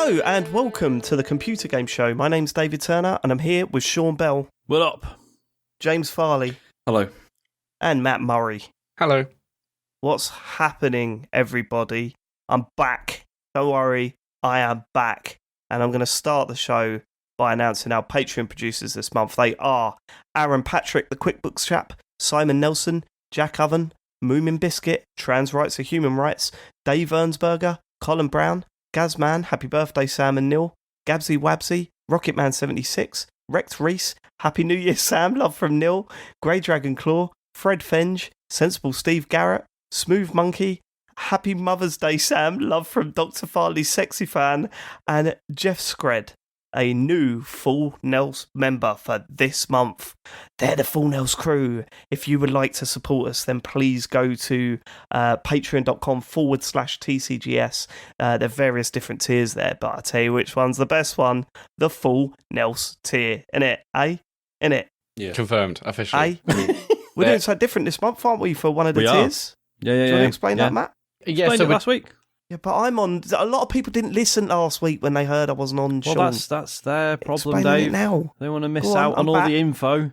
Hello and welcome to the Computer Game Show. My name's David Turner and I'm here with Sean Bell. What up? James Farley. Hello. And Matt Murray. Hello. What's happening, everybody? I'm back. Don't worry, I am back. And I'm going to start the show by announcing our Patreon producers this month. They are Aaron Patrick, the QuickBooks chap, Simon Nelson, Jack Oven, Moomin Biscuit, Trans Rights are Human Rights, Dave Ernsberger, Colin Brown, Gazman, Happy Birthday Sam and Neil, Gabsy Wabsy, Rocketman76, Rex Reese, Happy New Year Sam, love from Neil, Grey Dragon Claw, Fred Fenge, Sensible Steve Garrett, Smooth Monkey, Happy Mother's Day Sam, love from Dr. Farley's Sexy Fan, and Jeff Scred, a new Full Nels member for this month. They're the Full Nels crew. If you would like to support us, then please go to patreon.com/TCGS. There are various different tiers there, but I'll tell you which one's the best one. The Full Nels tier. Innit? Eh? Innit? Yeah. Confirmed, officially. We're doing something different this month, aren't we, for one of the tiers? Yeah. Do you want to explain that, Matt? Yeah, Explained it last week. Yeah, but I'm on. A lot of people didn't listen last week when they heard I wasn't on. Well, Sean. that's their problem, Explaining Dave. it now. They want to miss Go out on all back. the info.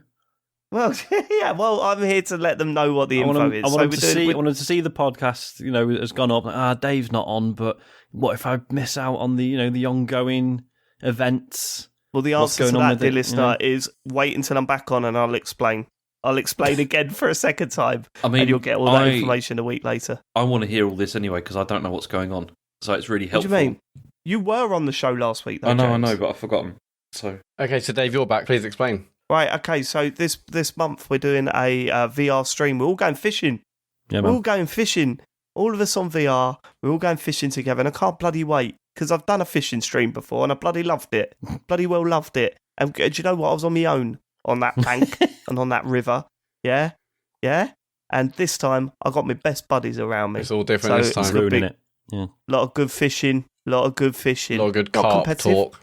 Well, yeah. Well, I'm here to let them know what the info is. I want them to see the podcast. You know, has gone up. Dave's not on, but what if I miss out on the the ongoing events? Well, the answer to that, dear listener, is wait until I'm back on and I'll explain. I'll explain again for a second time. I mean, and you'll get all that information a week later. I want to hear all this anyway because I don't know what's going on. So it's really helpful. What do you mean? You were on the show last week, though, I know, James. but I've forgotten. So Okay, so Dave, you're back. Please explain. Right, okay, so this month we're doing a VR stream. We're all going fishing. Yeah, We're man. all going fishing. All of us on VR. We're all going fishing together. And I can't bloody wait because I've done a fishing stream before and I bloody loved it. Bloody well loved it. And do you know what? I was on my own on that bank and on that river. Yeah? Yeah? And this time I got my best buddies around me. It's all different this time. It's gonna be Ruining it. Yeah. a lot of good fishing. A lot of good fishing. A lot of good Not carp competitive. talk.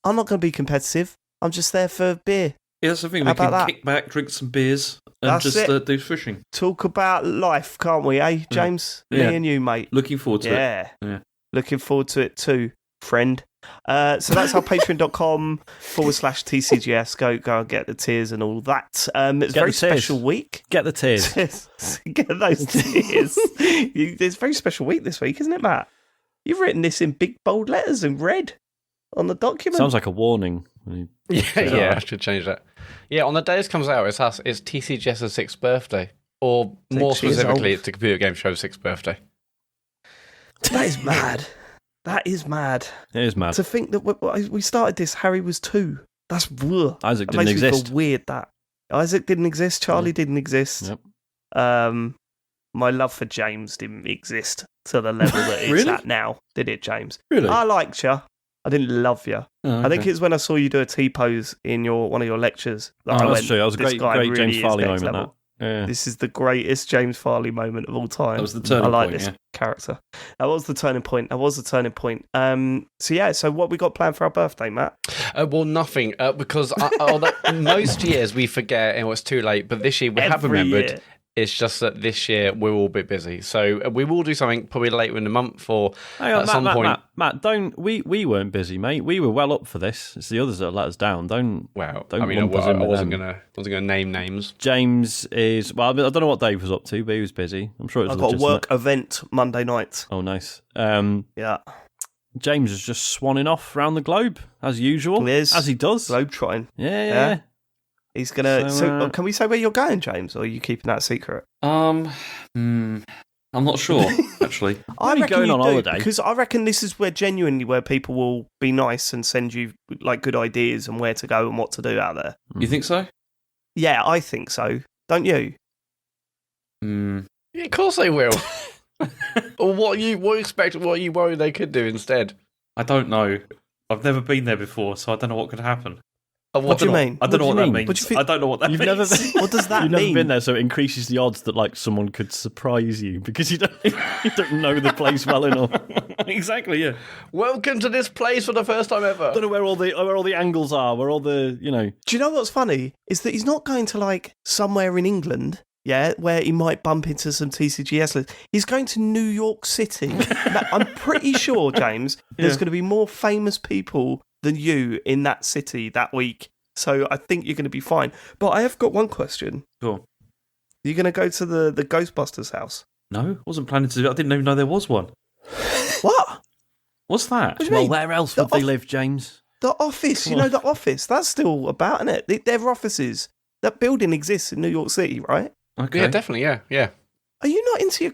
I'm not going to be competitive. I'm just there for beer. yeah, that's the thing. How We can about that? kick back, drink some beers, and That's just it. do fishing. Talk about life, can't we, eh, James? Yeah. Me and you, mate. Looking forward to it. Yeah. Looking forward to it too, friend. So that's our patreon.com/TCGS. Go and get the tiers and all that. It's a very special week. Get the tears. Get those tiers. It's a very special week this week, isn't it, Matt? You've written this in big bold letters in red on the document. Sounds like a warning. Yeah, I should change that. Yeah, on the day this comes out, it's TCGS's 6th birthday. Or more 6 years specifically, old. it's the Computer Game Show's 6th birthday. That is mad. That is mad. It is mad. To think that we started this, Harry was 2. That's ugh. Isaac That didn't makes me exist. feel weird that Isaac didn't exist. Charlie didn't exist. Yep. My love for James didn't exist to the level that it's Really? at now, did it, James? Really? I liked you. I didn't love you. Oh, I think okay. it's when I saw you do a T-pose in one of your lectures. That Oh, I that's went, true. That was a "This great guy really James is Farley next moment. level." Yeah. This is the greatest James Farley moment of all time. That was the turning I like point, this yeah. character. That was the turning point. So what we got planned for our birthday, Matt? Well, nothing, because although most years we forget and it's too late, but this year we have Every remembered. year. It's just that this year we're all a bit busy. So we will do something probably later in the month or Hang on, at some point. Matt, don't we weren't busy, mate. We were well up for this. It's the others that let us down. Don't Well, Don't I mean, I lump us in with wasn't them. gonna name names. James is well. I don't know what Dave was up to, but he was busy. I'm sure it was I've got a legitimate. work event Monday night. Oh, nice. Yeah. James is just swanning off around the globe as usual, He is. as he does. Globetrotting. Yeah. He's going to... So, can we say where you're going, James, or are you keeping that secret? I'm not sure, actually. I are you reckon going you on do, holiday? because I reckon this is where people will be nice and send you like good ideas and where to go and what to do out there. You think so? Yeah, I think so. Don't you? Yeah, of course they will. Or what you worry they could do instead? I don't know. I've never been there before, so I don't know what could happen. What do you mean? I don't know what that mean? means. What do you think- I don't know what that You've means. never been, What does that You've mean? never been there, so it increases the odds that like someone could surprise you because you don't know the place well enough. Exactly, yeah. Welcome to this place for the first time ever. Don't know where all the angles are, where all the Do you know what's funny? Is that he's not going to like somewhere in England. yeah, where he might bump into some TCGS listeners. He's going to New York City. Now, I'm pretty sure, James, there's going to be more famous people than you in that city that week. So I think you're going to be fine. But I have got one question. Go on. Are you going to go to the Ghostbusters house? No, wasn't planning to do it. I didn't even know there was one. What? What's that? What do you Well, mean? where else would they live, James? The office, you know, the office. That's still about, isn't it? Their offices. That building exists in New York City, right? Okay. Yeah, definitely. Yeah. Are you not into your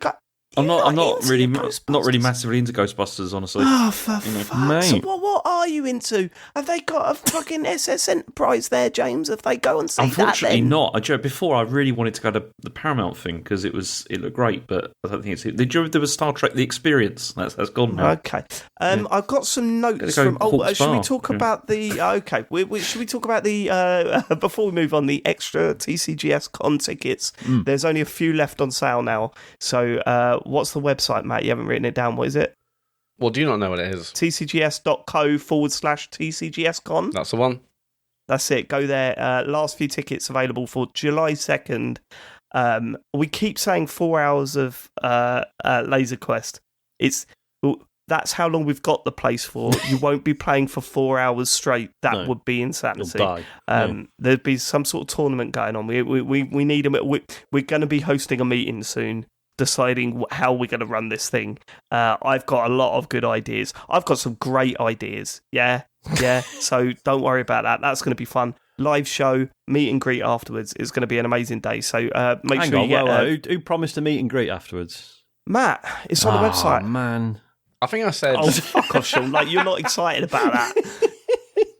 I'm not really Ghostbusters? massively into Ghostbusters, honestly. Oh, for fuck's mate. sake. So what are you into? Have they got a fucking SS Enterprise there, James? Have they go and see that Unfortunately, then? not. Before I really wanted to go to the Paramount thing because it looked great, but I don't think it's. There was Star Trek: The Experience. That's gone now. Okay. I've got some notes Gotta from. go Hawke's Should we Bar. talk Yeah. about the? Okay. Should we talk about the? Before we move on, the extra TCGSCON tickets. There's only a few left on sale now. So, what's the website, Matt? You haven't written it down. What is it? Well, do you not know what it is? tcgs.co/TCGSCon. That's the one. That's it. Go there. Last few tickets available for July 2nd. We keep saying 4 hours of Laser Quest. That's how long we've got the place for. You won't be playing for 4 hours straight. That would be insanity. You'll die. There'd be some sort of tournament going on. We need them. We're going to be hosting a meeting soon, deciding how we're going to run this thing. I've got a lot of good ideas. I've got some great ideas. Yeah. So don't worry about that. That's going to be fun. Live show, meet and greet afterwards. It's going to be an amazing day. So make Hang sure on, you get. who promised a meet and greet afterwards? Matt, it's on the website. Man. I think I said. Oh, fuck off, Sean. Like, you're not excited about that.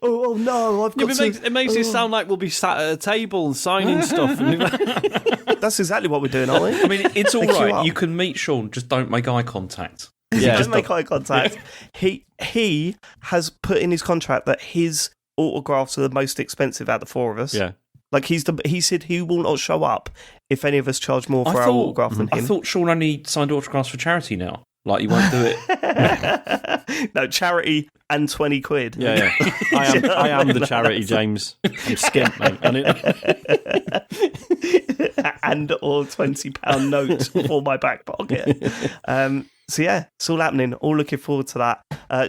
Oh no, I've Yeah, got but it makes it sound like we'll be sat at a table and signing stuff. That's exactly what we're doing, aren't we? I mean, it's all Pick you right. up. You can meet Sean, just don't make eye contact. Yeah. Just make eye contact. He has put in his contract that his autographs are the most expensive out of the four of us. Yeah. Like he said he will not show up if any of us charge more for our autograph than I him. thought Sean only signed autographs for charity now. Like, you won't do it. No, charity and 20 quid. Yeah. I am the charity, James. I'm skint, mate. And or £20 notes for my back pocket. So yeah, it's all happening. All looking forward to that.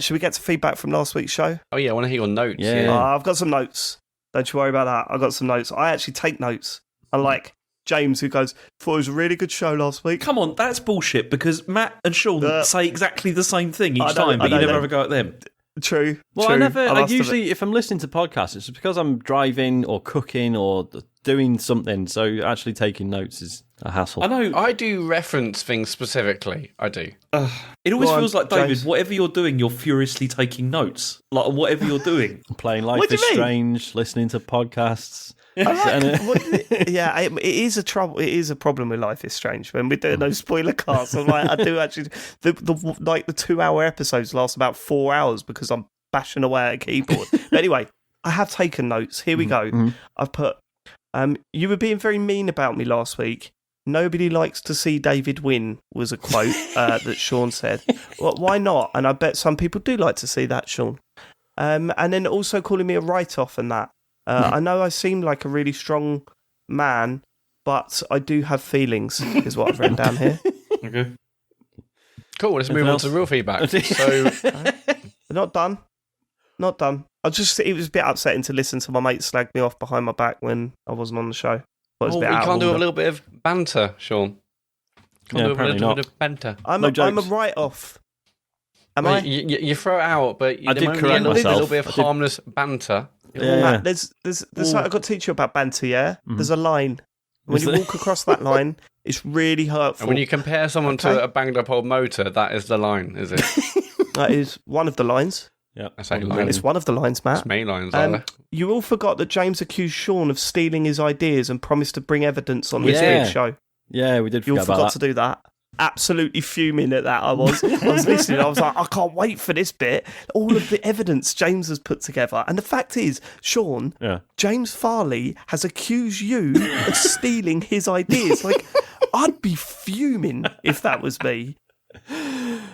Should we get to feedback from last week's show? Oh yeah, I want to hear your notes. Yeah. I've got some notes. Don't you worry about that. I've got some notes. I actually take notes. Unlike James, who goes, thought it was a really good show last week. Come on, that's bullshit, because Matt and Sean say exactly the same thing each I know, time, but I you know. never have a go at them. True. Well, true. I must admit. usually, if I'm listening to podcasts, it's because I'm driving or cooking or doing something. So actually taking notes is a hassle. I know. I do reference things specifically. I do. It always Go on, feels like, David, James. whatever you're doing, you're furiously taking notes. Like, whatever you're doing. Playing Life What do is you mean? Strange, listening to podcasts. Yeah, it is a trouble. It is a problem with Life is Strange when we're doing those spoiler casts. I'm like, I do actually. The 2 hour episodes last about 4 hours because I'm bashing away at a keyboard. But anyway, I have taken notes. Here we go. I've put. You were being very mean about me last week. Nobody likes to see David win was a quote that Sean said. Well, why not? And I bet some people do like to see that, Sean. And then also calling me a write-off and that. I know I seem like a really strong man, but I do have feelings, is what I've written down here. Okay. Cool. Let's move on to real feedback. So Not done. It was a bit upsetting to listen to my mate slag me off behind my back when I wasn't on the show. But it's a we bit out of can't do a order. little bit of banter, Sean. Can't Yeah, do a apparently little not. bit of banter. I'm No a jokes. write-off. Am Well, I? You throw it out, but I the did moment you correct end with a little myself. bit of I did- harmless banter. Yeah. Matt, there's something I've got to teach you about banter, yeah? There's a line. When Is you there? walk across that line, it's really hurtful. And when you compare someone Okay. to a banged up old motor, that is the line, is it? That is one of the lines. Yeah. That's eight lines. It's one of the lines, Matt. It's main lines, are there? You all forgot that James accused Sean of stealing his ideas and promised to bring evidence on this Yeah. week's show. Yeah, we did You all forget about forgot that. to do that. Absolutely fuming at that. I was listening. I was like, I can't wait for this bit. All of the evidence James has put together. And the fact is, Sean, Yeah. James Farley has accused you of stealing his ideas. Like, I'd be fuming if that was me.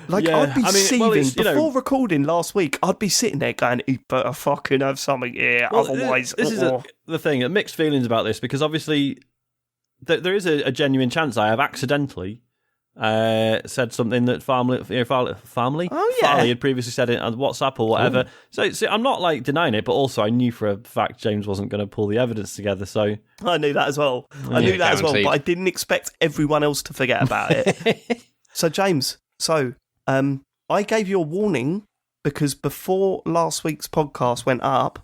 Like, Yeah, I'd be I mean, seething. well, it's, you know- Before recording last week, I'd be sitting there going, you better fucking have something here. Well, Otherwise, this is the thing. Mixed feelings about this because obviously there is a genuine chance I have accidentally said something that Farley had previously said it on WhatsApp or whatever. So I'm not like denying it, but also I knew for a fact James wasn't going to pull the evidence together. So I knew that as well. I knew that as well, but I didn't expect everyone else to forget about it. So James, I gave you a warning because before last week's podcast went up,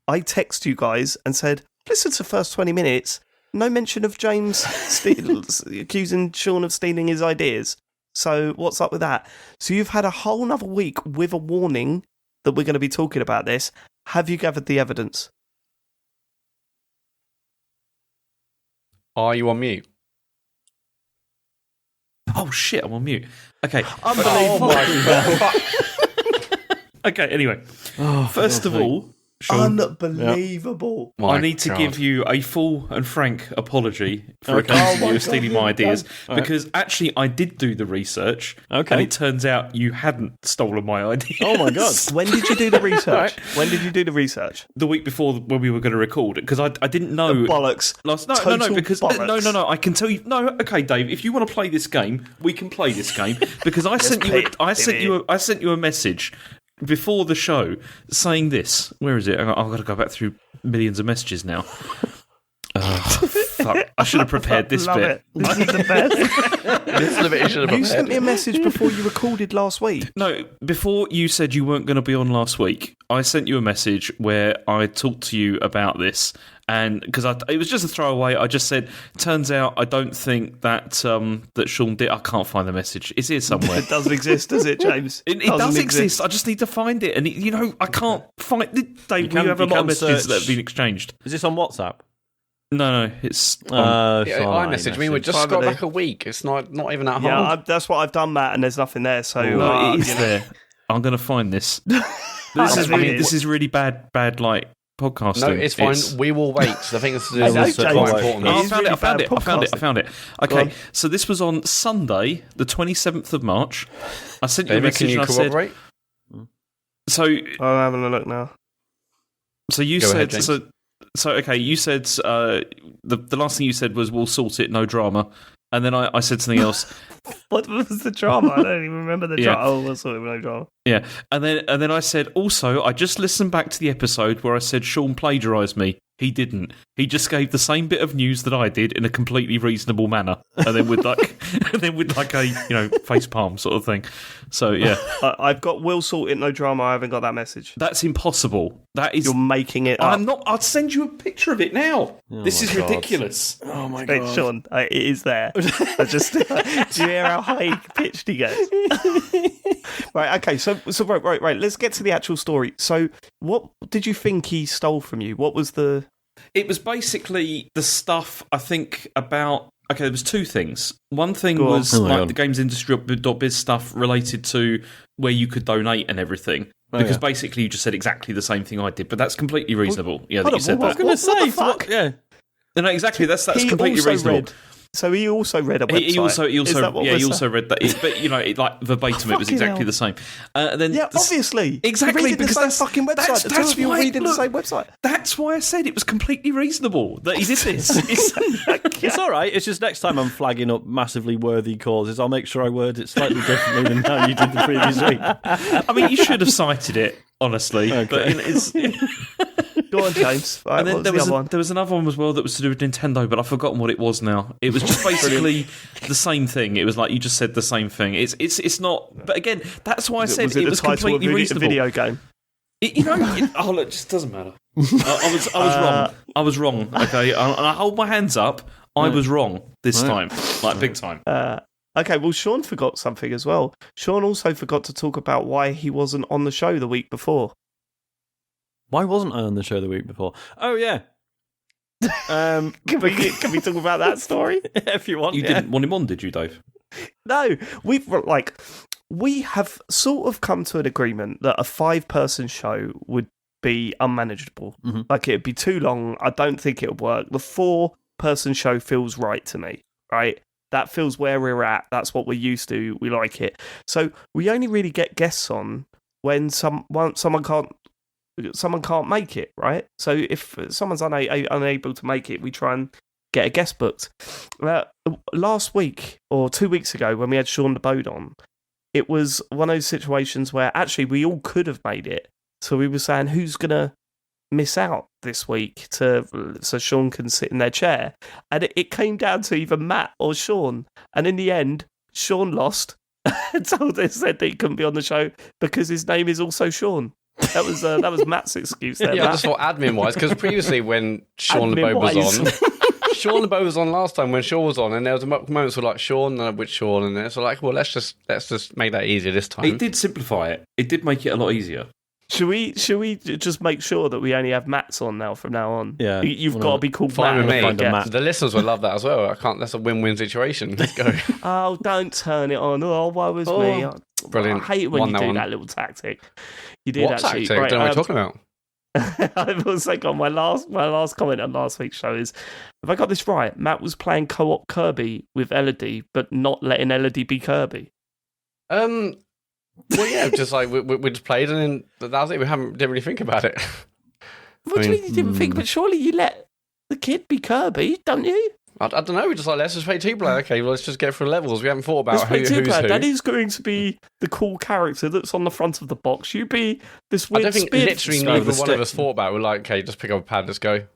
I texted you guys and said, listen to the first 20 minutes. No mention of James accusing Sean of stealing his ideas. So what's up with that? So you've had a whole nother week with a warning that we're going to be talking about this. Have you gathered the evidence? Are you on mute? Oh shit, I'm on mute. Okay. Unbelievable. Oh my God. Okay, anyway. First of all, Sean, Unbelievable. I need to give you a full and frank apology for accusing you of stealing my ideas, because actually I did do the research, and it turns out you hadn't stolen my ideas. Oh my God. When did you do the research? When did you do the research? The week before when we were going to record it, because I didn't know. Bollocks. No, because no, I can tell you. No, okay, Dave, if you want to play this game, we can play this game, because I sent you a message before the show saying this. Where is it? I've got to go back through millions of messages now. Fuck. I should have prepared this Love bit. It. This is the best. This is the bit you should have You prepared. sent me a message before you recorded last week. No, before you said you weren't going to be on last week, I sent you a message where I talked to you about this, and because it was just a throwaway, I just said, turns out I don't think that that Sean did. I can't find the message. It's here somewhere. It doesn't exist, does it, James? It does exist. I just need to find it, and I can't find it. Dave, we have a lot of messages that have been exchanged. Is this on WhatsApp? No, it's iMessage. I mean, we just got back a week. It's not even that hard. Yeah, that's what I've done, Matt, and there's nothing there. So it is there. I'm going to find this. This is really bad like podcasting. No, it's fine. We will wait. I think this is quite important. I found it. Okay, so this was on Sunday, the 27th of March. I sent you a message. Can you corroborate? So I'm having a look now. So you said okay. You said the last thing you said was we'll sort it, no drama. And then I said something else. What was the drama? I don't even remember the drama. Oh, we'll sort it, no drama. Yeah, and then I said also I just listened back to the episode where I said Sean plagiarised me. He didn't. He just gave the same bit of news that I did in a completely reasonable manner, and then with like a face palm sort of thing. So yeah, I've got "will sort it, no drama." I haven't got that message. That's impossible. That is. You're making it up. I'm not. I'll send you a picture of it now. This is ridiculous. Oh my God, hey, Sean, it is there. I just do you hear how high pitched he gets? Right. Okay. So right. Let's get to the actual story. So, what did you think he stole from you? What was the? It was basically the stuff, I think, about... Okay, there was two things. One thing was the games industry.biz stuff related to where you could donate and everything. Because basically you just said exactly the same thing I did. But that's completely reasonable. Yeah, that you said that. I was going to say... Fuck? Yeah. No, exactly. That's completely reasonable. So he also read a website. He also read that. But like verbatim, it was exactly the same. Then obviously, exactly, because that's the fucking website. That's why you're reading the same website. That's why I said it was completely reasonable that he did this. It's all right. It's just next time I'm flagging up massively worthy causes, I'll make sure I word it slightly differently than how you did the previous week. I mean, you should have cited it, honestly. Okay. But it's. Go on, James. Right, and then there was another one as well that was to do with Nintendo, but I've forgotten what it was now. It was just basically the same thing. It was like you just said the same thing. It's not. But again, that's why I said it was completely reasonable. Video game. It just doesn't matter. I was wrong. I was wrong. Okay, and I hold my hands up. I was wrong this time, like big time. Okay, well, Sean forgot something as well. Sean also forgot to talk about why he wasn't on the show the week before. Why wasn't I on the show the week before? Oh, yeah. Can we talk about that story? If you want. You didn't want him on, did you, Dave? No, we have sort of come to an agreement that a 5-person show would be unmanageable. Mm-hmm. Like, it'd be too long. I don't think it would work. The 4-person show feels right to me, right? That feels where we're at. That's what we're used to. We like it. So we only really get guests on when someone can't make it, right? So if someone's unable to make it, we try and get a guest booked. Last week or 2 weeks ago, when we had Sean the Bode on, it was one of those situations where actually we all could have made it. So we were saying, who's going to miss out this week so Sean can sit in their chair? And it came down to either Matt or Sean. And in the end, Sean lost and said that he couldn't be on the show because his name is also Sean. That was Matt's excuse there. Yeah, Matt. I just thought admin-wise, because previously when Sean LeBeau was on... Sean LeBeau was on last time when Sean was on, and there was moments where like Sean, which Sean, and it's like, well, let's just make that easier this time. It did simplify it. It did make it a lot easier. Should we just make sure that we only have Matts on now from now on? Yeah, you've got to be called Fine Matt. with me. Matt. The listeners would love that as well. That's a win-win situation. Let's go. Oh, don't turn it on. Oh, why was me? Brilliant. I hate it when you do that little tactic. You did actually. Tactic? Right, Don't know what you're talking about. I've also got my last comment on last week's show is, if I got this right, Matt was playing co-op Kirby with Elodie, but not letting Elodie be Kirby. Well, yeah, just like we just played, and then that was it. We didn't really think about it. What do you mean you didn't think? But surely you let the kid be Kirby, don't you? I don't know. We're just like, let's just play two-player. Okay, well, let's just get through levels. We haven't thought about Let's play who's who. That is going to be the cool character that's on the front of the box. You be this I weird. don't think spear literally neither one of us thought about it. We're like, okay, just pick up a pad, let's go.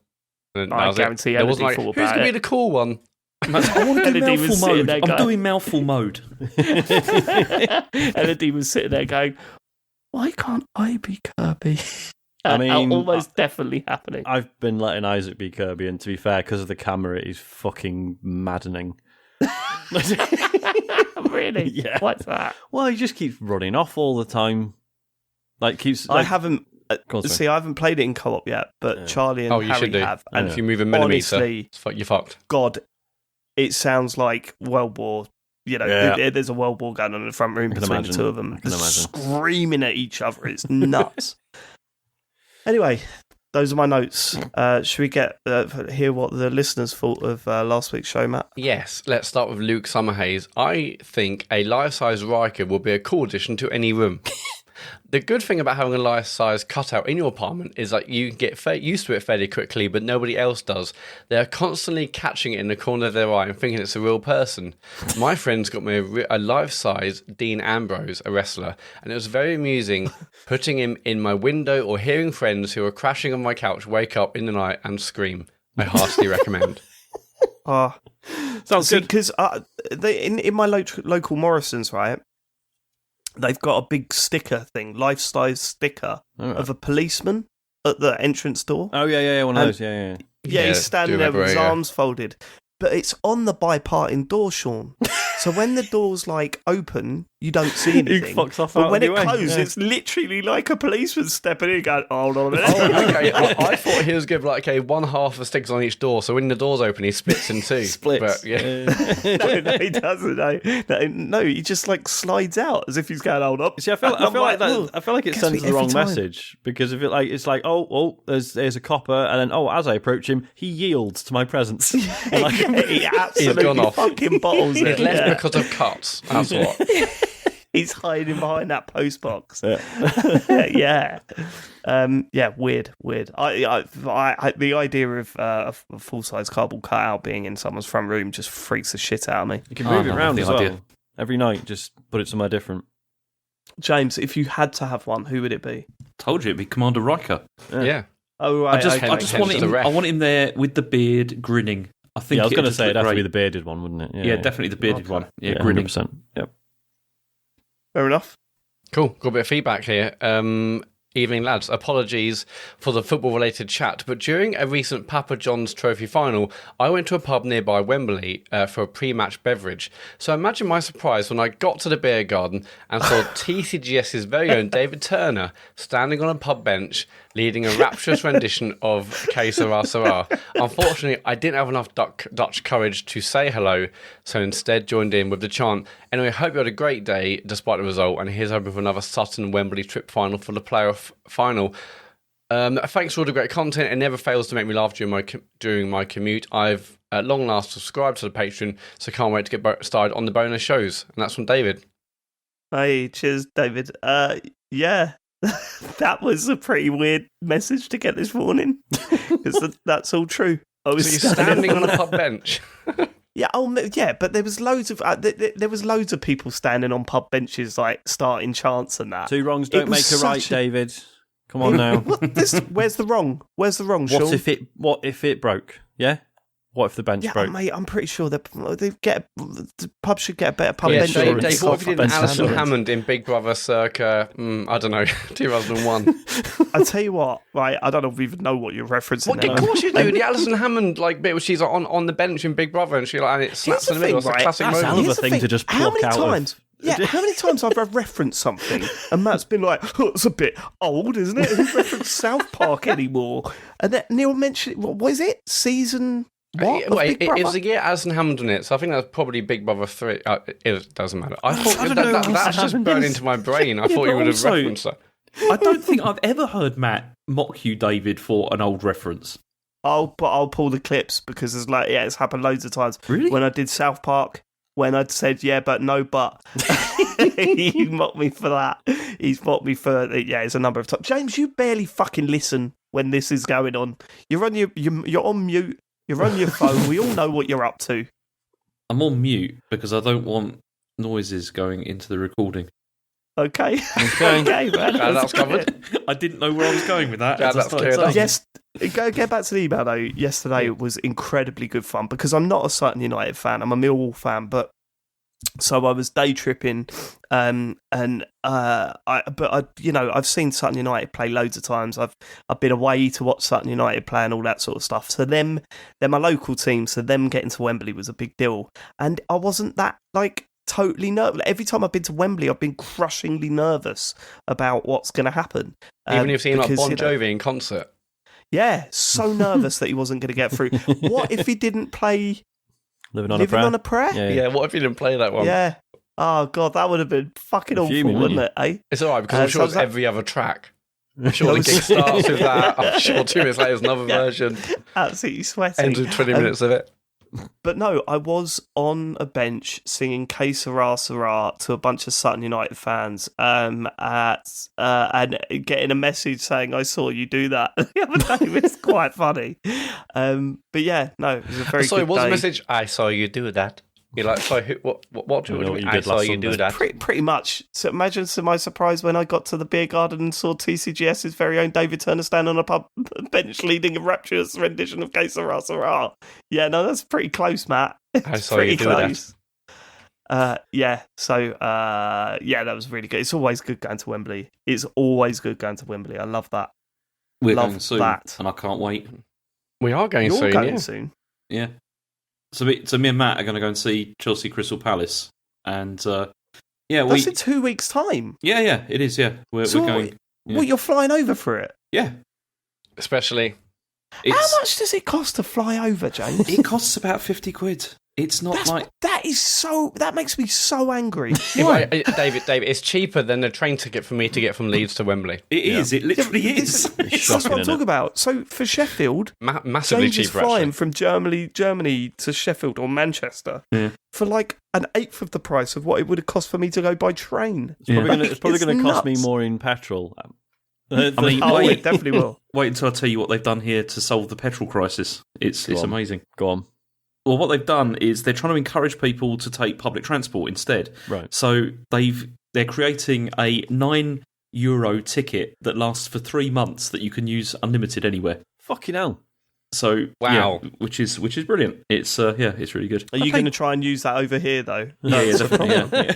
And I guarantee Elodie like, thought who's about going to be it. the cool one? I want to do Elodie was mouthful sitting mode. there I'm going- doing mouthful mode. Elodie was sitting there going, "Why can't I be Kirby?" I mean, almost definitely happening. I've been letting Isaac be Kirby, and to be fair, because of the camera, it is fucking maddening. Really? Yeah. What's that? Well, he just keeps running off all the time. Like keeps. I Like, haven't. Go on, sorry. See, I haven't played it in co-op yet, but Charlie and you Harry should do. have. And And if you move a millimeter, honestly, you're fucked. God, it sounds like World War. You know, Yeah. there's a World War going on in the front room I can between imagine. the two of them, I can imagine. screaming at each other. It's nuts. Anyway, those are my notes. Should we hear what the listeners thought of last week's show, Matt? Yes, let's start with Luke Summerhays. I think a life-size Riker will be a cool addition to any room. The good thing about having a life-size cutout in your apartment is that you can get used to it fairly quickly, but nobody else does. They're constantly catching it in the corner of their eye and thinking it's a real person. My friends got me a life-size Dean Ambrose, a wrestler, and it was very amusing putting him in my window or hearing friends who are crashing on my couch wake up in the night and scream. I heartily recommend. Sounds good. Because in my local Morrison's, right, they've got a big sticker thing, life-size sticker of a policeman at the entrance door. Oh yeah, one of those. Yeah. Yeah, he's standing do there with his remember, yeah. arms folded. But it's on the biparting door, Sean. So when the door's like open, you don't see anything. fucks off but out when it anyway, closes, yeah. it's literally like a policeman stepping in and going, hold on a minute. Oh, okay. I thought he was give like one half of the stickers on each door, so when the door's open, he splits in two. Splits. But, yeah. No, he doesn't. No, he just like slides out as if he's going, hold up. See, I feel like that. I feel like it Gets sends me the wrong every time. message because if it's like there's a copper, and then as I approach him, he yields to my presence. Yeah, he absolutely gone off. fucking bottles it. It's less Yeah. because of cuts. That's what. He's hiding behind that post box. Yeah. Yeah, weird. I the idea of a full size cardboard cutout being in someone's front room just freaks the shit out of me. You can move it no, around the as well. idea. Every night, just put it somewhere different. James, if you had to have one, who would it be? Told you it'd be Commander Riker. Yeah. Oh, right. I just okay. want Just the him. ref. I want him there with the beard, grinning. I think. Yeah, I was it'd going to just say look it'd have to great. be the bearded one, wouldn't it? Yeah, definitely the bearded one. Yeah, 100%. Yep. Fair enough. Cool. Got a bit of feedback here. Evening, lads. Apologies for the football-related chat, but during a recent Papa John's Trophy final, I went to a pub nearby Wembley for a pre-match beverage. So imagine my surprise when I got to the beer garden and saw TCGS's very own David Turner standing on a pub bench leading a rapturous rendition of Que Sera Sera. Unfortunately, I didn't have enough Dutch courage to say hello, so instead joined in with the chant. Anyway, hope you had a great day despite the result, and here's hoping for another Sutton Wembley trip final for the playoff final. Thanks for all the great content. It never fails to make me laugh during my commute. I've at long last subscribed to the Patreon, so can't wait to get started on the bonus shows. And that's from David. Hey, cheers, David. Yeah, that was a pretty weird message to get this morning. Because that's all true. I was So you're standing on a pub bench. Yeah, but there was loads of people standing on pub benches, like starting chants and that. 2 wrongs don't make a right, David. Come on now. Where's the wrong? Where's the wrong, Sean? What if it broke? Yeah. What if the bench broke? Mate, I'm pretty sure the pub should get a better pub bench. Dave, what if you did an Alison Hammond in Big Brother circa, I don't know, 2001? I tell you what, right? I don't even know what you're referencing. Of course you do. The Alison Hammond bit where she's on the bench in Big Brother and and it snaps in the middle. It's a classic moment. That's another thing to just pluck out of. Yeah, how many times I've referenced something and Matt's been like, oh, it's a bit old, isn't it? Who referenced South Park anymore? And then Neil mentioned, what is it? Season... What? It was the year Alison Hammond in it, so I think that's probably Big Brother 3. It doesn't matter. I thought that's just burned into my brain. I thought you would have referenced that. I don't think I've ever heard Matt mock you, David, for an old reference. I'll pull the clips because it's happened loads of times. Really? When I did South Park, when I'd said yeah but no but, he mocked me for that. He's mocked me for it's a number of times. James, you barely fucking listen when this is going on. You're on you're on mute. You're on your phone. We all know what you're up to. I'm on mute because I don't want noises going into the recording. Okay, man. That's covered. I didn't know where I was going with that. That's clear. Yes, get back to the email though. Yesterday was incredibly good fun because I'm not a Sutton United fan. I'm a Millwall fan, but so I was day tripping, I've seen Sutton United play loads of times. I've been away to watch Sutton United play and all that sort of stuff. So they're my local team. So them getting to Wembley was a big deal, and I wasn't that totally nervous. Every time I've been to Wembley, I've been crushingly nervous about what's going to happen. Even if you've seen Bon Jovi in concert. Yeah, so nervous that he wasn't going to get through. What if he didn't play Living on a Prayer? Yeah, what if he didn't play that one? Yeah. Oh, God, that would have been fucking awful, wouldn't it, eh? It's all right, because I'm sure it's every other track. I'm sure the gig starts with that. I'm sure 2 minutes later there's another version. Absolutely sweating. Ends with 20 minutes of it. But no, I was on a bench singing Que Sera Sera to a bunch of Sutton United fans and getting a message saying, I saw you do that the other day. It's quite funny. But yeah, no, it was a very good day. What's the message? I saw you do that. You're like, sorry, what do you mean? I saw you do that. Pretty much. So imagine my surprise when I got to the beer garden and saw TCGS's very own David Turner stand on a pub bench leading a rapturous rendition of Que Sera Sera. Yeah, no, that's pretty close, Matt. I saw you do that. That was really good. It's always good going to Wembley. I love that. We're going soon, and I can't wait. We are going soon. You're going soon. Yeah. So me and Matt are going to go and see Chelsea Crystal Palace, and that's in 2 weeks' time. Yeah, it is. Yeah, we're going. Yeah. You're flying over for it? Yeah, especially. How much does it cost to fly over, James? It costs about £50. It's not that makes me so angry. David, it's cheaper than a train ticket for me to get from Leeds to Wembley. It is. It literally is. That's what I'm talking about. So for Sheffield, massively James cheaper. Is flying from Germany to Sheffield or Manchester for an eighth of the price of what it would have cost for me to go by train. It's probably going to cost me more in petrol. It definitely will. Wait until I tell you what they've done here to solve the petrol crisis. It's amazing. Go on. Well, what they've done is they're trying to encourage people to take public transport instead. Right. So they're creating a €9 ticket that lasts for 3 months that you can use unlimited anywhere. Fucking hell. So wow, which is brilliant. It's it's really good. Are you going to try and use that over here though? Yeah, definitely.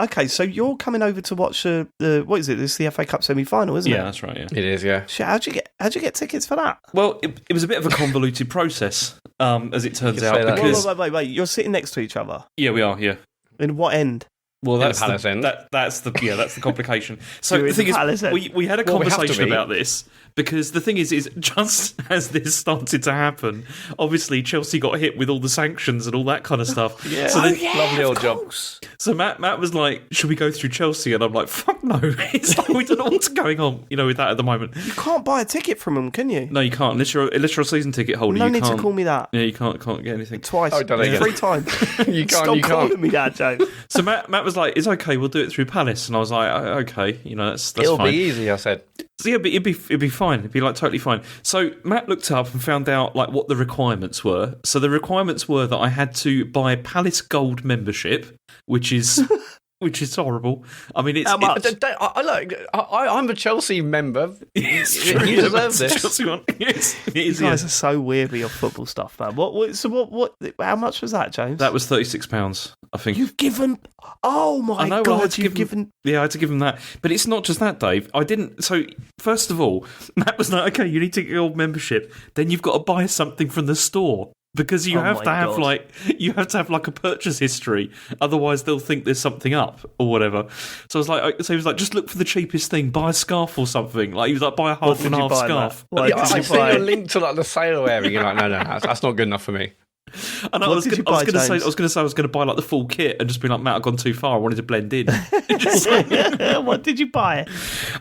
Okay, so you're coming over to watch the what is it? This is the FA Cup semi-final, isn't it? Yeah, that's right. Yeah, it is. Yeah. Shit, how'd you get tickets for that? Well, it was a bit of a convoluted process, as it turns out. Because wait, you're sitting next to each other. Yeah, we are. Yeah. In what end? Well, that's the Palace end. That's the complication. So the thing is, we had a conversation about this because the thing is just as this started to happen, obviously Chelsea got hit with all the sanctions and all that kind of stuff. Yeah. So lovely old job. So Matt was like, "Should we go through Chelsea?" And I'm like, "Fuck no!" It's like we don't know what's going on, with that at the moment. You can't buy a ticket from them, can you? No, you can't unless you're a season ticket holder. No need to call me that. Yeah, you can't get anything twice. Oh, done it again. 3 times. You can't. Stop calling me that, Joe. So Matt was was like, it's okay, we'll do it through Palace. And I was like, okay, that's It'll fine. Be easy, I said. So yeah, but it'd be fine. It'd be like totally fine. So Matt looked up and found out like what the requirements were. So the requirements were that I had to buy Palace Gold membership, which is horrible. I mean, it's... I'm a Chelsea member. It's you true. deserve this. Chelsea one. Yes, it You is. guys are so weird with your football stuff, man. What? How much was that, James? That was £36, I think. You've given... Oh, my God, you've given... Yeah, I had to give him that. But it's not just that, Dave. I didn't... So, first of all, Matt was like, okay, you need to get your membership. Then you've got to buy something from the store. Because you have to have like a purchase history, otherwise they'll think there's something up or whatever. So he was like, just look for the cheapest thing, buy a scarf or something. Like he was like, buy a half and half scarf. I seen your link to like the sale area. You're like, no, that's not good enough for me. And I was going to buy like the full kit and just be like, Matt, I've gone too far. I wanted to blend in. What did you buy?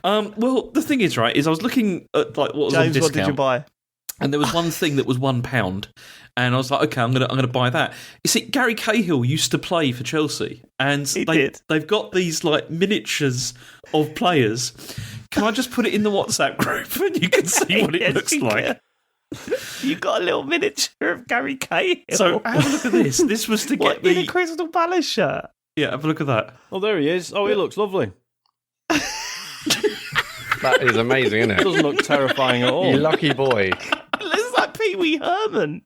Well, the thing is, right, I was looking at like what was on discount. What did you buy? And there was one thing that was £1, and I was like, okay, I'm gonna buy that. You see, Gary Cahill used to play for Chelsea, and they've got these like miniatures of players. Can I just put it in the WhatsApp group and you can see what it looks like? You got a little miniature of Gary Cahill. So have a look at this. This was to get in a Crystal Palace shirt. Yeah, have a look at that. Oh, there he is. Oh, he looks lovely. That is amazing, isn't it? Doesn't look terrifying at all. You lucky boy. It looks like Pee Wee Herman.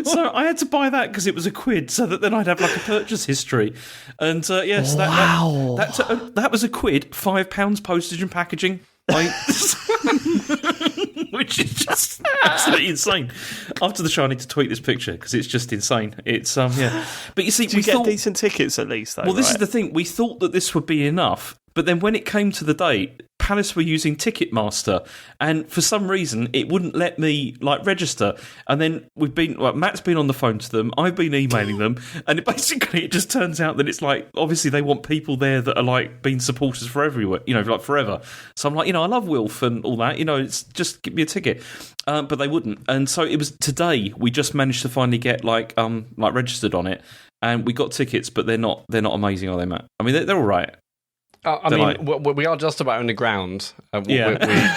So I had to buy that because it was £1, so that then I'd have like a purchase history. And yes, wow. that was £1, £5 postage and packaging. Which is just absolutely insane. After the show, I need to tweet this picture because it's just insane. It's yeah. But you see, we get decent tickets at least, though. Well, this is the thing. We thought that this would be enough, but then when it came to the date, Palace were using Ticketmaster, and for some reason it wouldn't let me like register. And then Matt's been on the phone to them, I've been emailing them, and it just turns out that it's like obviously they want people there that are like being supporters for everywhere, like forever. So I'm like, I love Wilf and all that, it's just give me a ticket, but they wouldn't. And so it was today we just managed to finally get like registered on it, and we got tickets, but they're not amazing, are they, Matt? I mean, they're all right. We are just about on the ground. Yeah.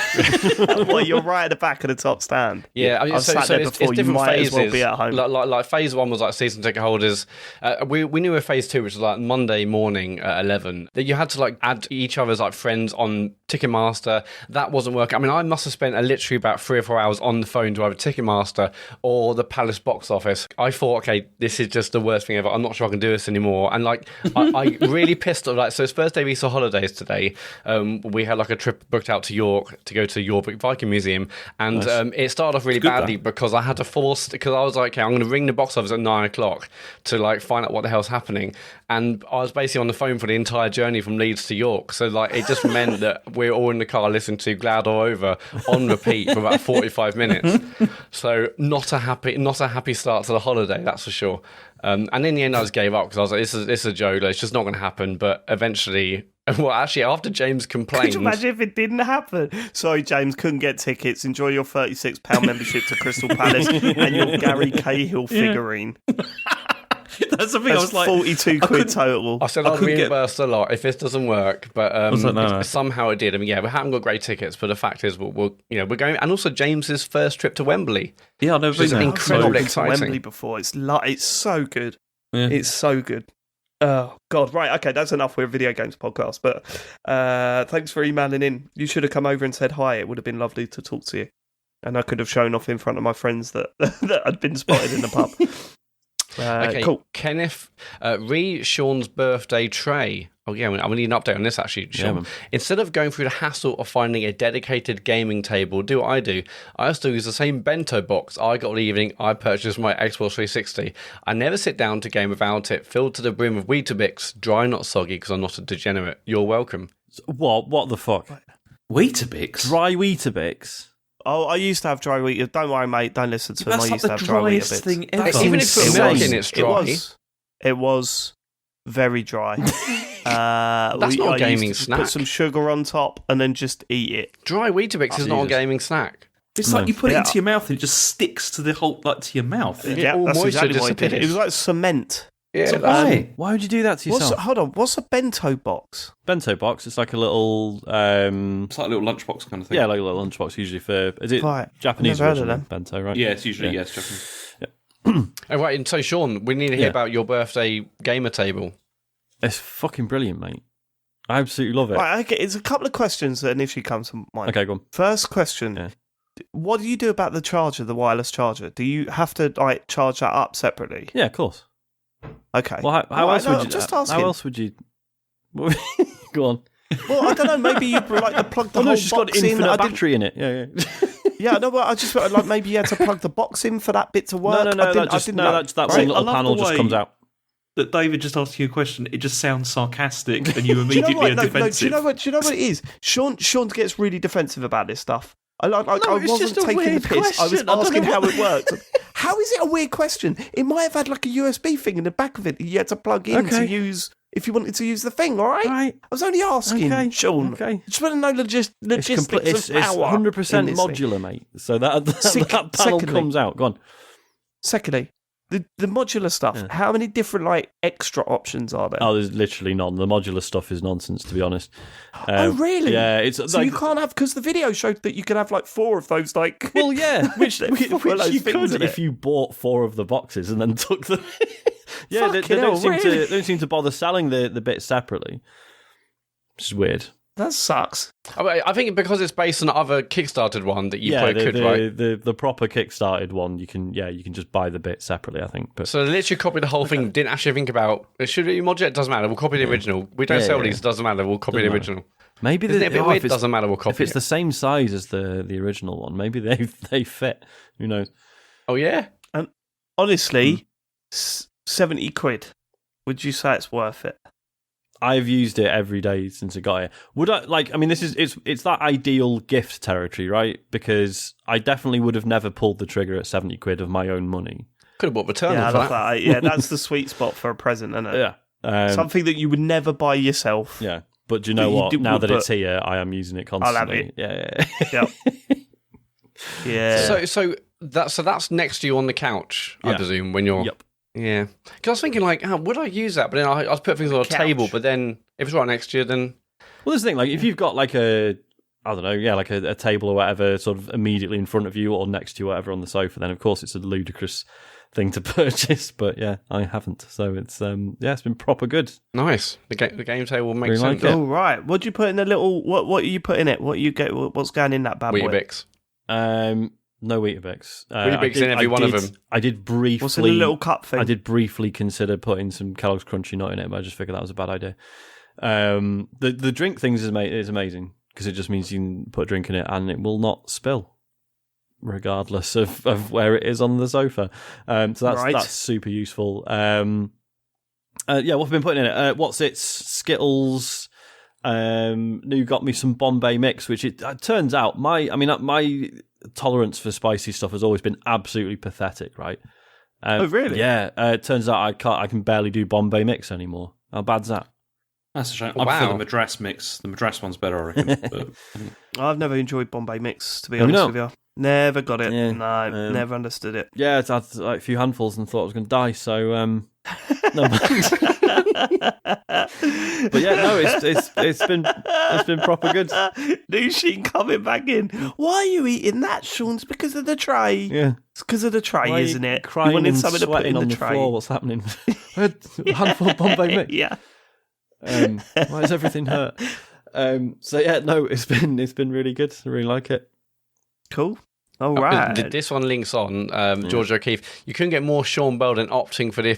You're right at the back of the top stand. Yeah, I've sat there before. It's you different might phases. as well be at home. Like phase 1 was like season ticket holders. We knew a phase 2, which was like Monday morning at 11. That you had to like add each other's like friends on Ticketmaster. That wasn't working. I mean, I must have spent literally about 3 or 4 hours on the phone to either Ticketmaster or the Palace box office. I thought, okay, this is just the worst thing ever. I'm not sure I can do this anymore. And like, I really pissed off. Like, so it's first day of Easter holidays today. We had like a trip booked out to York to go to York Viking Museum, and nice. It started off really badly because I had to force, because I was like, okay, I'm going to ring the box office at 9:00 to like find out what the hell's happening, and I was basically on the phone for the entire journey from Leeds to York. So like it just meant that we're all in the car listening to Glad or Over on repeat for about 45 minutes. So not a happy start to the holiday, that's for sure. And in the end, I just gave up because I was like, this is a joke. It's just not going to happen. But eventually, well, actually, after James complained... Could you imagine if it didn't happen? Sorry, James, couldn't get tickets. Enjoy your £36 membership to Crystal Palace and your Gary Cahill figurine. That's the thing. I was like, £42 total. I said I'd reimburse a lot if this doesn't work, but somehow it did. I mean, yeah, we haven't got great tickets, but the fact is, we're going. And also James's first trip to Wembley. Yeah, I've never been there. Incredibly exciting. Wembley before. It's so good. Yeah. It's so good. Oh God! Right, okay, that's enough. We're a video games podcast, but thanks for emailing in. You should have come over and said hi. It would have been lovely to talk to you, and I could have shown off in front of my friends that had been spotted in the pub. Okay, cool. Kenneth, Sean's birthday tray. Oh yeah, I need an update on this actually, Sean. Yeah, instead of going through the hassle of finding a dedicated gaming table, do what I do. I still use the same bento box I got all evening. I purchased my Xbox 360. I never sit down to game without it. Filled to the brim with Weetabix, dry not soggy because I'm not a degenerate. You're welcome. What the fuck? Weetabix? Dry Weetabix? Oh, I used to have dry Weetabix. Don't worry, mate. Don't listen to him. I used to have dry Weetabix. That's thing ever. Even if it's milk in, it's dry. It was very dry. That's not a gaming snack. Put some sugar on top and then just eat it. Dry Weetabix is not a gaming snack. It's like you put it into your mouth and it just sticks to the whole, like to your mouth. Yeah, all that's moisture exactly what it did. It was like cement. Yeah, So why would you do that to yourself? Hold on, what's a bento box? Bento box. It's like a little. It's like a little lunchbox kind of thing. Yeah, like a little lunchbox. Usually for is it Right. Japanese Never heard of version them. bento, right? Yeah, it's usually it's Japanese. Oh, right, and so Sean, we need to hear about your birthday gamer table. It's fucking brilliant, mate. I absolutely love it. Right, okay, it's a couple of questions that initially come to mind. Okay, go on. First question. Yeah. What do you do about the charger, the wireless charger? Do you have to charge that up separately? Yeah, of course. Okay. Well, how else would you? Just asking. How else would you? Go on. Well, I don't know. Maybe you'd plug the whole It's just box got infinite in. battery in it. Yeah. Yeah, no, but I just felt maybe you had to plug the box in for that bit to work. No. That one little panel just comes out. That David just asked you a question. It just sounds sarcastic, and you immediately are defensive. Do you know what it is? Sean gets really defensive about this stuff. I wasn't taking the piss. I was asking how it worked. How is it a weird question? It might have had like a USB thing in the back of it that you had to plug in to use if you wanted to use the thing, all right? I was only asking, Sean. Okay. I just want to know logistics of power. It's 100% modular, mate. So that panel comes out. Go on. Secondly, the modular stuff, how many different extra options are there? Oh, there's literally none. The modular stuff is nonsense, to be honest. Oh, really? Yeah. So you can't have, because the video showed that you could have 4 of those, Well, yeah, which you could if if you bought 4 of the boxes and then took them. Yeah, they don't seem to bother selling the bits separately. Which is weird. That sucks. I think because it's based on other Kickstarted one that you probably could, right? The proper Kickstarted one, you can just buy the bit separately, I think. But so they literally copied the whole thing, didn't actually think about, should we modulate? It doesn't matter, we'll copy the original. We don't sell these, it doesn't matter, we'll copy the original. Maybe Isn't it a bit weird? It doesn't matter, we'll copy If it's the same size as the original one, maybe they fit. Who knows? Oh, yeah? Honestly, 70 quid. Would you say it's worth it? I've used it every day since I got it. Would I it's that ideal gift territory, right? Because I definitely would have never pulled the trigger at 70 quid of my own money. Could have bought Returnal yeah, for that. that. Yeah, that's the sweet spot for a present, isn't it? Yeah. Something that you would never buy yourself. Yeah. But do you know what? Now that it's here, I am using it constantly. I'll have it. Yeah. Yeah. So that's next to you on the couch, I presume, when you're... Yep. Yeah. Because I was thinking, would I use that? But then I put things on a table, but then if it's right next to you, then... Well, this thing, if you've got a table or whatever sort of immediately in front of you or next to you, whatever, on the sofa, then of course it's a ludicrous thing to purchase. But yeah, I haven't. So it's it's been proper good. Nice. The game table makes Really sense. like it. All right. What do you put in the little... What do you put in it? What's going in that bad boy? Weetabix. No Weetabix. Weetabix in every one of them. I did briefly... What's in the little cup thing? I did briefly consider putting some Kellogg's Crunchy Nut in it, but I just figured that was a bad idea. The drink things is amazing, because it just means you can put a drink in it and it will not spill, regardless of where it is on the sofa. So that's super useful. What have I been putting in it? What's its Skittles... New got me some Bombay mix, which it turns out my tolerance for spicy stuff has always been absolutely pathetic, right? Oh, really? Yeah. It turns out I can barely do Bombay mix anymore. How bad's that? That's a shame. I prefer the Madras mix. The Madras one's better, I reckon. But... I've never enjoyed Bombay mix, to be honest with you. Never got it. Yeah. No, never understood it. Yeah, it's had a few handfuls and thought I was going to die, so no. But yeah, no, it's been proper good. New Sheen coming back in. Why are you eating that, Sean? It's because of the tray. Yeah, it's because of the tray, isn't it? Crying you wanted and something to put in on the tray. Floor. What's happening? I had a handful of Bombay mix. Yeah. Why does everything hurt? So yeah, no, it's been really good. I really like it. Cool. All right. This one links on George O'Keefe. You couldn't get more Sean Bell than opting for the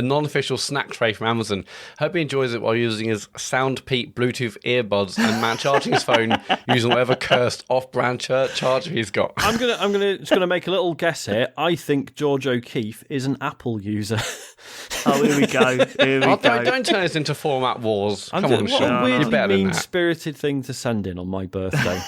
non-official snack tray from Amazon. Hope he enjoys it while using his Soundpeak Bluetooth earbuds and charging his phone using whatever cursed off-brand charger he's got. I'm gonna make a little guess here. I think George O'Keefe is an Apple user. Oh, here we go. Don't turn this into format wars. Come on, what Sean. a weirdly mean-spirited thing to send in on my birthday.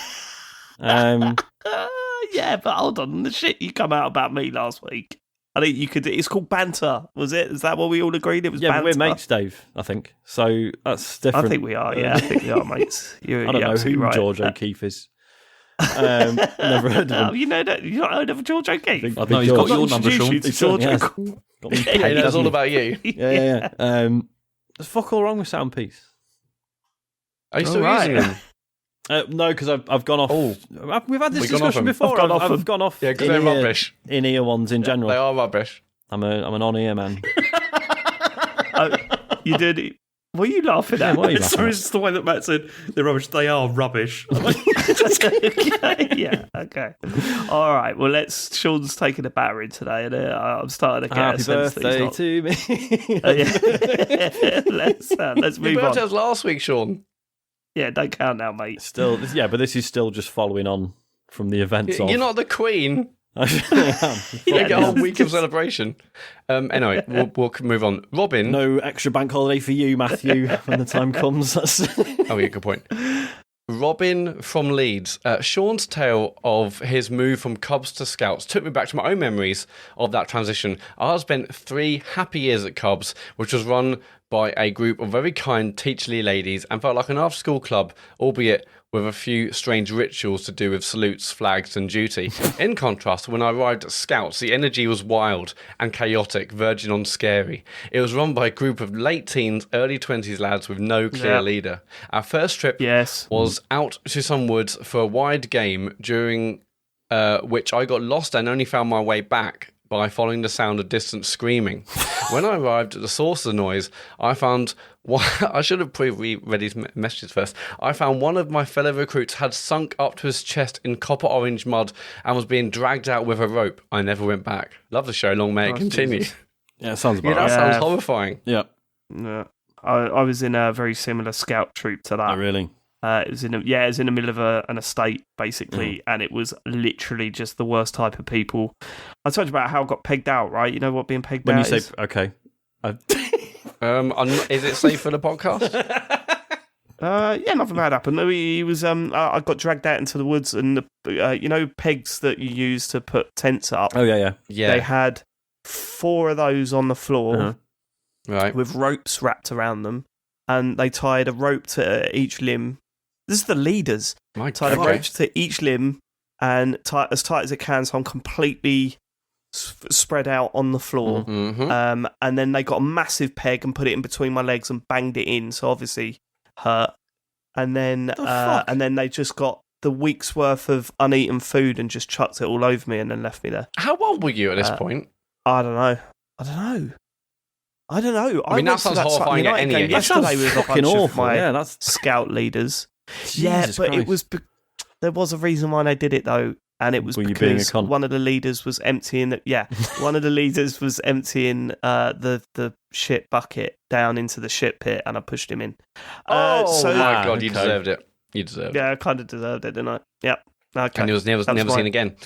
Yeah, but hold on, the shit you come out about me last week. I think you could. It's called banter, was it? Is that what we all agreed? It was. Yeah, banter? We're mates, Dave. I think so. That's different. I think we are. Yeah, I think we are mates. I don't know who George O'Keefe is. Never heard of him. You know that you've not heard of George O'Keefe? No, he's got your number, Sean. George O'Keefe. He knows all about you. Yeah. There's fuck all wrong with Soundpiece. Are you still using them? No, because I've gone off. Oh, we've had this discussion before. I've gone off. Yeah, because they're rubbish. In-ear ones in general. They are rubbish. I'm an on-ear man. You did. What are you laughing at? Sorry, it's the way that Matt said they're rubbish. They are rubbish. Yeah, okay. All right, well, Sean's taking a battering today, and I'm starting to get Happy a sense birthday to me. Let's move Your birthday on. was last week, Sean. Yeah, don't count now, mate. Still, but this is still just following on from the events. You're not the Queen. I am. You get a whole week of celebration. Anyway, we'll move on. Robin. No extra bank holiday for you, Matthew, when the time comes. Oh, yeah, good point. Robin from Leeds. Sean's tale of his move from Cubs to Scouts took me back to my own memories of that transition. I spent 3 happy years at Cubs, which was run by a group of very kind, teacherly ladies and felt like an after-school club, albeit with a few strange rituals to do with salutes, flags and duty. In contrast, when I arrived at Scouts, the energy was wild and chaotic, verging on scary. It was run by a group of late teens, early 20s lads with no clear leader. Our first trip was out to some woods for a wide game, during which I got lost and only found my way back by following the sound of distant screaming. When I arrived at the source of the noise, I found... I should have read his messages first. I found one of my fellow recruits had sunk up to his chest in copper orange mud and was being dragged out with a rope. I never went back. Love the show. Long may it continue. Jesus. Yeah, it sounds about that right. sounds horrifying. Yeah. I was in a very similar scout troop to that. Oh, really? It was in the middle of an estate, basically, and it was literally just the worst type of people. I told you about how I got pegged out, right? You know what being pegged out is? When you say, okay. Is it safe for the podcast? Yeah, nothing bad happened. He was. I got dragged out into the woods, and the pegs that you use to put tents up. Oh yeah. They had 4 of those on the floor, right, with ropes wrapped around them, and they tied a rope to each limb. This is the leaders. Tied a rope to each limb and as tight as it can, so I'm completely spread out on the floor. Mm-hmm. And then they got a massive peg and put it in between my legs and banged it in, so obviously hurt. And then they just got the week's worth of uneaten food and just chucked it all over me and then left me there. How old were you at this point? I don't know. I mean, that sounds horrifying at any age. Yesterday with a bunch of my that's scout leaders. Jesus but Christ. it was. There was a reason why they did it though, and it was because one of the leaders was emptying one of the leaders was emptying the shit bucket down into the shit pit, and I pushed him in. My God, you deserved it. Yeah, I kind of deserved it, didn't I? Yep. Okay. And he was never seen again.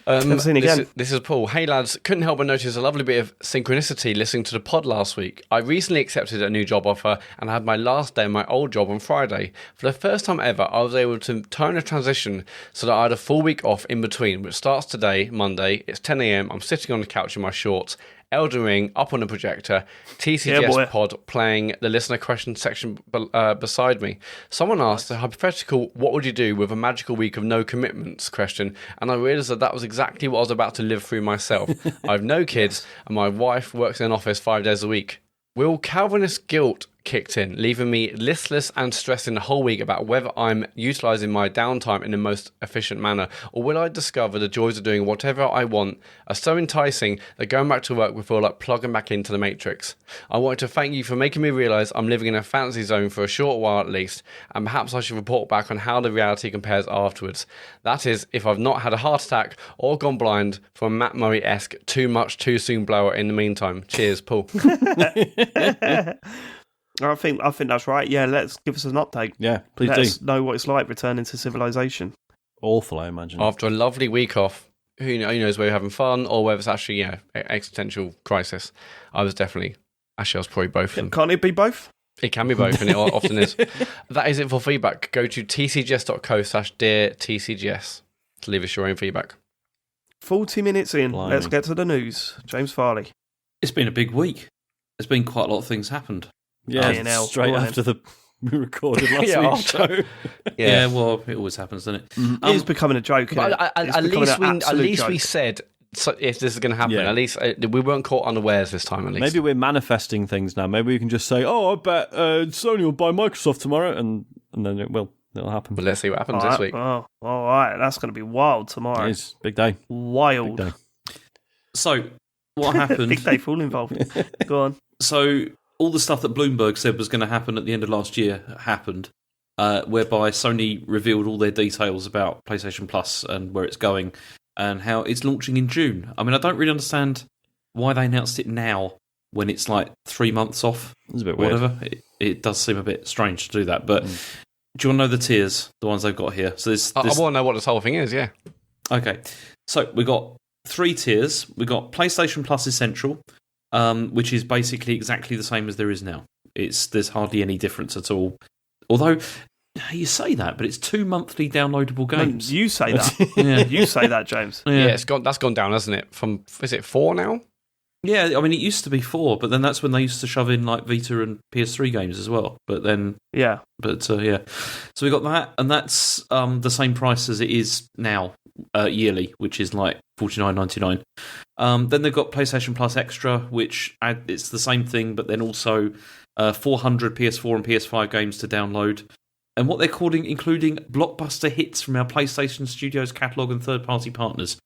Never seen again. This is Paul. Hey lads, couldn't help but notice a lovely bit of synchronicity listening to the pod last week. I recently accepted a new job offer and had my last day of my old job on Friday. For the first time ever, I was able to time a transition so that I had a full week off in between, which starts today, Monday. It's 10 a.m. I'm sitting on the couch in my shorts, Elden Ring up on the projector, TCGS pod playing the listener question section beside me. Someone asked a hypothetical, what would you do with a magical week of no commitments question, and I realised that was exactly what I was about to live through myself. I have no kids, and my wife works in an office 5 days a week. Will Calvinist guilt kicked in, leaving me listless and stressing the whole week about whether I'm utilising my downtime in the most efficient manner, or will I discover the joys of doing whatever I want are so enticing that going back to work will feel like plugging back into the Matrix? I wanted to thank you for making me realise I'm living in a fantasy zone for a short while at least, and perhaps I should report back on how the reality compares afterwards. That is, if I've not had a heart attack or gone blind from a Matt Murray-esque too much too soon blower in the meantime. Cheers, Paul. I think that's right. Yeah, give us an update. Yeah, please Let us know what it's like returning to civilization. Awful, I imagine. After a lovely week off, who knows whether you're having fun or whether it's actually existential crisis. I was probably both of them. Can't it be both? It can be both, and it often is. That is it for feedback. Go to tcgs.co/deartcgs to leave us your own feedback. 40 minutes in. Blimey. Let's get to the news. James Farley. It's been a big week. There's been quite a lot of things happened. Yeah, straight after the we recorded last week's show. Yeah, well, it always happens, doesn't it? It's becoming a joke. At least we said. So if this is going to happen, at least we weren't caught unawares this time. At least maybe we're manifesting things now. Maybe we can just say, "Oh, I bet Sony will buy Microsoft tomorrow," and then it'll happen. But let's see what happens this week. Oh, all right, that's going to be wild tomorrow. It's big day. Wild. Big day. So what happened? Big day, full involved. Go on. So all the stuff that Bloomberg said was going to happen at the end of last year happened, whereby Sony revealed all their details about PlayStation Plus and where it's going and how it's launching in June. I mean, I don't really understand why they announced it now when it's like 3 months off. It's a bit whatever. weird. It does seem a bit strange to do that. But do you want to know the tiers, the ones they've got here? So I want to know what this whole thing is, yeah. Okay. So we've got 3 tiers. We've got PlayStation Plus Essential, which is basically exactly the same as there is now. There's hardly any difference at all. Although you say that, but it's 2 monthly downloadable games. You say that. Yeah, you say that, James. Yeah, that's gone down, hasn't it? Is it 4 now? Yeah, I mean, it used to be 4, but then that's when they used to shove in like Vita and PS3 games as well. But then, yeah. So we got that, and that's the same price as it is now yearly, which is like $49.99. Then they've got PlayStation Plus Extra, which it's the same thing, but then also 400 PS4 and PS5 games to download. And what they're calling, including blockbuster hits from our PlayStation Studios catalogue and third-party partners.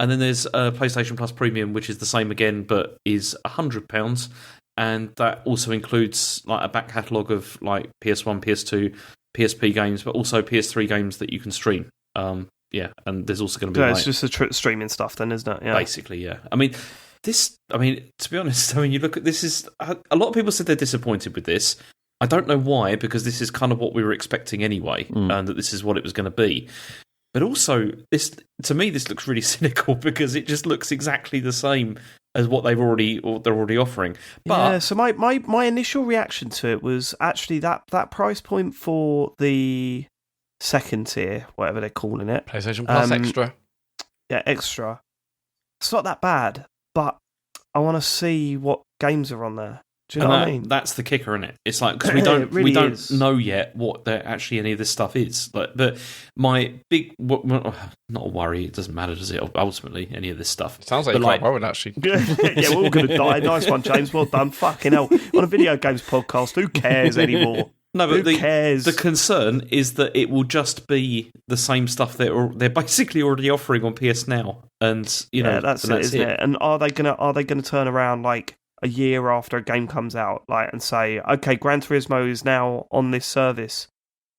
And then there's PlayStation Plus Premium, which is the same again, but is £100. And that also includes like a back catalogue of like PS1, PS2, PSP games, but also PS3 games that you can stream. And there's also going to be it's just the streaming stuff then, isn't it? Yeah. Basically, yeah. I mean, to be honest, you look at this is a lot of people said they're disappointed with this. I don't know why, because this is kind of what we were expecting anyway, and that this is what it was going to be. But also, to me, this looks really cynical because it just looks exactly the same as what they're already offering. But yeah, so my initial reaction to it was actually that price point for the second tier, whatever they're calling it, PlayStation Plus Extra. Yeah, Extra. It's not that bad, but I want to see what games are on there. Do you know what I mean? That's the kicker, isn't it? It's like, because we don't know yet what actually any of this stuff is. But my big, not a worry, it doesn't matter, does it? Ultimately, any of this stuff. It sounds like you're quite worried, actually. Yeah, we're all going to die. Nice one, James. Well done. Fucking hell. On a video games podcast, who cares anymore? No, but who cares? The concern is that it will just be the same stuff they're basically already offering on PS Now, and that's it, isn't it? And are they gonna turn around like a year after a game comes out, like, and say, okay, Gran Turismo is now on this service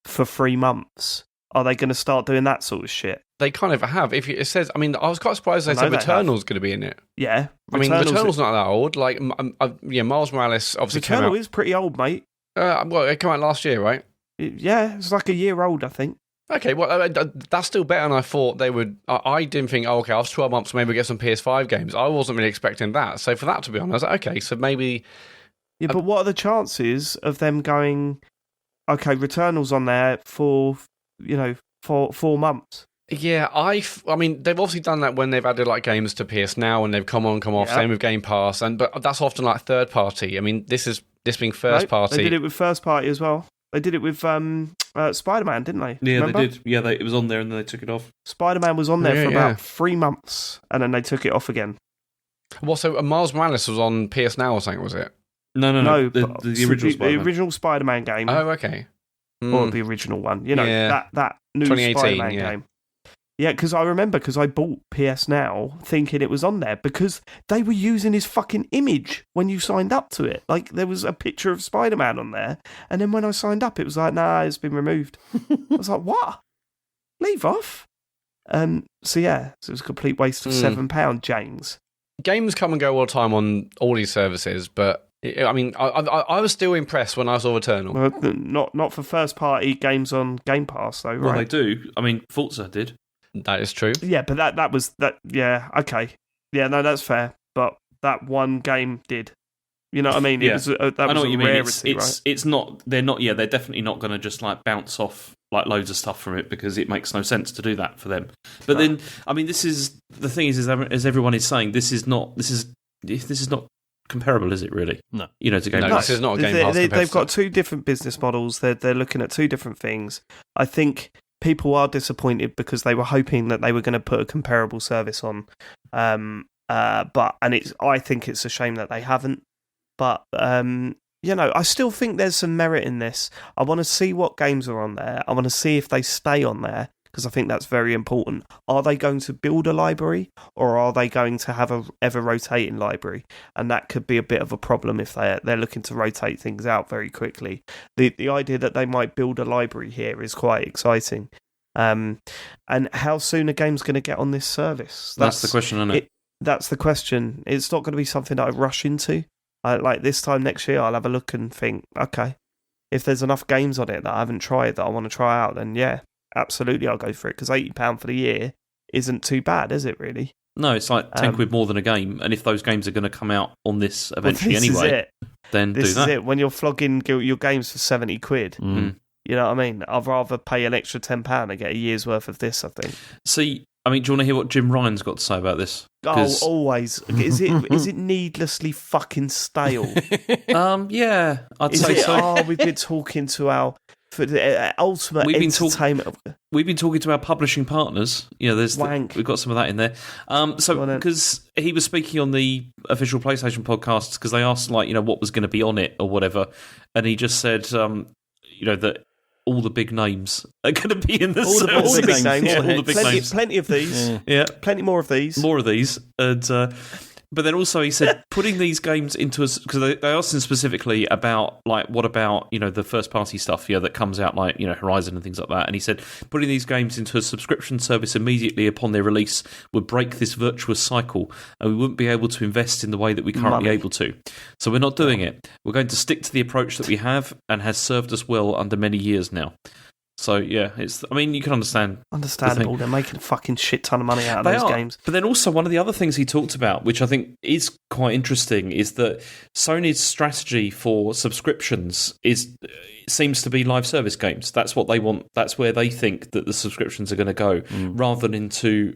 for 3 months? Are they going to start doing that sort of shit? They kind of have. If it says, I mean, I was quite surprised they said Returnal's going to be in it. Yeah, Returnal's not that old. Like, Miles Morales obviously came out. Returnal is pretty old, mate. Well, it came out last year, right? Yeah, it's like a year old, I think. Okay, well, that's still better than I thought they would. I didn't think, okay, I was 12 months, maybe we'll get some PS5 games. I wasn't really expecting that. So for that to be honest, I was like, okay, so maybe... Yeah, but what are the chances of them going, okay, Returnal's on there for 4 months? Yeah, I mean, they've obviously done that when they've added like games to PS Now and they've come on, come off. Same with Game Pass, but that's often like third party. I mean, this being first party. They did it with first party as well. They did it with Spider-Man, didn't they? Yeah, remember? they did. Yeah, it was on there and then they took it off. Spider-Man was on there for about 3 months and then they took it off again. Well, so Miles Morales was on PS Now or something, was it? No. The original Spider-Man. The original Spider-Man game. Oh, okay. Or the original one. That new Spider-Man game. Yeah, because I remember, because I bought PS Now thinking it was on there because they were using his fucking image when you signed up to it. Like, there was a picture of Spider-Man on there, and then when I signed up, it was like, nah, it's been removed. I was like, what? Leave off? So it was a complete waste of £7, James. Games come and go all the time on all these services, but I mean, I was still impressed when I saw Returnal. Well, not for first-party games on Game Pass, though, right? Well, they do. I mean, Forza did. That is true. Yeah, but that was that. Yeah, okay. Yeah, no, that's fair. But that one game did. You know what I mean? Yeah. That was a rarity, right? It's not. They're not. Yeah, they're definitely not going to just like bounce off like loads of stuff from it because it makes no sense to do that for them. But then, I mean, this is the thing is as everyone is saying, this is not comparable, is it really? No. To Game No, Pass. this is not a Game Pass They've got two different business models. They're looking at two different things. I think people are disappointed because they were hoping that they were going to put a comparable service on. I think it's a shame that they haven't. But I still think there's some merit in this. I want to see what games are on there. I want to see if they stay on there, because I think that's very important. Are they going to build a library, or are they going to have a ever-rotating library? And that could be a bit of a problem if they're looking to rotate things out very quickly. The idea that they might build a library here is quite exciting. And how soon a game's going to get on this service? That's the question, isn't it? That's the question. It's not going to be something that I rush into. Like this time next year, I'll have a look and think, okay, if there's enough games on it that I haven't tried that I want to try out, then yeah, absolutely I'll go for it, because £80 for the year isn't too bad, is it really? No, it's like 10 quid more than a game, and if those games are going to come out on this eventually then this do that. Is it. When you're flogging your games for 70 quid, you know what I mean? I'd rather pay an extra £10 and get a year's worth of this, I think. See, do you want to hear what Jim Ryan's got to say about this? Oh, always. Is it needlessly fucking stale? Yeah, I'd say so. Oh, we've been talking to our ultimate entertainment. We've been talking to our publishing partners. We've got some of that in there. Because he was speaking on the official PlayStation podcast, because they asked what was going to be on it or whatever, and he just said that all the big names are going to be in the all the big names. Yeah, all the big names. Plenty of these. Yeah. Plenty more of these. More of these. And but then also he said putting these games into us, because they asked him specifically about what about the first party stuff that comes out, Horizon and things like that, and he said putting these games into a subscription service immediately upon their release would break this virtuous cycle, and we wouldn't be able to invest in the way that we currently able to. So we're not doing it. We're going to stick to the approach that we have and has served us well under many years now. So yeah, you can understand. Understandable. They're making a fucking shit ton of money out of those games. But then also one of the other things he talked about, which I think is quite interesting, is that Sony's strategy for subscriptions seems to be live service games. That's what they want. That's where they think that the subscriptions are going to go, rather than into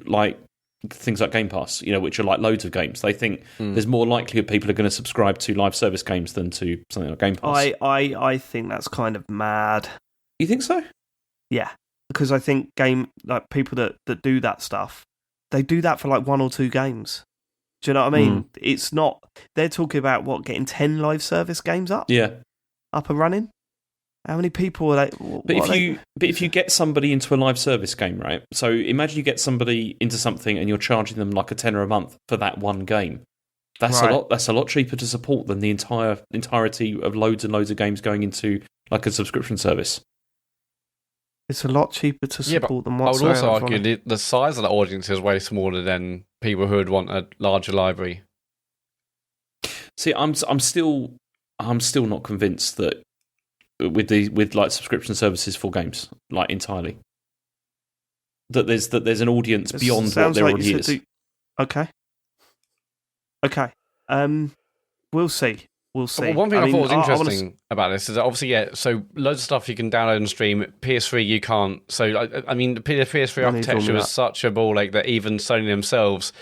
things like Game Pass, which are like loads of games. They think there's more likelihood people are going to subscribe to live service games than to something like Game Pass. I think that's kind of mad. You think so? Yeah, because I think people that do that stuff, they do that for one or two games. Do you know what I mean? It's not. They're talking about getting 10 live service games up and running. How many people are they? But if you get somebody into a live service game, right? So imagine you get somebody into something and you're charging them like £10 a month for that one game. That's a lot. That's a lot cheaper to support than the entirety of loads and loads of games going into a subscription service. It's a lot cheaper to support them. I would also argue the size of the audience is way smaller than people who would want a larger library. See, I'm still not convinced that with subscription services for games entirely that there's an audience beyond what there already is. Okay. We'll see. We'll see. Well, one thing I thought was interesting about this is that obviously, so loads of stuff you can download and stream. PS3 you can't. So, the PS3 architecture was such a ball ache that even Sony themselves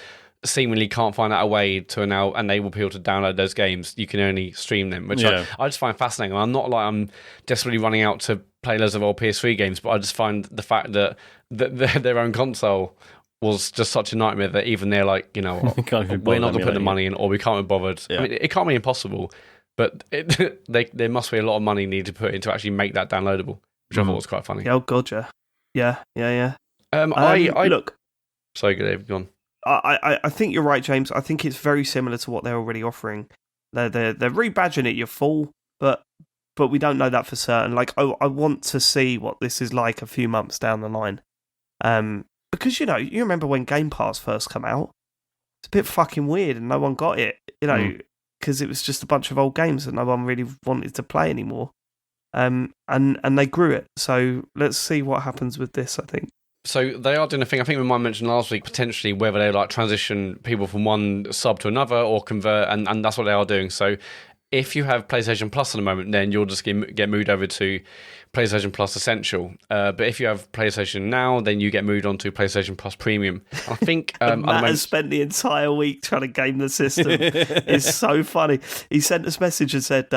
seemingly can't find out a way to now enable people to download those games. You can only stream them, which I just find fascinating. I'm not I'm desperately running out to play loads of old PS3 games, but I just find the fact that their own console was just such a nightmare that even they're we're not going to put the money in, or we can't be bothered. Yeah. It can't be impossible, but there must be a lot of money needed to put in to actually make that downloadable, which I thought was quite funny. Oh god, yeah. Look. Sorry, Dave, go on. I think you're right, James. I think it's very similar to what they're already offering. They're rebadging it. You're full, but we don't know that for certain. I want to see what this is like a few months down the line. Because, you remember when Game Pass first came out? It's a bit fucking weird and no one got it, because it was just a bunch of old games that no one really wanted to play anymore. And they grew it. So let's see what happens with this, I think. So they are doing a thing, I think we might mention last week, potentially whether they transition people from one sub to another or convert, and that's what they are doing. So if you have PlayStation Plus at the moment, then you'll just get moved over to PlayStation Plus Essential. But if you have PlayStation Now, then you get moved on to PlayStation Plus Premium. I think Matt has spent the entire week trying to game the system. It's so funny. He sent us a message and said,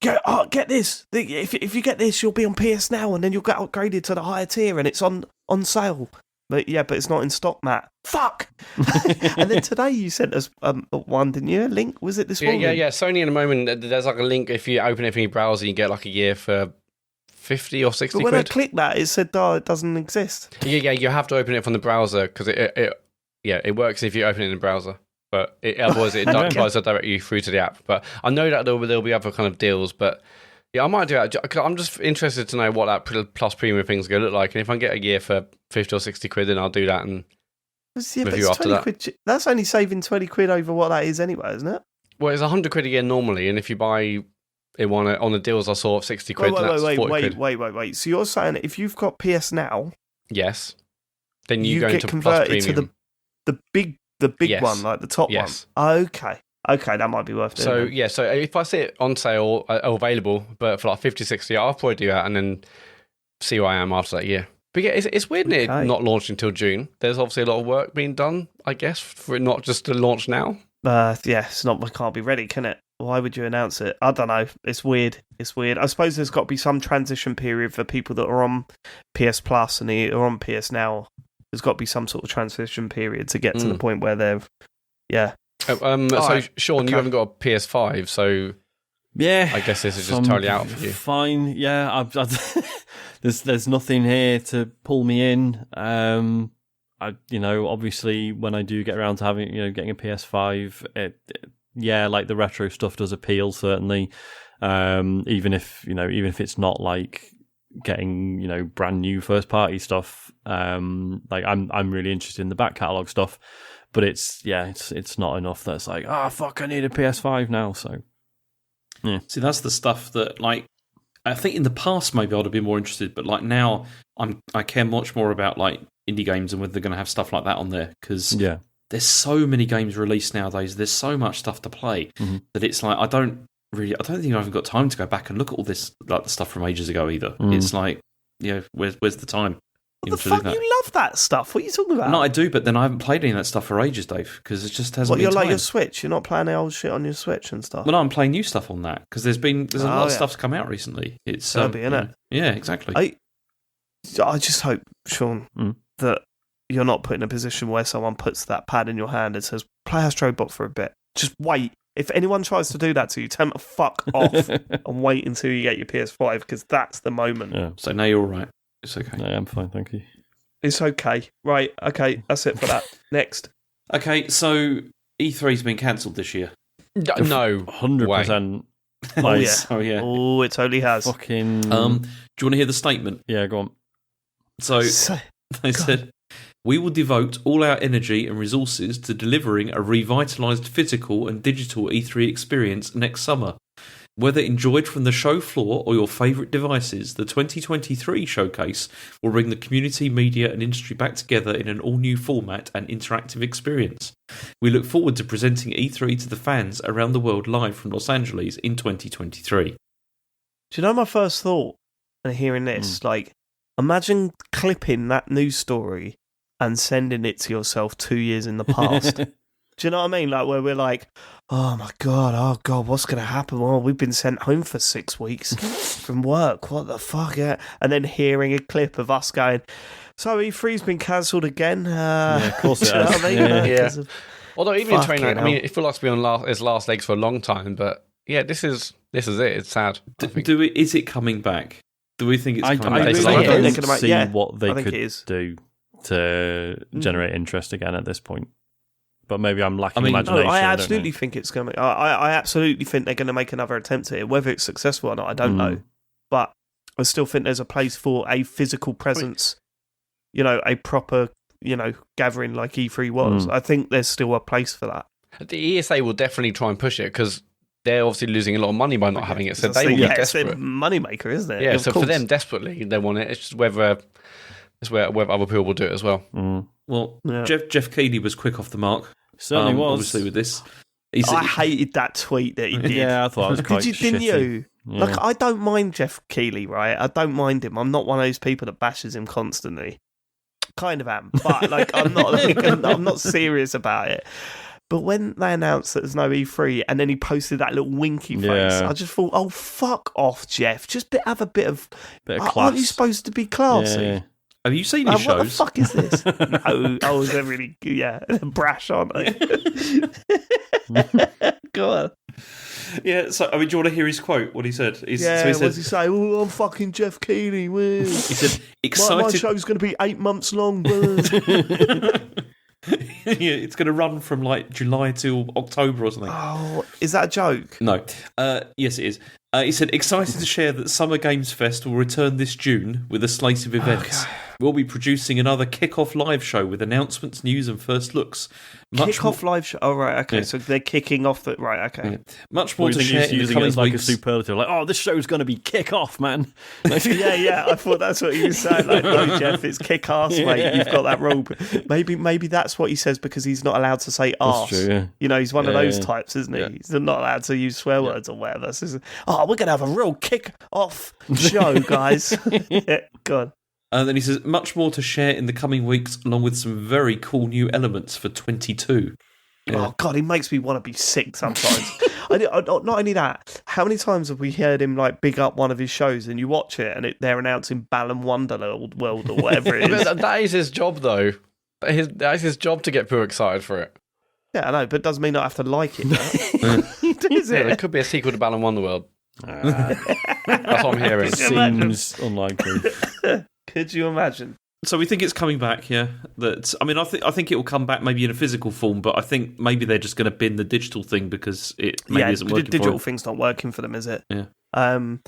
get this. If you get this, you'll be on PS Now, and then you'll get upgraded to the higher tier, and it's on sale. But it's not in stock, Matt. Fuck! And then today you sent us one, didn't you? A link? Was it this morning? Yeah. Sony in the moment, there's like a link. If you open it from your browser, you get like a year for 50 or 60 but when quid. I clicked that, it said, it doesn't exist. Yeah, you have to open it from the browser because it works if you open it in the browser. But otherwise, it tries to direct you through to the app. But I know that there'll be other kind of deals. But yeah, I might do that. I'm just interested to know what that Plus Premium thing's going to look like. And if I can get a year for 50 or 60 quid, then I'll do that and review after that. Quid, that's only saving 20 quid over what that is anyway, isn't it? Well, it's 100 quid a year normally. And if you buy it on the deals I saw of 60 quid, that's 40 quid. Wait. So you're saying that if you've got PS Now... Yes. Then you go get into converted Plus Premium. to the big one, like the top one. Okay, that might be worth doing. So if I see it on sale or available, but for like 50, 60, I'll probably do that and then see where I am after that year. But yeah, it's weird it not launching until June. There's obviously a lot of work being done, I guess, for it not just to launch now. It can't be ready, can it? Why would you announce it? I don't know. It's weird. I suppose there's got to be some transition period for people that are on PS Plus and are on PS Now. There's got to be some sort of transition period to get to the point where they've... Yeah. Sean, you haven't got a PS5, so... Yeah. I guess this is just totally out for you. Fine, yeah. There's nothing here to pull me in. Obviously, when I do get around to getting a PS5, like the retro stuff does appeal, certainly. Even if it's not like getting brand new first party stuff, I'm really interested in the back catalogue stuff, but it's not enough that's like, fuck, I need a PS5 now. So yeah, see, that's the stuff that, like, I think in the past maybe I'd have been more interested, but like now I care much more about like indie games and whether they're going to have stuff like that on there, because there's so many games released nowadays, there's so much stuff to play that it's like I don't think I've got time to go back and look at all this, like the stuff from ages ago either. It's like, where's the time? What the fuck? You love that stuff. What are you talking about? No, I do, but then I haven't played any of that stuff for ages, Dave, because it just hasn't been you're time. like your Switch? You're not playing the old shit on your Switch and stuff? Well, no, I'm playing new stuff on that, because there's a lot of stuff's come out recently. It's Kirby, innit? Yeah, exactly. I just hope, Sean, that you're not put in a position where someone puts that pad in your hand and says, play Astrobot for a bit. Just wait. If anyone tries to do that to you, tell them to fuck off and wait until you get your PS5, because that's the moment. Yeah. So now you're all right. It's okay. No, I'm fine, thank you. It's okay. Right, okay, that's it for that. Next. Okay, so E3's been cancelled this year. No. 100%. Nice. Oh, yeah. Oh, it totally has. Fucking... do you want to hear the statement? Yeah, go on. So, they said, we will devote all our energy and resources to delivering a revitalised physical and digital E3 experience next summer. Whether enjoyed from the show floor or your favourite devices, the 2023 showcase will bring the community, media and industry back together in an all-new format and interactive experience. We look forward to presenting E3 to the fans around the world live from Los Angeles in 2023. Do you know my first thought and hearing this? Like, imagine clipping that news story and sending it to yourself 2 years in the past. Do you know what I mean? Like, where we're like, oh God, what's going to happen? Well, we've been sent home for 6 weeks from work. What the fuck? Yeah. And then hearing a clip of us going, so E3's been cancelled again. Yeah, of course it has. I mean? Yeah. Although even in 2019, I mean, it feels like it's been on its last legs for a long time, but yeah, this is it. It's sad. Is it coming back? Do we think it's coming back? I really don't see what they could do to generate interest again at this point. But maybe I'm lacking imagination. No, I absolutely think it's going to... I absolutely think they're going to make another attempt at it. Whether it's successful or not, I don't know. But I still think there's a place for a physical presence, a proper, gathering like E3 was. I think there's still a place for that. The ESA will definitely try and push it, because they're obviously losing a lot of money by not having it. So they will be desperate. It's their moneymaker, isn't it? Yeah, so for them, desperately, they want it. It's just whether other people will do it as well. Well, Jeff Keighley was quick off the mark. Certainly was. Obviously, with this. I hated that tweet that he did. Yeah, I thought it was quite Didn't you? Yeah. Like, I don't mind Jeff Keighley, right? I don't mind him. I'm not one of those people that bashes him constantly. Kind of am, but like, I'm not serious about it. But when they announced that there's no E3, and then he posted that little winky face, I just thought, oh, fuck off, Jeff. Just have a bit of class. Aren't you supposed to be classy? Yeah. Have you seen his shows? What the fuck is this? No, I was really, brash, aren't I? Go on. Yeah, so, do you want to hear his quote, what he said? What does he say? Oh, I'm fucking Jeff Keighley. He said, excited. My show's going to be 8 months long. Yeah, it's going to run from like July till October or something. Oh, is that a joke? No. Yes, it is. He said, excited to share that Summer Games Fest will return this June with a slate of events. Okay. We'll be producing another kick-off live show with announcements, news and first looks. Kick-off live show? Oh, right, okay. Yeah. So they're kicking off the... Right, okay. Yeah. Much more to share in the coming weeks. Like a superlative, like, oh, this show's going to be kick-off, man. Yeah, I thought that's what he was saying. Like, no, Jeff, it's kick-ass, mate. You've got that rule. Maybe that's what he says because he's not allowed to say arse. That's true, yeah. He's one of those types, isn't he? Yeah. He's not allowed to use swear words or whatever. So, we're going to have a real kick-off show, guys. Yeah, go on. And then he says, much more to share in the coming weeks, along with some very cool new elements for 22. Yeah. Oh, God, he makes me want to be sick sometimes. Not only that, how many times have we heard him like big up one of his shows and you watch it and they're announcing Balan Wonderworld or whatever it is? That is his job, though. That is his job to get people excited for it. Yeah, I know, but it doesn't mean I have to like it. Does it? There could be a sequel to Balan Wonderworld. That's what I'm hearing. Seems unlikely. Could you imagine? So we think it's coming back, yeah. I think it will come back maybe in a physical form, but I think maybe they're just going to bin the digital thing because it maybe isn't working. The digital thing's not working for them, is it? Yeah. I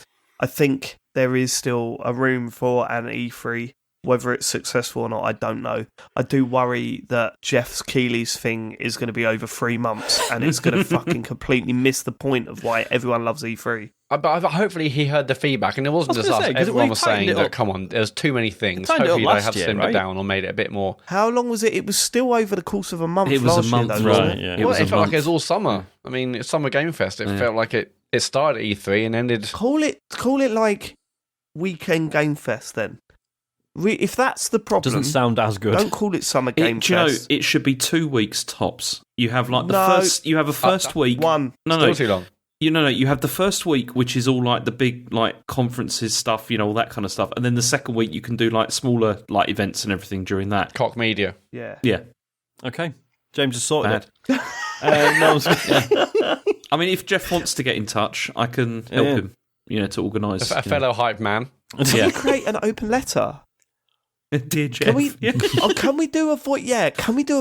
think there is still a room for an E3. Whether it's successful or not, I don't know. I do worry that Jeff Keighley's thing is going to be over 3 months and it's going to fucking completely miss the point of why everyone loves E3. But hopefully he heard the feedback, and it wasn't just us. Everyone was saying that, come on, there's too many things. Hopefully they have slimmed it down or made it a bit more. How long was it? It was still over the course of a month. It was a month, right? Yeah. It felt like it was all summer. I mean, it's Summer Game Fest. It felt like it started at E3 and ended. Call it like Weekend Game Fest then. If that's the problem, doesn't sound as good. Don't call it Summer Game Fest. Do you know, it should be 2 weeks tops. You have like you have a first week. One. Still too long. You have the first week, which is all like the big like conferences stuff, all that kind of stuff, and then the second week you can do like smaller like events and everything during that. Cock Media. Yeah. Okay. James has sorted it. I mean, if Jeff wants to get in touch, I can help him. To organise a fellow hype man. Can we create an open letter? Dear Jeff. Can we do a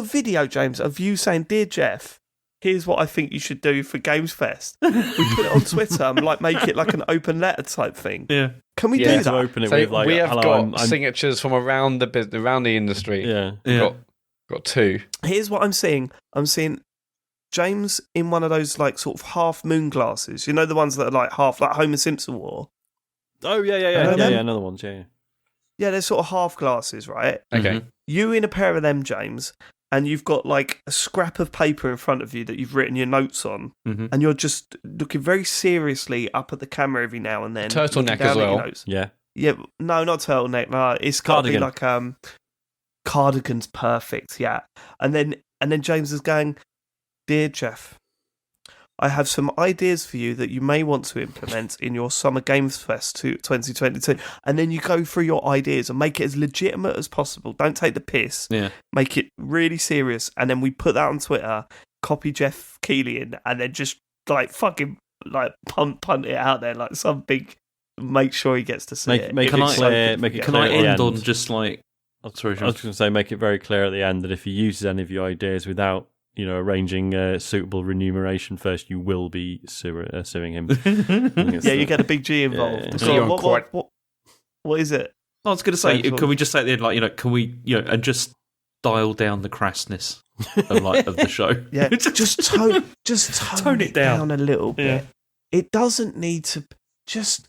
video, James, of you saying, "Dear Jeff, here's what I think you should do for Games Fest." We put it on Twitter and make it like an open letter type thing. Yeah. Can we do that? Open it with, like, we have got signatures from around the industry. Yeah. Got 2. Here's what I'm seeing. I'm seeing James in one of those like sort of half moon glasses. The ones that are like half, like Homer Simpson wore. Oh yeah. Another ones, yeah. Yeah, they're sort of half glasses, right? Okay. Mm-hmm. You in a pair of them, James, and you've got like a scrap of paper in front of you that you've written your notes on, and you're just looking very seriously up at the camera every now and then. Turtleneck as well. Yeah. Yeah, no, not turtleneck. No, it's got to be like cardigan's perfect. Yeah, and then James is going, "Dear Jeff, I have some ideas for you that you may want to implement in your Summer Games Fest 2022. And then you go through your ideas and make it as legitimate as possible. Don't take the piss. Yeah. Make it really serious. And then we put that on Twitter, copy Jeff Keighley in, and then just like fucking like punt it out there like some big. Make sure he gets to see it. Make it clear. Can I end on just like? Oh, sorry, I was going to say, make it very clear at the end that if he uses any of your ideas without arranging suitable remuneration first, you will be suing him. You get a big G involved. What is it? I was going to say, can we just say at the end, like, can we, and just dial down the crassness of the show? Yeah, just tone it down a little bit. It doesn't need to. Just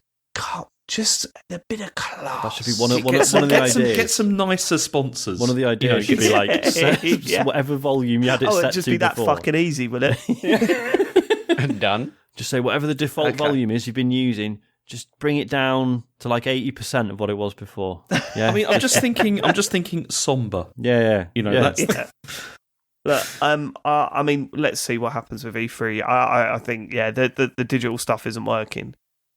just a bit of class. That should be one of the ideas. Get some nicer sponsors. One of the ideas should be like set whatever volume you had it set to before. It'd just be that fucking easy, will it? Done. Just say whatever the default volume is you've been using, just bring it down to like 80% of what it was before. Yeah. I mean, I'm just thinking somber. Yeah. That's Look, I mean, let's see what happens with E3. I think, the digital stuff isn't working.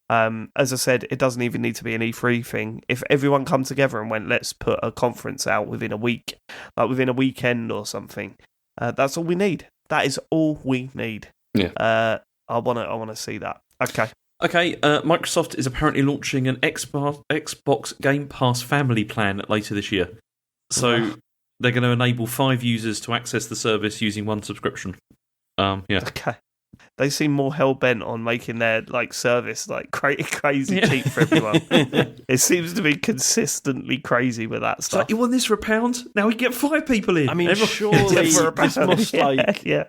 As I said, it doesn't even need to be an E3 thing. If everyone come together and went, let's put a conference out within a week, like within a weekend or something, that's all we need. That is all we need. Yeah. I want to see that. Okay. Microsoft is apparently launching an Xbox Game Pass family plan later this year. So they're going to enable 5 users to access the service using one subscription. Okay. They seem more hell-bent on making their service crazy cheap for everyone. It seems to be consistently crazy with that stuff. You want this for £1? Now we get 5 people in. I mean, surely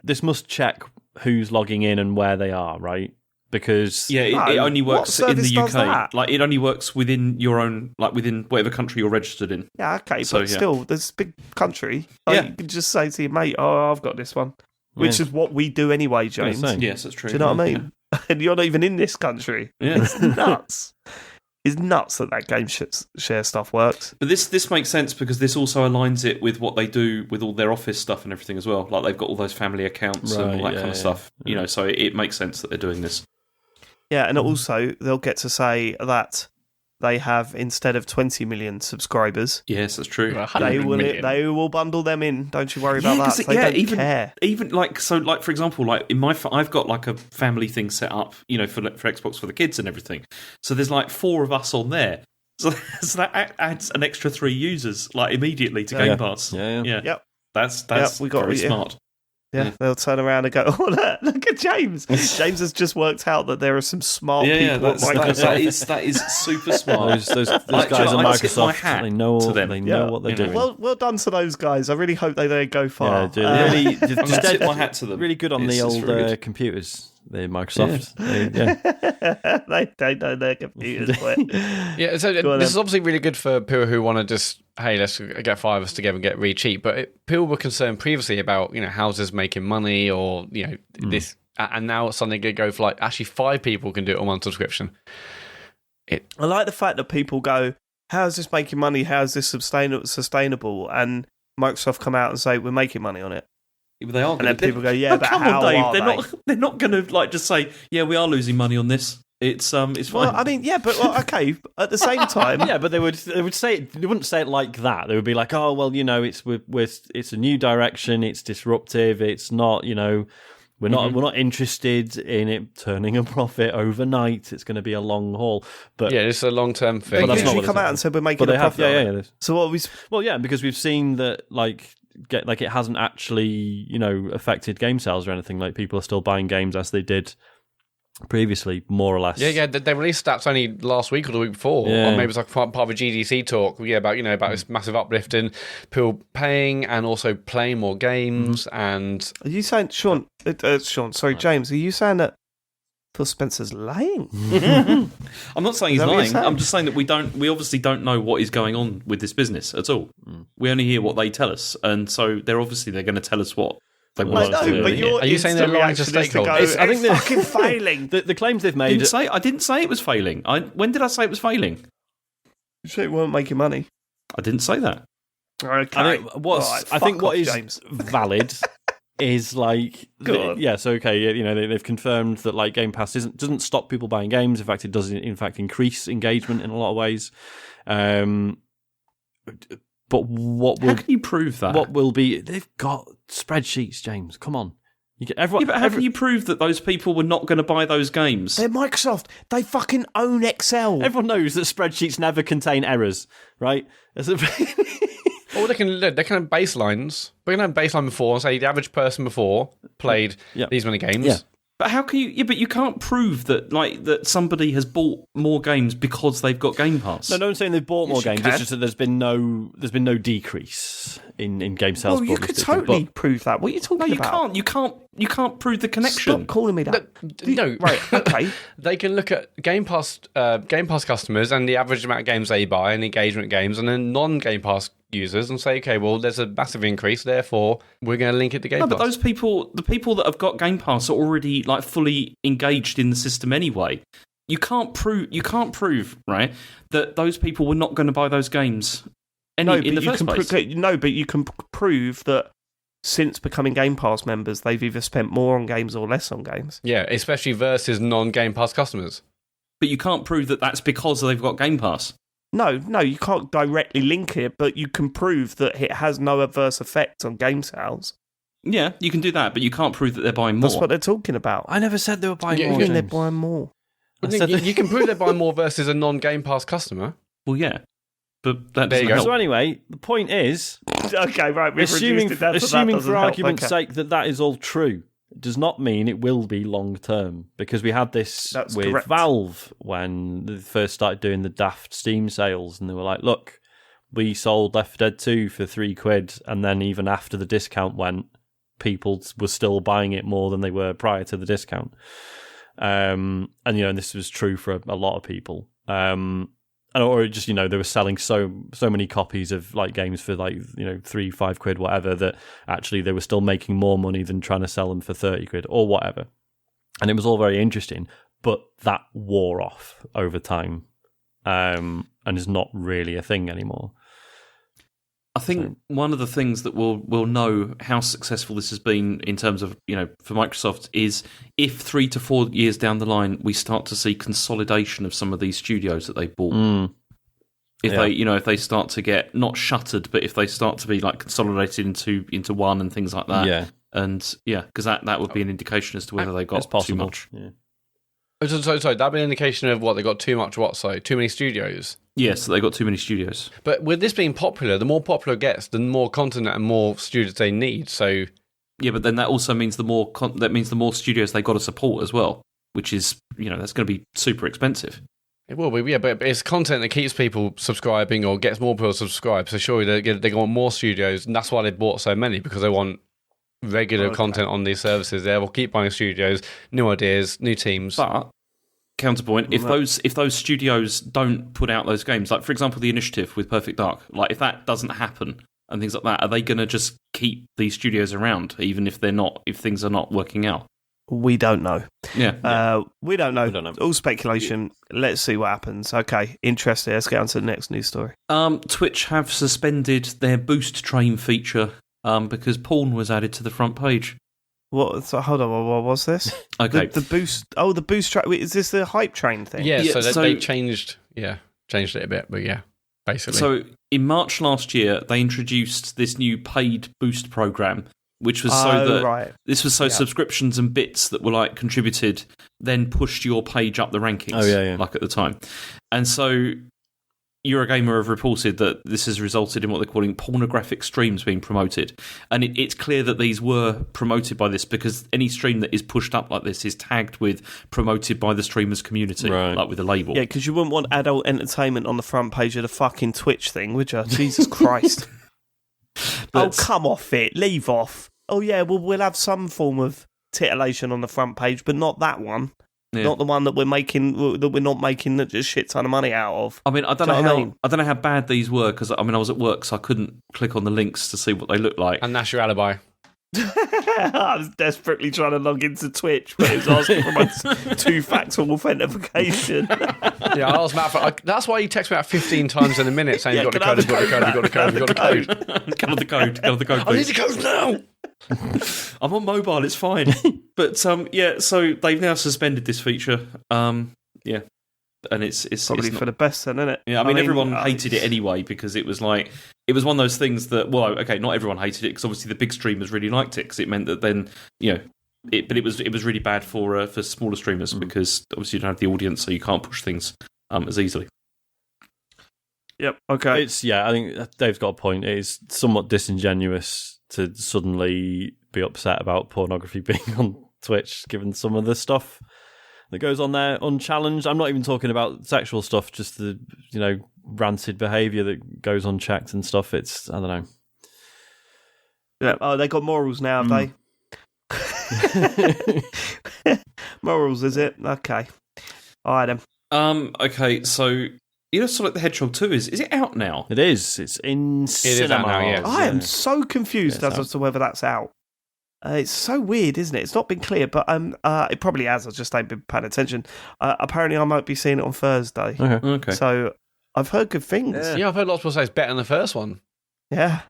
this must check who's logging in and where they are, right? Because it only works in the UK. Like, it only works within your own, within whatever country you're registered in. Yeah, okay, but still, there's a big country. You can just say to your mate, "Oh, I've got this one," which is what we do anyway, James. Yes, that's true. Do you know what I mean? And you're not even in this country. Yeah. It's nuts. It's nuts that game share stuff works. But this makes sense because this also aligns it with what they do with all their Office stuff and everything as well. Like, they've got all those family accounts and all that kind of stuff. You know, so it makes sense that they're doing this. Yeah, and also they'll get to say that they have, instead of 20 million subscribers. Yes, that's true. They will bundle them in. Don't you worry about that. They don't care. Even for example, I've got a family thing set up, for Xbox for the kids and everything. So there's 4 of us on there. So that adds an extra 3 users immediately to Game Pass. Yeah. Yep. That's very smart. Yeah, they'll turn around and go, "Oh, look at James! James has just worked out that there are some smart people at Microsoft." That is super smart. those guys at Microsoft, they know what they're doing. Well done to those guys. I really hope they go far. Yeah, really, just tip my hat to them. Really good on the old computers. The Microsoft, they know their computers. Yeah, so this is obviously really good for people who want to just, hey, let's get 5 of us together and get really cheap. But people were concerned previously about houses making money or this, and now it's something going to go for actually 5 people can do it on one subscription. I like the fact that people go, "How is this making money? How is this sustainable?" And Microsoft come out and say, "We're making money on it." They are, and then people go, "Yeah, but come how on, Dave. are they?" They're not going to just say, "Yeah, we are losing money on this." It's fine. Well, I mean, but okay. At the same time, but they would say it. They wouldn't say it like that. They would be like, "Oh, well, it's a new direction. It's disruptive. It's not, we're not interested in it turning a profit overnight. It's going to be a long haul." But it's a long-term thing. They usually come out and say we're making a profit. Yeah. So what we? Well, yeah, because we've seen that it hasn't actually affected game sales or anything. People are still buying games as they did previously, more or less. Yeah. They released stats only last week or the week before, or maybe it's part of a GDC talk. About this massive uplift in people paying and also playing more games. And are you saying, Sean? Sorry, James. Are you saying that Phil Spencer's lying? I'm not saying he's lying. I'm just saying that we obviously don't know what is going on with this business at all. We only hear what they tell us, and so they're going to tell us what they want us to do. Are you saying they're lying to stakeholders? I think they're fucking failing. The claims they've made. I didn't say it was failing. When did I say it was failing? You said it weren't making money. I didn't say that. Okay. I think what is James. valid is they've confirmed that Game Pass doesn't stop people buying games. In fact, it does increase engagement in a lot of ways. But how can you prove that? What will be? They've got spreadsheets, James. Come on. How can you prove that those people were not going to buy those games? They're Microsoft. They fucking own Excel. Everyone knows that spreadsheets never contain errors, right? Or they can have baselines. We can have a baseline before and say the average person before played these many games. Yeah. But how can you? Yeah, but you can't prove that that somebody has bought more games because they've got Game Pass. No one's saying they've bought more games. It's just that there's been no decrease in game sales. Well, you could totally prove that. What are you talking about? You can't prove the connection. Stop calling me that. No, right? Okay. They can look at Game Pass customers and the average amount of games they buy and engagement games, and then non-Game Pass users, and say, okay, well, there's a massive increase, therefore we're going to link it to Game Pass. But those people, the people that have got Game Pass, are already like fully engaged in the system anyway. You can't prove, right, that those people were not going to buy those games in the first place. No, but you can prove that since becoming Game Pass members, they've either spent more on games or less on games. Yeah, especially versus non-Game Pass customers. But you can't prove that that's because they've got Game Pass. No, you can't directly link it, but you can prove that it has no adverse effect on game sales. Yeah, you can do that, but you can't prove that they're buying more. That's what they're talking about. I never said they were buying more. They're buying more. You can prove they're buying more versus a non-Game Pass customer. Well, yeah. But that there you go. help. So anyway, the point is... okay, right, we've assuming reduced it assuming that for argument's sake that is all true, does not mean it will be long-term, because we had this with correct. Valve when they first started doing the daft Steam sales, and they were like, look, we sold Left 4 Dead 2 for £3, and then even after the discount went, people were still buying it more than they were prior to the discount. And this was true for a lot of people. Or just, they were selling so many copies of like games for like, £3-5, whatever, that actually they were still making more money than trying to sell them for £30 or whatever. And it was all very interesting, but that wore off over time, and is not really a thing anymore. I think one of the things that we'll know how successful this has been in terms of, for Microsoft is if 3 to 4 years down the line we start to see consolidation of some of these studios that they bought. If they start to get not shuttered, but if they start to be like consolidated into one and things like that. Yeah. And because that would be an indication as to whether they got too much. Yeah. So that'd be an indication of what they got too much. What? So too many studios. Yes, they got too many studios. But with this being popular, the more popular it gets, the more content and more studios they need. So yeah, but then that also means the more studios they got to support as well, which is that's going to be super expensive. It will be, yeah, but it's content that keeps people subscribing or gets more people to subscribe. So surely they want more studios, and that's why they bought so many, because they want regular content on these services. They will keep buying studios, new ideas, new teams. But counterpoint, if those studios don't put out those games, like for example the Initiative with Perfect Dark, like if that doesn't happen and things like that, are they going to just keep these studios around even if things are not working out? We don't know. Yeah. We don't know. All speculation. Let's see what happens. Okay, interesting. Let's get on to the next news story. Twitch have suspended their Boost Train feature because porn was added to the front page. What? So hold on. What was this? Okay. The boost. Oh, the boost train. Is this the hype train thing? Yeah. So they changed. Yeah, changed it a bit, but yeah, basically. So in March last year, they introduced this new paid boost program, which was subscriptions and bits that were like contributed then pushed your page up the rankings. Oh yeah. Like at the time, and so Eurogamer have reported that this has resulted in what they're calling pornographic streams being promoted. And it's clear that these were promoted by this because any stream that is pushed up like this is tagged with promoted by the streamer's community, like with a label. Yeah, because you wouldn't want adult entertainment on the front page of the fucking Twitch thing, would you? Jesus Christ. Come off it. Leave off. Oh, yeah, well, we'll have some form of titillation on the front page, but not that one. Yeah. Not the one that we're not making a shit ton of money out of. I mean, I don't know how bad these were because I was at work, so I couldn't click on the links to see what they look like. And that's your alibi. I was desperately trying to log into Twitch, but it was asking for my two-factor authentication. Yeah, I was mad that's why you text me about 15 times in a minute saying you've got the code, you've got the code. Get on the code, I need the code now. I'm on mobile, it's fine. But so they've now suspended this feature. And it's probably for the best then, isn't it? Yeah, I mean everyone hated it anyway because it was one of those things that not everyone hated it because obviously the big streamers really liked it because it meant that then it was really bad for smaller streamers because obviously you don't have the audience so you can't push things as easily. Yep. Okay. I think Dave's got a point. It is somewhat disingenuous to suddenly be upset about pornography being on Twitch, given some of the stuff that goes on there unchallenged. I'm not even talking about sexual stuff, just the rancid behaviour that goes unchecked and stuff. It's I don't know. Yeah. Oh, they got morals now, have they? Morals, is it? Okay. All right, then. Okay, so Sonic the Hedgehog 2 is it out now? It is. It's in cinema. Out now, yes. I am so confused as to whether that's out. It's so weird, isn't it? It's not been clear, but it probably has. I just ain't been paying attention. Apparently, I might be seeing it on Thursday. Okay. So I've heard good things. Yeah, I've heard lots of people say it's better than the first one. Yeah.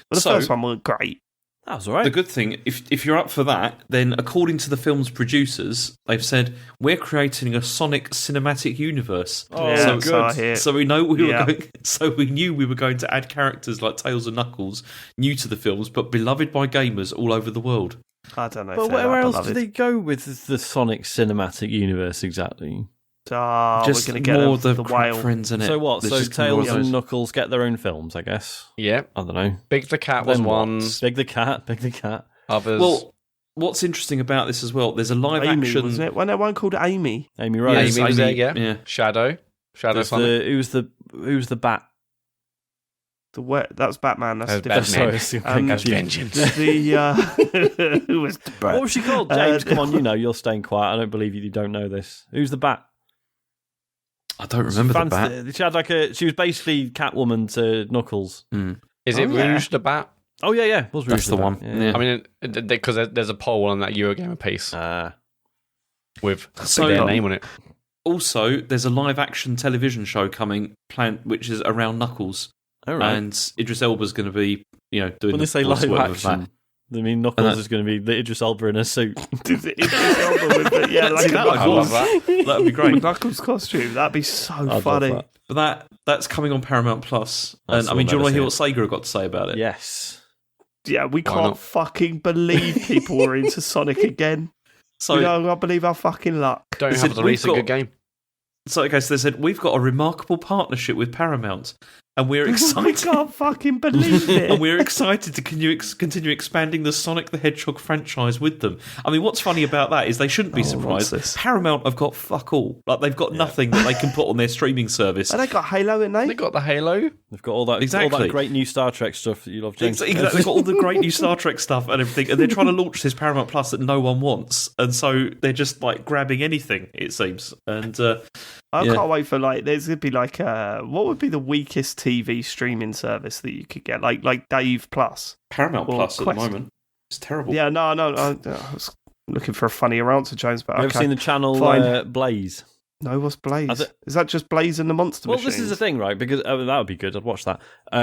Well, the first one was great. That was all right. The good thing, if you're up for that, then according to the film's producers, they've said we're creating a Sonic cinematic universe. Oh, yeah, so good. So we know we were going. So we knew we were going to add characters like Tails and Knuckles, new to the films, but beloved by gamers all over the world. I don't know. But where else do they go with the Sonic cinematic universe exactly? Just we're going to get more the whale friends in it. So what? There's So just Tails more of and those. Knuckles get their own films, I guess. Yeah. I don't know. Big the Cat was Then what? one. Big the Cat. Others. Well, what's interesting about this as well? There's a live Amy, action. wasn't it? Wasn't there one called Amy? Amy Yeah, Rose. Amy was there, Amy, yeah. Shadow There's Sonic. who's the bat? That was Batman. That's That different. was Sorry, Batman. it's- Vengeance. Who was the Bat? What was she called? James, come on, you're staying quiet. I don't believe you don't know this. Who's the bat? I don't remember the bat. She had she was basically Catwoman to Knuckles. Is it Rouge the Bat? Oh yeah, it was Rouge That's the Bat. one. Yeah. Yeah. I mean, because there's a poll on that Eurogamer piece with So- their name on it. Also, there's a live action television show coming, which is around Knuckles, All right. and Idris Elba's going to be, doing. When they say live voiceover of that. action, I mean Knuckles is going to be the Idris Elba in a suit. Yeah, like See, that a I'd I love watch. that. That'd be great. Knuckles costume. That'd be so I'd love funny. that. But that's coming on Paramount Plus. That's And I mean, the do you one want to hear I've what Sega have got to say about it? Yes. Yeah, we Why can't not? fucking believe people are into Sonic again. So, I can't believe our fucking luck. Don't They have said to release a we've good got- game. so they said we've got a remarkable partnership with Paramount, and we're I excited. can't fucking believe it. And we're excited to continue expanding the Sonic the Hedgehog franchise with them. I mean, what's funny about that is they shouldn't be what's surprised. this? Paramount have got fuck all. Like they've got nothing that they can put on their streaming service. Have they got Halo in there? They got the Halo. They've got all that Exactly. great new Star Trek stuff that you love, James. Exactly. They've got all the great new Star Trek stuff and everything, and they're trying to launch this Paramount Plus that no one wants, and so they're just like grabbing anything, it seems. And I can't wait for there's gonna be what would be the weakest TV streaming service that you could get, like Dave Plus. Paramount Or Plus at Quest. the moment, it's terrible. Yeah, no, I was looking for a funnier answer, James. But Have you okay. ever seen the channel Fine. Blaze? No, what's Blaze? I thi- Is that just Blaze and the Monster Well, Machines? this is the thing, right? Because that would be good. I'd watch that. What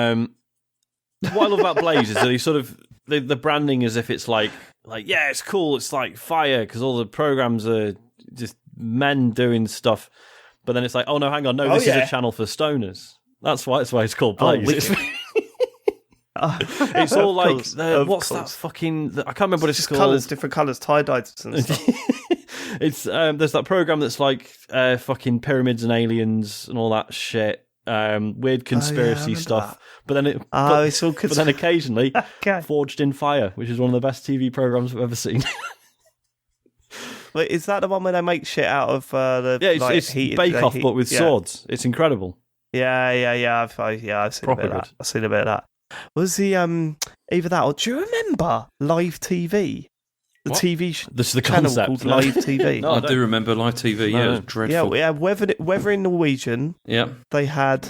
I love about Blaze is that he sort of the branding as if it's like yeah, it's cool. It's like fire because all the programs are just men doing stuff. But then it's like, oh no, hang on, no, this is a channel for stoners. That's why it's called Blaze. It's all like what's that fucking? I can't remember what it's Just called. colours, different colours, tie-dyed and stuff. It's there's that program that's like fucking pyramids and aliens and all that shit. Weird conspiracy remember stuff. that. But then it It's all but then occasionally Okay. Forged in Fire, which is one of the best TV programs I've ever seen. Wait, is that the one where they make shit out of the? Yeah, it's Bake Off, but with swords. It's incredible. Yeah. I've seen Proper a bit of that. good. I've seen a bit of that. Was the either that or do you remember Live TV? The What? TV This is the channel concept. called Live TV. No, I I do don't. remember live TV. Yeah, No. it was dreadful. Yeah, weather in Norwegian. Yeah. They had,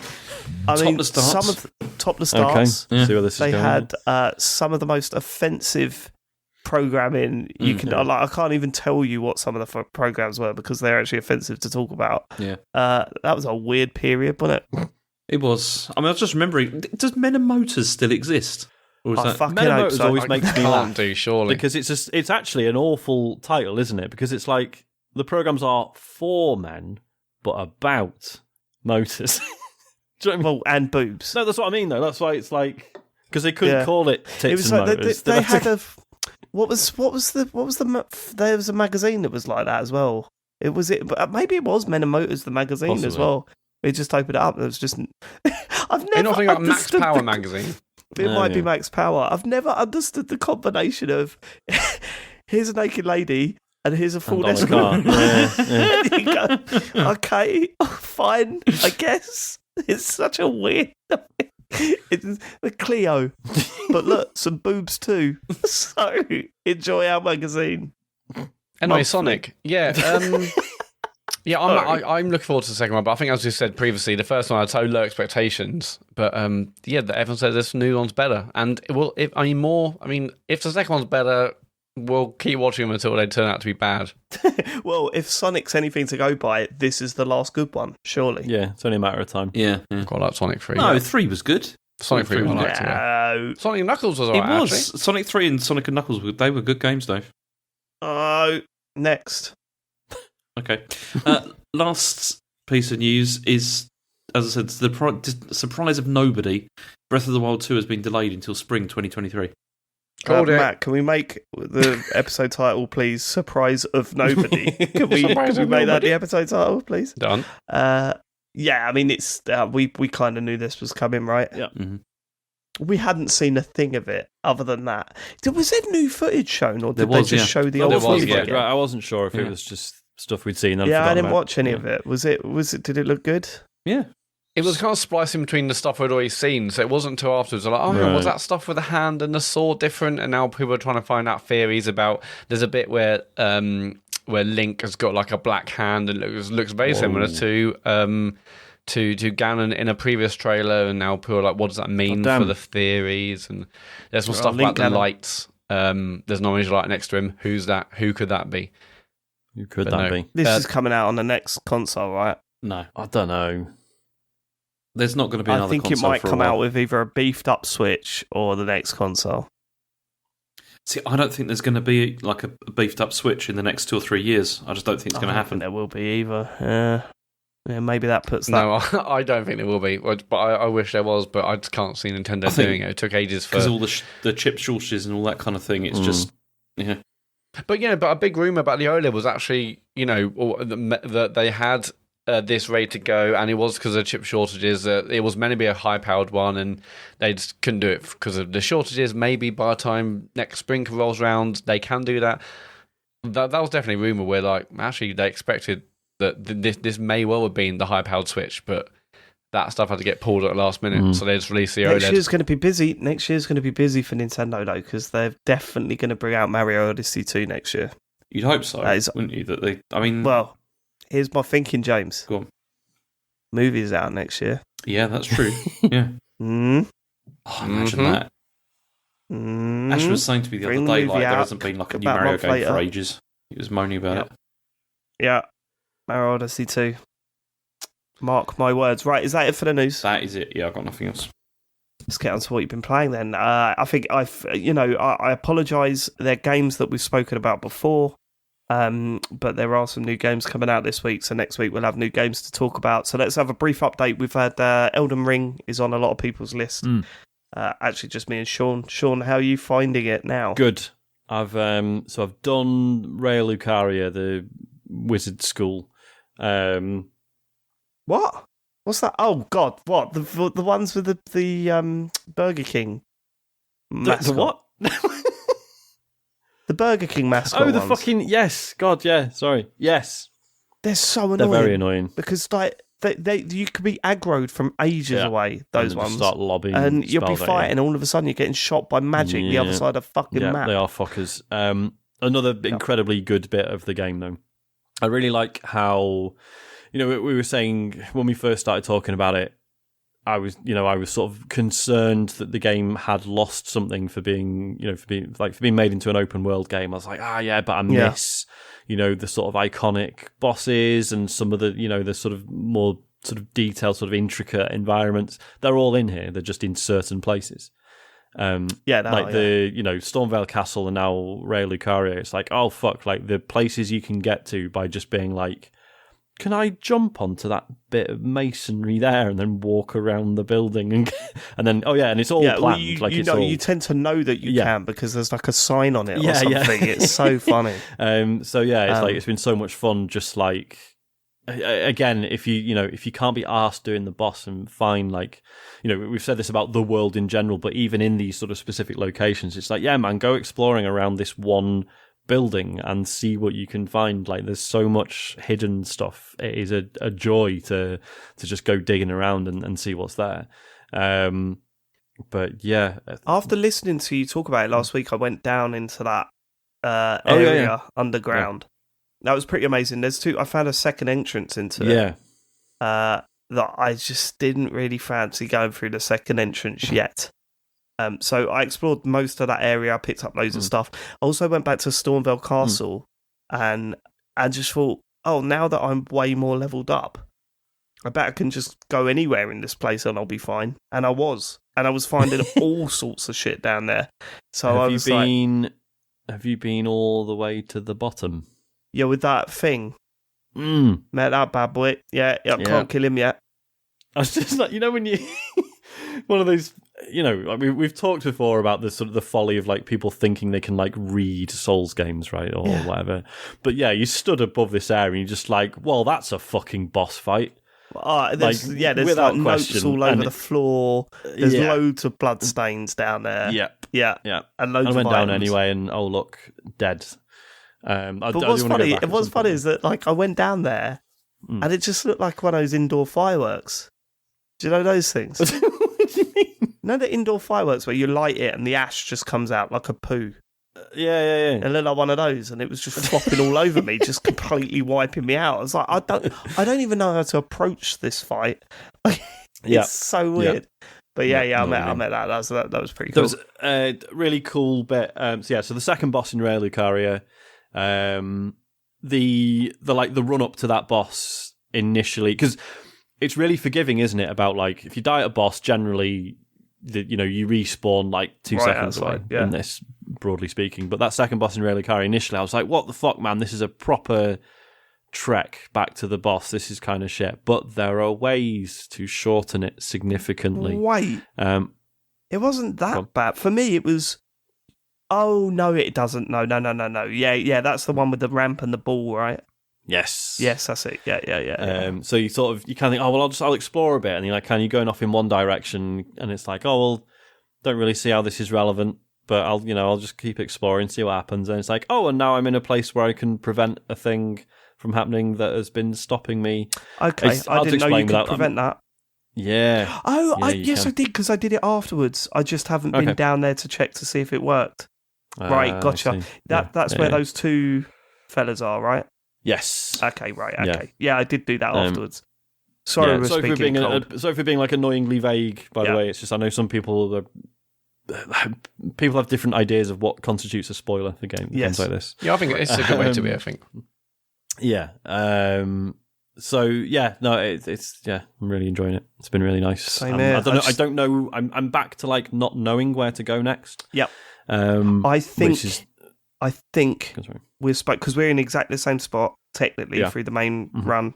Topless darts. some of Topless Okay, Darts. Yeah. see where this is They going. had some of the most offensive programming you can. I can't even tell you what some of the programs were because they're actually offensive to talk about. Yeah. That was a weird period, wasn't it? It was. I mean, I was just remembering. Does Men and Motors still exist? Or is I that? fucking Men and hope Motors so. always makes me Can't laugh do, surely. because it's actually an awful title, isn't it? Because it's like the programs are for men, but about motors. Do you know what I mean? Well, and boobs. No, that's what I mean, though. That's why it's like because they couldn't Yeah. call it tits It was and like motors. they had a. What was the? There was a magazine that was like that as well. But maybe it was Men and Motors, the magazine as Possibly. well. We just opened it up and it was just. I've never You're not thinking about Max understood Power the- magazine. It might be yeah. Max Power. I've never understood the combination of here's a naked lady and here's a full on the escort. car. Yeah. You go, okay, fine, I guess. It's such a weird. It's the Clio. But look, some boobs too. So enjoy our magazine. Anyway, Sonic. Yeah. Yeah, I'm looking forward to the second one, but I think, as we said previously, the first one had so low expectations. But everyone says this new one's better, and it will. If the second one's better, we'll keep watching them until they turn out to be bad. Well, if Sonic's anything to go by, this is the last good one, surely. Yeah, it's only a matter of time. Yeah. Quite like Sonic 3. No, 3 was good. Sonic 3 was liked. No. Sonic and Knuckles was alright. It was. Actually. Sonic 3 and Sonic and Knuckles, they were good games, though. Oh, next. Okay. Last piece of news is, as I said, the surprise of nobody. Breath of the Wild 2 has been delayed until spring 2023. Matt, can we make the episode title, please? Surprise of nobody. Can we make that the episode title, please? Done. Yeah, I mean, it's we kind of knew this was coming, right? Yeah. Mm-hmm. We hadn't seen a thing of it other than that. Was there new footage shown, or did There they was, just show the old There was, footage? yeah. again? Right, I wasn't sure if it was just stuff we'd seen. And Yeah, I didn't forgotten watch any about. of it. Was it? Did it look good? Yeah. It was kind of splicing between the stuff we'd already seen, so it wasn't until afterwards. Like, Right. was that stuff with the hand and the sword different? And now people are trying to find out theories about. There's a bit where Link has got like a black hand and looks very similar to Ganon in a previous trailer, and now people are like, what does that mean for the theories? And there's some stuff about the lights. There's an orange light next to him. Who's that? Who could that be? Who could that be? This is coming out on the next console, right? No. I don't know. There's not going to be another I think it console might for a come while. out with either a beefed up Switch or the next console. See, I don't think there's going to be like a beefed up Switch in the next 2 or 3 years. I just don't think it's going to happen. There will be either. Yeah, maybe that puts that. No, I don't think there will be. But I wish there was, but I just can't see Nintendo doing it. It took ages for... Because all the chip shortages and all that kind of thing, it's just... Yeah. But a big rumour about the OLED was actually, that they had this ready to go, and it was because of chip shortages. It was meant to be a high-powered one, and they just couldn't do it because of the shortages. Maybe by the time next spring rolls around, they can do that. That was definitely a rumour where, like, actually they expected that this may well have been the high-powered Switch, but that stuff had to get pulled at the last minute, so they just released the OLED. Next year's going to be busy. Next year's going to be busy for Nintendo, though, because they're definitely going to bring out Mario Odyssey 2 next year. You'd hope so, wouldn't you? Well, here's my thinking, James. Go on. Movie's out next year. Yeah, that's true. Yeah. Mm. Oh, imagine that. Mm. Ash was saying to me the Bring other day, the movie like, there out hasn't been like a new about a Mario month game later. for ages. He was moaning about it. Yeah. Mario Odyssey 2. Mark my words. Right, is that it for the news? That is it. Yeah, I've got nothing else. Let's get on to what you've been playing then. I think I apologise. They're games that we've spoken about before, but there are some new games coming out this week, so next week we'll have new games to talk about. So let's have a brief update. We've had Elden Ring is on a lot of people's list. Actually, just me and Sean. Sean, how are you finding it now? Good. I've done Raya Lucaria, the wizard school. What? What's that? Oh God! What the ones with the Burger King mascot? The what? The Burger King mascot. Oh, the ones. fucking yes! God, yeah. Sorry. Yes, They're so annoying. they're very annoying. Because like they you could be aggroed from ages away. Those and ones start lobbing, and you'll be spells at you. fighting, and all of a sudden you're getting shot by magic the other side of the fucking Yeah, map. they are fuckers. Another incredibly good bit of the game, though. I really like how, we were saying when we first started talking about it, I was sort of concerned that the game had lost something for being made into an open world game. I was like, but I miss, the sort of iconic bosses and some of the, the sort of more sort of detailed, sort of intricate environments. They're all in here. They're just in certain places. The Stormvale Castle and now Raya Lucaria. It's like, oh fuck, like the places you can get to by just being like, can I jump onto that bit of masonry there and then walk around the building and then and it's all planned. Well, you tend to know that you can because there's like a sign on it or something. It's so funny. It's like it's been so much fun. Just like again, if you can't be arsed doing the boss and find we've said this about the world in general, but even in these sort of specific locations, it's like, yeah, man, go exploring around this one building and see what you can find. Like there's so much hidden stuff. It is a joy to just go digging around and see what's there. But yeah, after listening to you talk about it last week, I went down into that area underground. That was pretty amazing. I found a second entrance into it. That I just didn't really fancy going through the second entrance yet. So I explored most of that area. I picked up loads of stuff. I also went back to Stormvale Castle and I just thought, oh, now that I'm way more leveled up, I bet I can just go anywhere in this place and I'll be fine. And I was. And I was finding all sorts of shit down there. So have you been all the way to the bottom? Yeah, with that thing. Met that bad boy. Yeah. Can't kill him yet. I was just like, when you... one of those... we've talked before about the sort of the folly of like people thinking they can like read Souls games, right, or whatever. But yeah, you stood above this area and you're just like, well, that's a fucking boss fight. There's like notes all over the floor. There's loads of blood stains down there. Yeah. And loads I went of down items. anyway, and oh look, dead. But what's funny is that like I went down there and it just looked like one of those indoor fireworks. Do you know those things? What do you mean? No, the indoor fireworks where you light it and the ash just comes out like a poo. Yeah. It looked like one of those, and it was just flopping all over me, just completely wiping me out. I was like, I don't even know how to approach this fight. It's so weird. But I met that. That was pretty cool. That was a really cool bit. So the second boss in Rare Lucaria, the run up to that boss initially, because it's really forgiving, isn't it? About like if you die at a boss, generally, you respawn like 2 seconds away. In this, broadly speaking. But that second boss in Rare Lucaria, initially, I was like, "What the fuck, man? This is a proper trek back to the boss. This is kind of shit." But there are ways to shorten it significantly. Wait, it wasn't that bad for me. It was. Oh no, it doesn't. No. Yeah, that's the one with the ramp and the ball, right? Yes, that's it. Yeah. So you kind of think, oh well, I'll explore a bit, and you're like, kind of going off in one direction, and it's like, oh well, don't really see how this is relevant, but I'll just keep exploring, see what happens, and it's like, oh, and now I'm in a place where I can prevent a thing from happening that has been stopping me. Okay, I didn't know you could prevent that. Yeah. Oh, I did because I did it afterwards. I just haven't been down there to check to see if it worked. Right, gotcha. That's where those two fellas are, right? Yes. Okay, right. Okay. Yeah, I did do that afterwards. Sorry for being like annoyingly vague. By the way, it's just I know some people have different ideas of what constitutes a spoiler for games like this. Yeah, I think it's a good way to be. I think. Yeah. It's I'm really enjoying it. It's been really nice. Same here. I don't know. I'm back to like not knowing where to go next. Yep. I think we're because we're in exactly the same spot technically through the main run.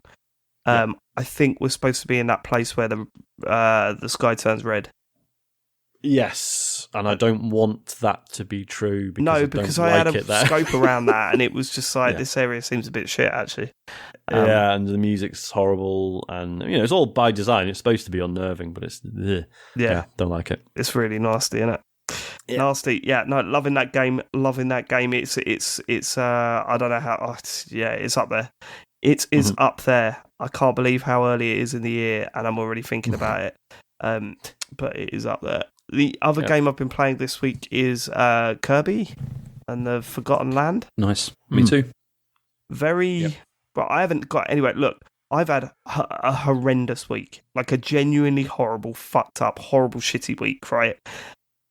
I think we're supposed to be in that place where the sky turns red. Yes, and I don't want that to be true. Because I had a scope around that, and it was just like this area seems a bit shit actually. And the music's horrible, and it's all by design. It's supposed to be unnerving, but it's don't like it. It's really nasty, isn't it? Yeah. Nasty, loving that game. It's I don't know how. It's up there. It is up there. I can't believe how early it is in the year, and I'm already thinking about it. But it is up there. The other game I've been playing this week is Kirby and the Forgotten Land. Nice, me too. But I haven't got anyway. Look, I've had a horrendous week, like a genuinely horrible, fucked up, horrible, shitty week. Right.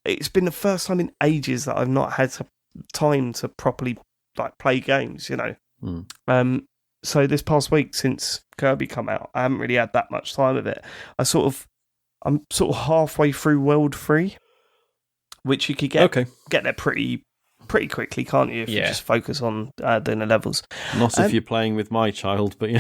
It's been the first time in ages that I've not had time to properly like play games, So this past week since Kirby come out, I haven't really had that much time of it. I'm sort of halfway through World 3, which you could get there pretty quickly, can't you? If you just focus on doing the levels. Not if you're playing with my child, but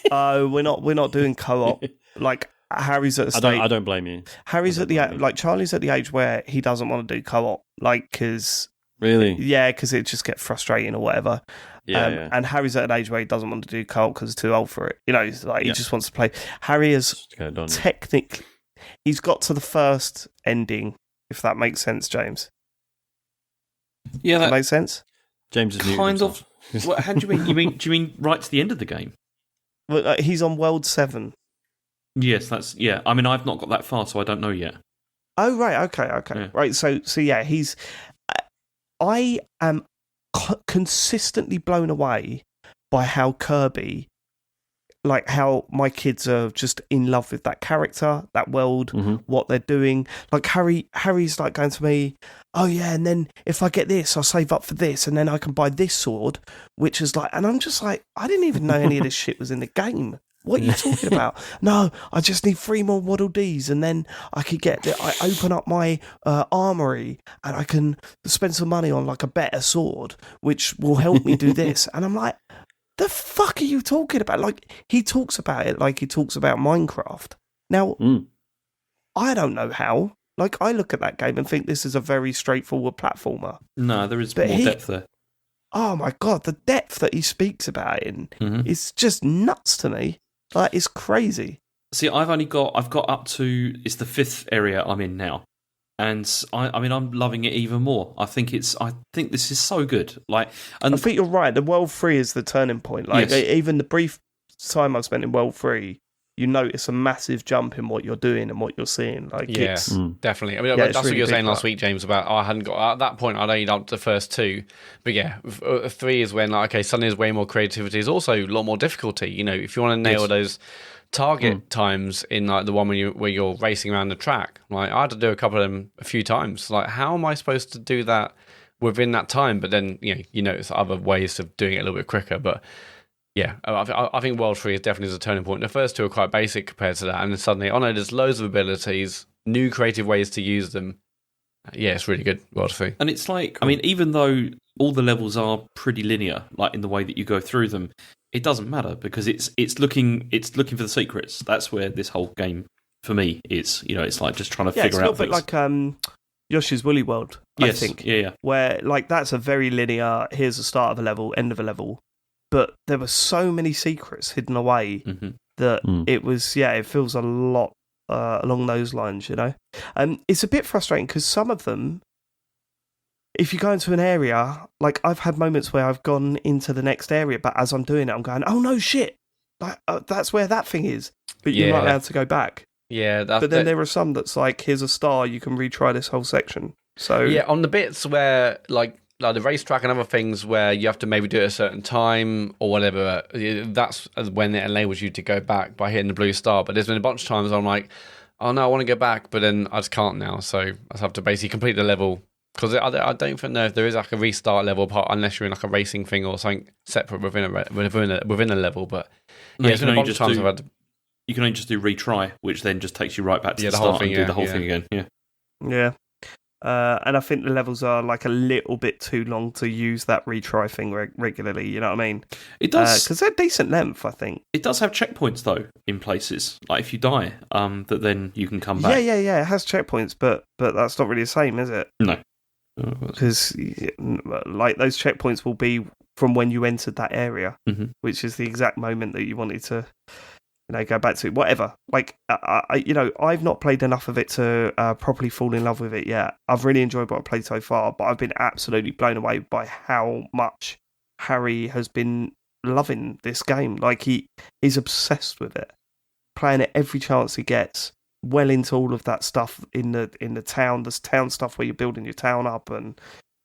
we're not doing co-op. Like Harry's at a stage. I don't blame you. Harry's at Charlie's at the age where he doesn't want to do co-op, because because it just gets frustrating or whatever. And Harry's at an age where he doesn't want to do co-op because he's too old for it. He just wants to play. Harry is technically he's got to the first ending, if that makes sense, James. Yeah, that makes sense. James is kind of. How do you mean? Do you mean right to the end of the game? Well, he's on World 7. Yes, that's I mean, I've not got that far, so I don't know yet. Oh right, okay, Yeah. right. So yeah, he's. I am consistently blown away by how Kirby, like how my kids are just in love with that character, that world, what they're doing. Like Harry's like going to me, oh yeah, and then if I get this, I'll save up for this, and then I can buy this sword, which is like, and I'm just like, I didn't even know any of this shit was in the game. What are you talking about? No, I just need 3 more Waddle Dees, and then I open up my armory, and I can spend some money on like a better sword, which will help me do this. And I'm like, the fuck are you talking about? Like, he talks about it like he talks about Minecraft. Now, I don't know how. Like, I look at that game and think this is a very straightforward platformer. No, there is more depth there. Oh my God, the depth that he speaks about it is just nuts to me. Like, it's crazy. See, I've got up to, it's the 5th area I'm in now. And I mean, I'm loving it even more. I think this is so good. Like, and I think you're right. The World 3 is the turning point. Like, even the brief time I've spent in World 3, you notice a massive jump in what you're doing and what you're seeing. Like, definitely. I mean, that's really what you were saying last week, James, about I hadn't got, at that point, I'd only done the first 2. But yeah, 3 is when, like, okay, suddenly there's way more creativity. There's also a lot more difficulty. You know, if you want to nail those target times in like the one where you're racing around the track, like I had to do a couple of them a few times. Like, how am I supposed to do that within that time? But then you notice other ways of doing it a little bit quicker. But yeah, I think World 3 is definitely a turning point. The first 2 are quite basic compared to that, and then suddenly, oh no, there's loads of abilities, new creative ways to use them. Yeah, it's really good, World 3. And it's like, I mean, even though all the levels are pretty linear, like in the way that you go through them, it doesn't matter because it's looking for the secrets. That's where this whole game for me is. You know, it's like just trying to figure out. It's a little bit like Yoshi's Woolly World. I think. Yeah. Where like that's a very linear. Here's the start of a level, end of a level, but there were so many secrets hidden away that it was. Yeah, it feels a lot along those lines. You know, it's a bit frustrating because some of them. If you go into an area, like I've had moments where I've gone into the next area, but as I'm doing it, I'm going, "Oh no, shit! Like that's where that thing is." But you're not allowed to go back. Yeah, but then there are some that's like, "Here's a star, you can retry this whole section." So yeah, on the bits where like the racetrack and other things where you have to maybe do it at a certain time or whatever, that's when it enables you to go back by hitting the blue star. But there's been a bunch of times I'm like, "Oh no, I want to go back," but then I just can't now, so I just have to basically complete the level. Because I don't know if there is like a restart level part unless you're in like a racing thing or something separate within a level. But yeah, it's been a bunch of times I've had. You can only just do retry, which then just takes you right back to the start and do the whole thing again. Yeah. And I think the levels are like a little bit too long to use that retry thing regularly. You know what I mean? It does, because they're decent length. I think it does have checkpoints though in places. Like if you die, that then you can come back. Yeah. It has checkpoints, but that's not really the same, is it? No. Because like those checkpoints will be from when you entered that area, which is the exact moment that you wanted to, go back to. Whatever. Like, I've not played enough of it to properly fall in love with it yet. I've really enjoyed what I've played so far, but I've been absolutely blown away by how much Harry has been loving this game. Like he's obsessed with it, playing it every chance he gets. Well into all of that stuff in the town. There's town stuff where you're building your town up and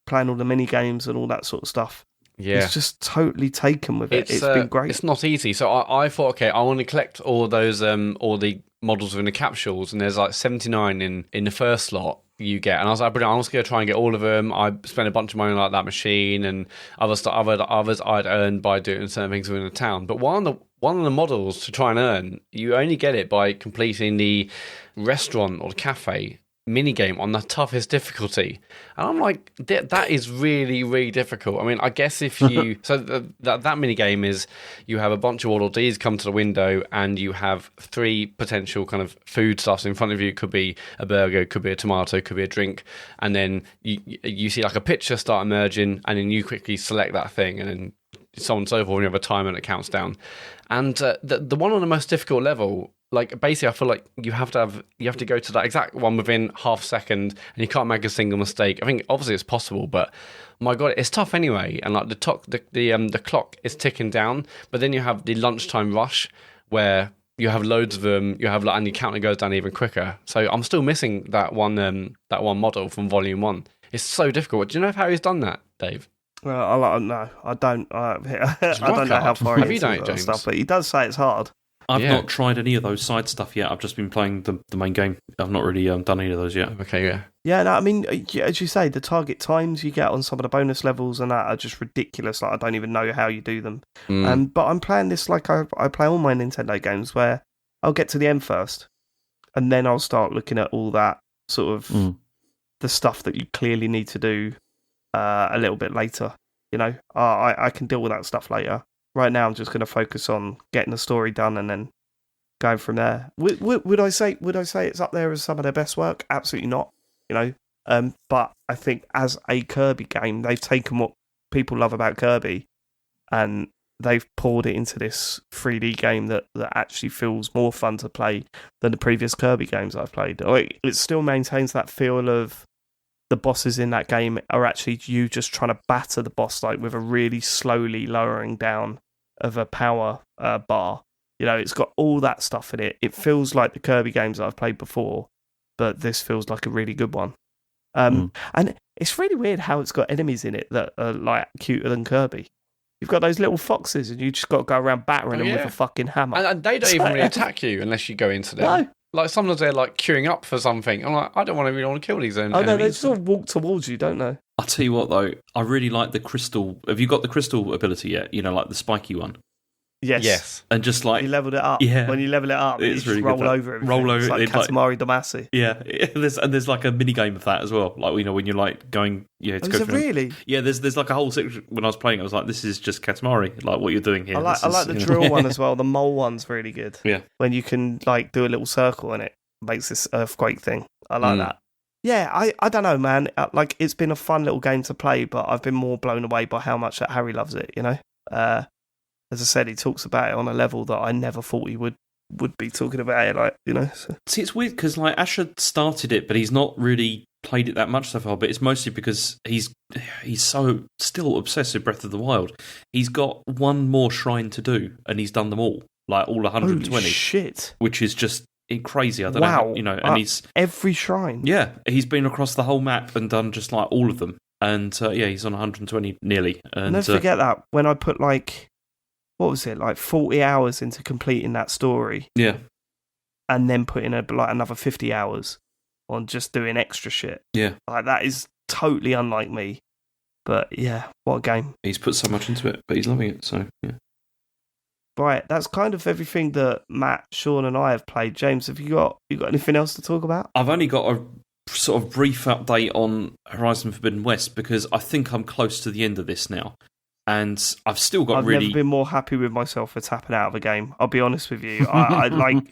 playing all the mini games and all that sort of stuff. Yeah, it's just totally taken with it. It's been great. It's not easy. So I thought, okay, I want to collect all those all the models within the capsules, and there's like 79 in the first slot you get. And I was like, I'm just going to try and get all of them. I spent a bunch of money on like that machine and others I'd earned by doing certain things within the town. But one of the models to try and earn, you only get it by completing the restaurant or the cafe minigame on the toughest difficulty. And I'm like, that is really, really difficult. I mean, I guess if you... so that minigame is you have a bunch of Waddle Dees come to the window and you have 3 potential kind of food stuffs in front of you. It could be a burger, could be a tomato, could be a drink. And then you see like a picture start emerging and then you quickly select that thing and then so on and so forth, and you have a timer and it counts down. And the one on the most difficult level, like basically I feel like you have to go to that exact one within half a second and you can't make a single mistake. I think obviously it's possible, but my God, it's tough anyway. And like the clock is ticking down, but then you have the lunchtime rush where you have loads of them. You have and your counter goes down even quicker. So I'm still missing that one model from Volume 1. It's so difficult. Do you know if Harry's done that, Dave? Well, no, I don't. I don't know how far he is with that stuff, but he does say it's hard. I've not tried any of those side stuff yet. I've just been playing the main game. I've not really done any of those yet. Okay, yeah. Yeah, no, I mean, as you say, the target times you get on some of the bonus levels and that are just ridiculous. Like, I don't even know how you do them. But I'm playing this like I play all my Nintendo games, where I'll get to the end first, and then I'll start looking at all that sort of the stuff that you clearly need to do a little bit later. You know, I can deal with that stuff later. Right now, I'm just going to focus on getting the story done and then going from there. Would I say it's up there as some of their best work? Absolutely not. You know, but I think as a Kirby game, they've taken what people love about Kirby and they've poured it into this 3D game that actually feels more fun to play than the previous Kirby games I've played. It still maintains that feel of the bosses in that game are actually you just trying to batter the boss like with a really slowly lowering down of a power bar. You know, it's got all that stuff in it. It feels like the Kirby games that I've played before, but this feels like a really good one. And it's really weird how it's got enemies in it that are like cuter than Kirby. You've got those little foxes and you just got to go around battering them with a fucking hammer. And they don't even really attack you unless you go into them. No. Like, sometimes they're, like, queuing up for something. I'm like, I don't really want to kill these enemies. Oh, no, they sort of walk towards you, don't they? I'll tell you what, though. I really like the crystal. Have you got the crystal ability yet? You know, like the spiky one? Yes. And just like... You leveled it up. Yeah. When you level it up, it's you really just good, roll over everything. Roll over. It's like Katamari Damacy. Yeah. There's like a mini game of that as well. Like, you know, when you're like going... Yeah, to go through really? Yeah, there's like a whole section. When I was playing, I was like, this is just Katamari. Like, what you're doing here. I like the drill one as well. The mole one's really good. Yeah. When you can, like, do a little circle and it makes this earthquake thing. I like that. Yeah, I don't know, man. Like, it's been a fun little game to play, but I've been more blown away by how much that Harry loves it, you know? As I said, he talks about it on a level that I never thought he would be talking about it, like, you know? So. See, it's weird, because, like, Asher started it, but he's not really played it that much so far, but it's mostly because he's so still obsessed with Breath of the Wild. He's got one more shrine to do, and he's done them all. Like, all 120. Holy shit. Which is just crazy. I don't know how, you know, and he's... Every shrine? Yeah, he's been across the whole map and done just, like, all of them. And, he's on 120 nearly. And never forget that, when I put, like... What was it, like 40 hours into completing that story? Yeah. And then putting another 50 hours on just doing extra shit. Yeah. Like, that is totally unlike me. But yeah, what a game. He's put so much into it, but he's loving it, so yeah. Right, that's kind of everything that Matt, Sean and I have played. James, have you got anything else to talk about? I've only got a sort of brief update on Horizon Forbidden West because I think I'm close to the end of this now. And I've still got I've never been more happy with myself for tapping out of a game. I'll be honest with you. I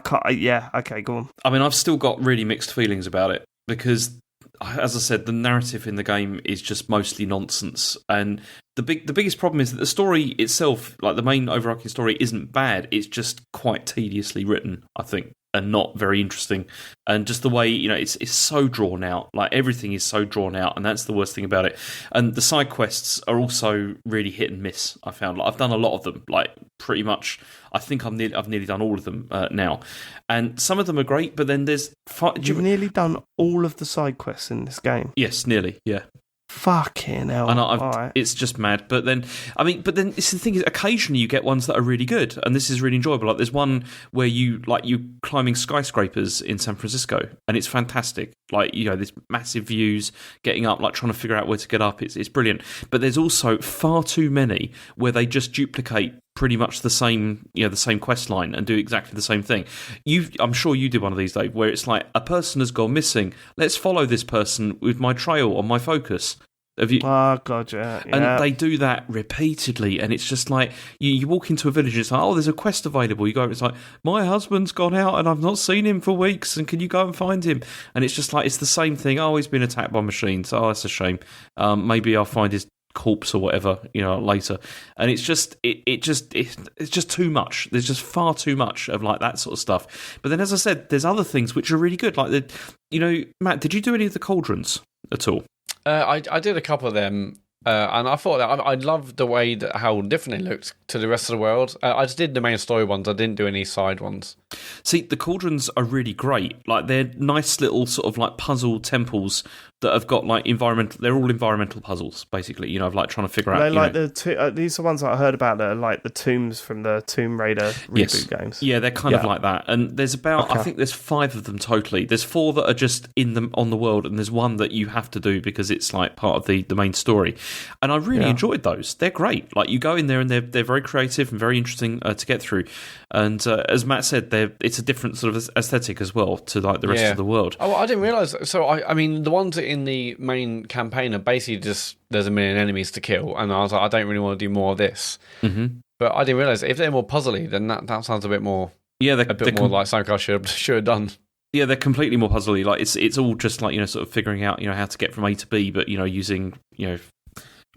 can't. Yeah, okay, go on. I mean, I've still got really mixed feelings about it because, as I said, the narrative in the game is just mostly nonsense. And the biggest problem is that the story itself, like the main overarching story, isn't bad. It's just quite tediously written, I think, and not very interesting. And just the way, you know, it's so drawn out. Like, everything is so drawn out, and that's the worst thing about it. And the side quests are also really hit and miss, I found. Like, I've done a lot of them, like, pretty much. I think I've nearly done all of them now. And some of them are great, but then there's... You've nearly done all of the side quests in this game? Yes, nearly, yeah. Fucking hell. And it's just mad. But then it's the thing is, occasionally you get ones that are really good, and this is really enjoyable. Like, there's one where you're climbing skyscrapers in San Francisco, and it's fantastic. Like, you know, there's massive views, getting up, like trying to figure out where to get up. It's brilliant. But there's also far too many where they just duplicate pretty much the same quest line and do exactly the same thing. I'm sure you did one of these, Dave, where it's like, a person has gone missing. Let's follow this person with my trail on my focus. Oh, God, yeah. And they do that repeatedly, and it's just like, you walk into a village and it's like, oh, there's a quest available. You go, it's like, my husband's gone out and I've not seen him for weeks, and can you go and find him? And it's just like, it's the same thing. Oh, he's been attacked by machines. Oh, that's a shame. Maybe I'll find his corpse or whatever, you know, later. And it's just it's just too much. There's just far too much of like that sort of stuff. But then, as I said, there's other things which are really good. Like, Matt, did you do any of the cauldrons at all? I did a couple of them. And I thought that I loved the way that how different it looked to the rest of the world. I just did the main story ones. I didn't do any side ones. See, the cauldrons are really great. Like, they're nice little sort of like puzzle temples that have got like environmental. They're all environmental puzzles, basically. Of like trying to figure out. Like these are ones that I heard about that are like the tombs from the Tomb Raider reboot games. Yeah, they're kind of like that. And there's about I think there's 5 of them totally. There's 4 that are just on the world, and there's one that you have to do because it's like part of the main story. And I really enjoyed those. They're great. Like, you go in there and they're very creative and very interesting to get through. And as Matt said, it's a different sort of aesthetic as well to like the rest of the world. Oh, I didn't realise. So I mean, the ones in the main campaign are basically just there's a million enemies to kill, and I was like, I don't really want to do more of this. Mm-hmm. But I didn't realise if they're more puzzly, then that sounds a bit more. Yeah, a bit more like something I should have done. Yeah, they're completely more puzzly. Like, it's all just like sort of figuring out how to get from A to B, but using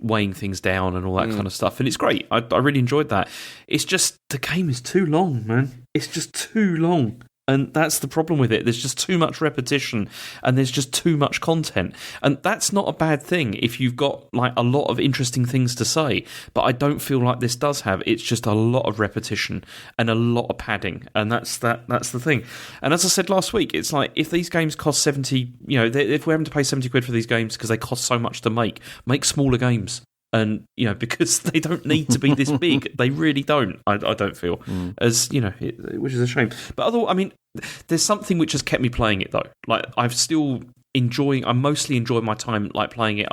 weighing things down and all that kind of stuff, and it's great. I really enjoyed that. It's just the game is too long, man. It's just too long. And that's the problem with it. There's just too much repetition, and there's just too much content. And that's not a bad thing if you've got like a lot of interesting things to say. But I don't feel like this does have. It's just a lot of repetition and a lot of padding, and that's the thing. And as I said last week, it's like if these games cost 70, if we're having to pay 70 quid for these games because they cost so much to make smaller games. And because they don't need to be this big, they really don't. I don't feel which is a shame. But there's something which has kept me playing it though. Like, I'm mostly enjoying my time like playing it.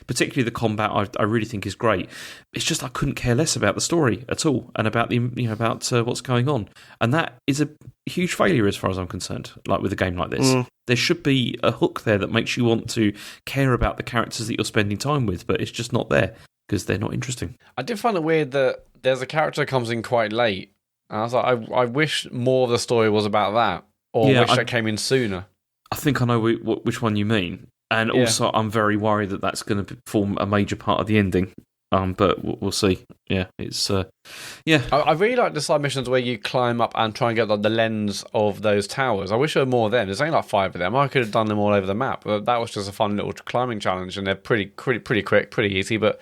Particularly the combat, I really think is great. It's just I couldn't care less about the story at all, and about about what's going on, and that is a huge failure as far as I'm concerned. Like, with a game like this, there should be a hook there that makes you want to care about the characters that you're spending time with, but it's just not there because they're not interesting. I did find it weird that there's a character that comes in quite late, and I was like, I wish more of the story was about that, or wish that came in sooner. I think I know which one you mean, and also I'm very worried that that's going to form a major part of the ending. But we'll see. Yeah, it's I really like the side missions where you climb up and try and get the lens of those towers. I wish there were more of them. There's only like 5 of them. I could have done them all over the map. But that was just a fun little climbing challenge, and they're pretty quick, pretty easy, but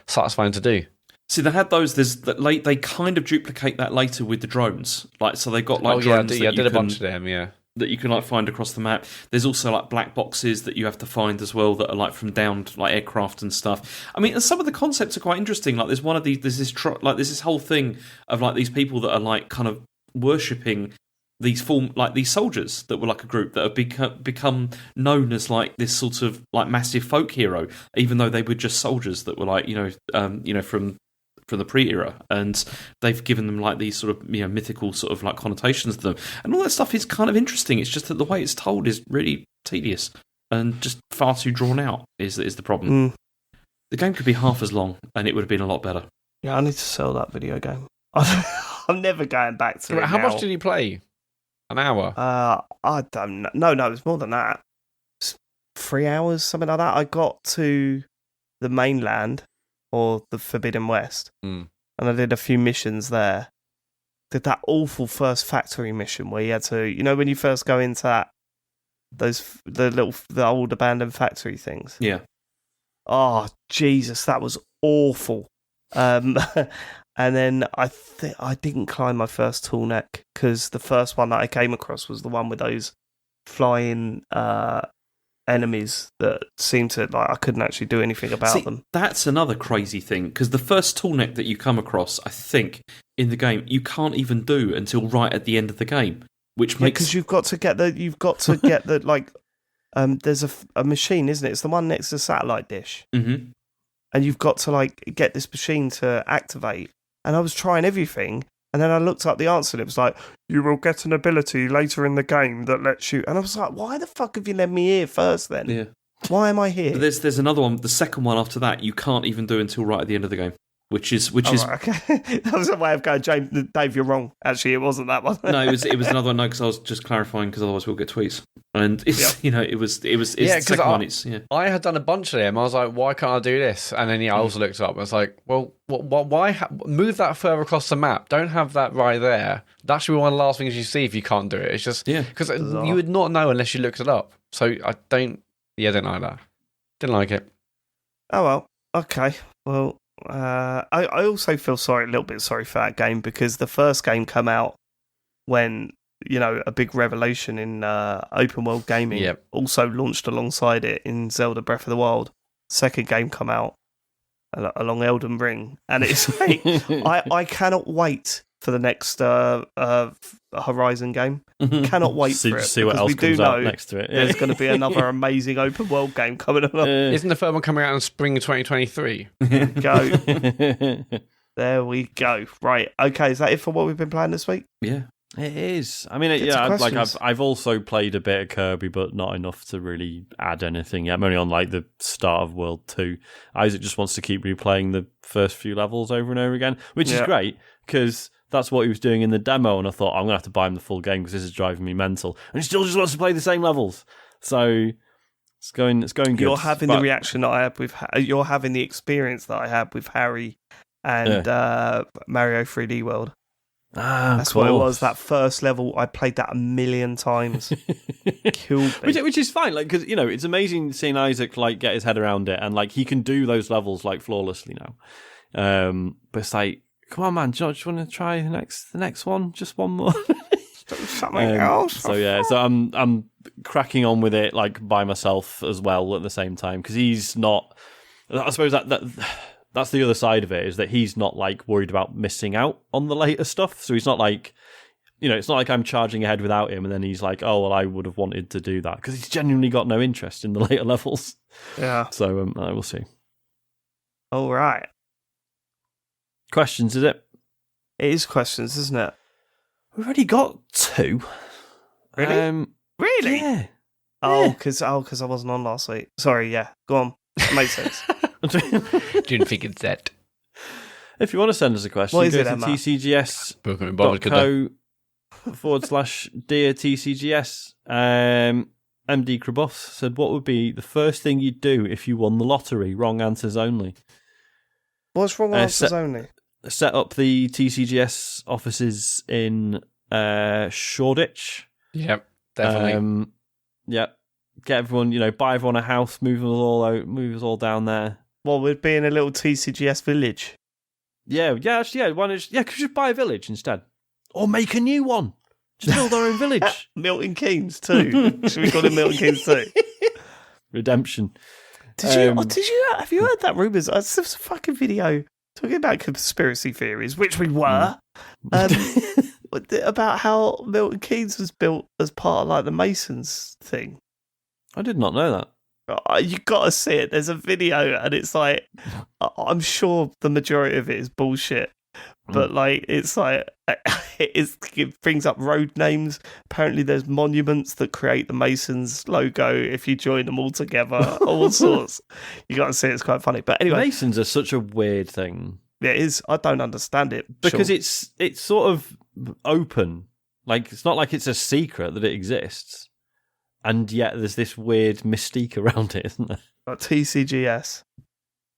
satisfying to do. See, they had those. They kind of duplicate that later with the drones. Like, so they got like drones. I did a bunch of them. Yeah. That you can like find across the map. There's also like black boxes that you have to find as well that are like from downed like aircraft and stuff. I mean, some of the concepts are quite interesting. Like, there's one of these. There's this whole thing of like these people that are like kind of worshipping these soldiers that were like a group that have become known as like this sort of like massive folk hero, even though they were just soldiers that were like from the pre-era, and they've given them like these sort of mythical sort of like connotations to them, and all that stuff is kind of interesting. It's just that the way it's told is really tedious and just far too drawn out is the problem. The game could be half as long and it would have been a lot better. Yeah, I need to sell that video game. I'm never going back to it. How much did you play? An hour? I don't know. No, it was more than that. It's 3 hours, something like that. I got to the mainland, or the Forbidden West, and I did a few missions there. Did that awful first factory mission where you had to, when you first go into the old abandoned factory things. Yeah. Oh Jesus, that was awful. And then I didn't climb my first tall neck because the first one that I came across was the one with those flying enemies that seemed to I couldn't actually do anything about them. That's another crazy thing, because the first tall neck that you come across, I think, in the game, you can't even do until right at the end of the game, which makes because you've got to get the like there's a machine, isn't it? It's the one next to the satellite dish, and you've got to like get this machine to activate. And I was trying everything. And then I looked up the answer, and it was like, you will get an ability later in the game that lets you... And I was like, why the fuck have you led me here first, then? Yeah. Why am I here? But there's another one, the second one after that, you can't even do until right at the end of the game. Which is right, okay. That was a way of going, Dave, you're wrong. Actually, it wasn't that one. No, it was another one. No, because I was just clarifying, because otherwise we'll get tweets. And it's it's the second one. I had done a bunch of them. I was like, why can't I do this? And then I also looked up. I was like, well, why move that further across the map? Don't have that right there. That should be one of the last things you see if you can't do it. It's just because you would not know unless you looked it up. So I didn't like that. Didn't like it. Oh well. Okay, well, I also feel a little bit sorry for that game because the first game came out when, a big revelation in open world gaming also launched alongside it in Zelda Breath of the Wild. Second game come out along Elden Ring, and it's like, I cannot wait for the next Horizon game. Cannot wait for it. See what else comes out next to it. There's going to be another amazing open world game coming along. Isn't the third one coming out in spring 2023? Go. There we go. Right. Okay. Is that it for what we've been playing this week? Yeah. It is. I mean, I've also played a bit of Kirby, but not enough to really add anything yet. I'm only on the start of World 2. Isaac just wants to keep replaying the first few levels over and over again, which is great because that's what he was doing in the demo. And I thought, I'm going to have to buy him the full game because this is driving me mental. And he still just wants to play the same levels. So it's going good. You're having the reaction that I had you're having the experience that I had with Harry and Mario 3D World. That's what it was. That first level, I played that 1 million times. Killed me. Which is fine, because it's amazing seeing Isaac get his head around it, and he can do those levels flawlessly now. But it's come on, man, do you want to try the next one? Just one more. Something else. So I'm cracking on with it by myself as well at the same time because he's not. I suppose that's the other side of it, is that he's not worried about missing out on the later stuff. So he's not it's not like I'm charging ahead without him and then he's oh, well, I would have wanted to do that, because he's genuinely got no interest in the later levels. Yeah. So I will see. All right. Questions, is it? It is questions, isn't it? We've already got 2. Really? Really? Yeah. Oh, because I wasn't on last week. Sorry, yeah. Go on. Makes sense. Didn't think it's that. If you want to send us a question, what is go it, to Emma? tcgs.co/dear TCGS. MD Krabos said, what would be the first thing you'd do if you won the lottery? Wrong answers only. What's wrong answers only? Set up the TCGS offices in Shoreditch. Yep, definitely. Yep. Get everyone, buy everyone a house, move us all down there. Well, we'd be in a little TCGS village. Yeah. Could you just buy a village instead? Or make a new one. Just build our own village. Milton Keynes too. Should we call it Milton Keynes too? Redemption. Have you heard that rumours? It's a fucking video talking about conspiracy theories, which we were, about how Milton Keynes was built as part of the Masons thing. I did not know that. You got to see it. There's a video, and it's I'm sure the majority of it is bullshit, but it brings up road names. Apparently, there's monuments that create the Masons logo if you join them all together. All sorts. You got to see it. It's quite funny. But anyway, Masons are such a weird thing. It is. I don't understand it because it's sort of open. It's not like it's a secret that it exists. And yet there's this weird mystique around it, isn't there? Like TCGS,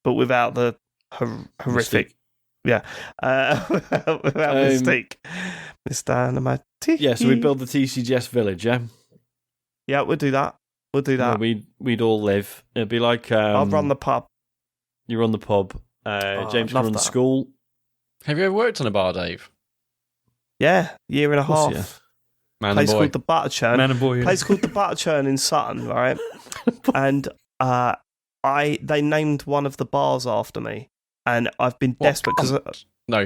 but without the horrific... Mystique. Yeah. Without mystique. Mr. Animati. Yeah, so we'd build the TCGS village, yeah? Yeah, we'll do that. Yeah, we'd all live. It'd be I'll run the pub. You run the pub. James can run the school. Have you ever worked on a bar, Dave? Yeah, year and a half. Yeah. Man place and boy. Called the Butter Churn. Man and boy. Place called the Butter Churn in Sutton, right? And they named one of the bars after me, and I've been desperate because no.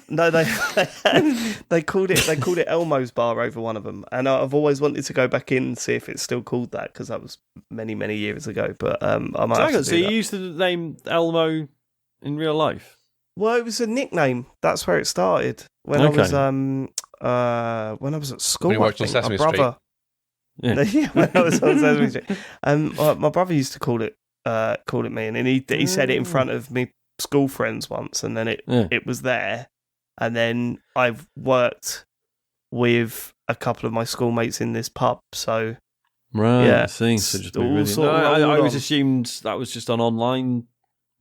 No, they called it Elmo's Bar over one of them, and I've always wanted to go back in and see if it's still called that, because that was many years ago. But I might have to do so you that. used the name Elmo in real life? Well, it was a nickname. That's where it started when I was at school. When you worked on Sesame Street. Yeah, when I was on Sesame Street. My brother used to call it me, and then he said it in front of me school friends once, and then it was there, and then I've worked with a couple of my schoolmates in this pub, so right. Yeah, I see. So just I always assumed that was just an online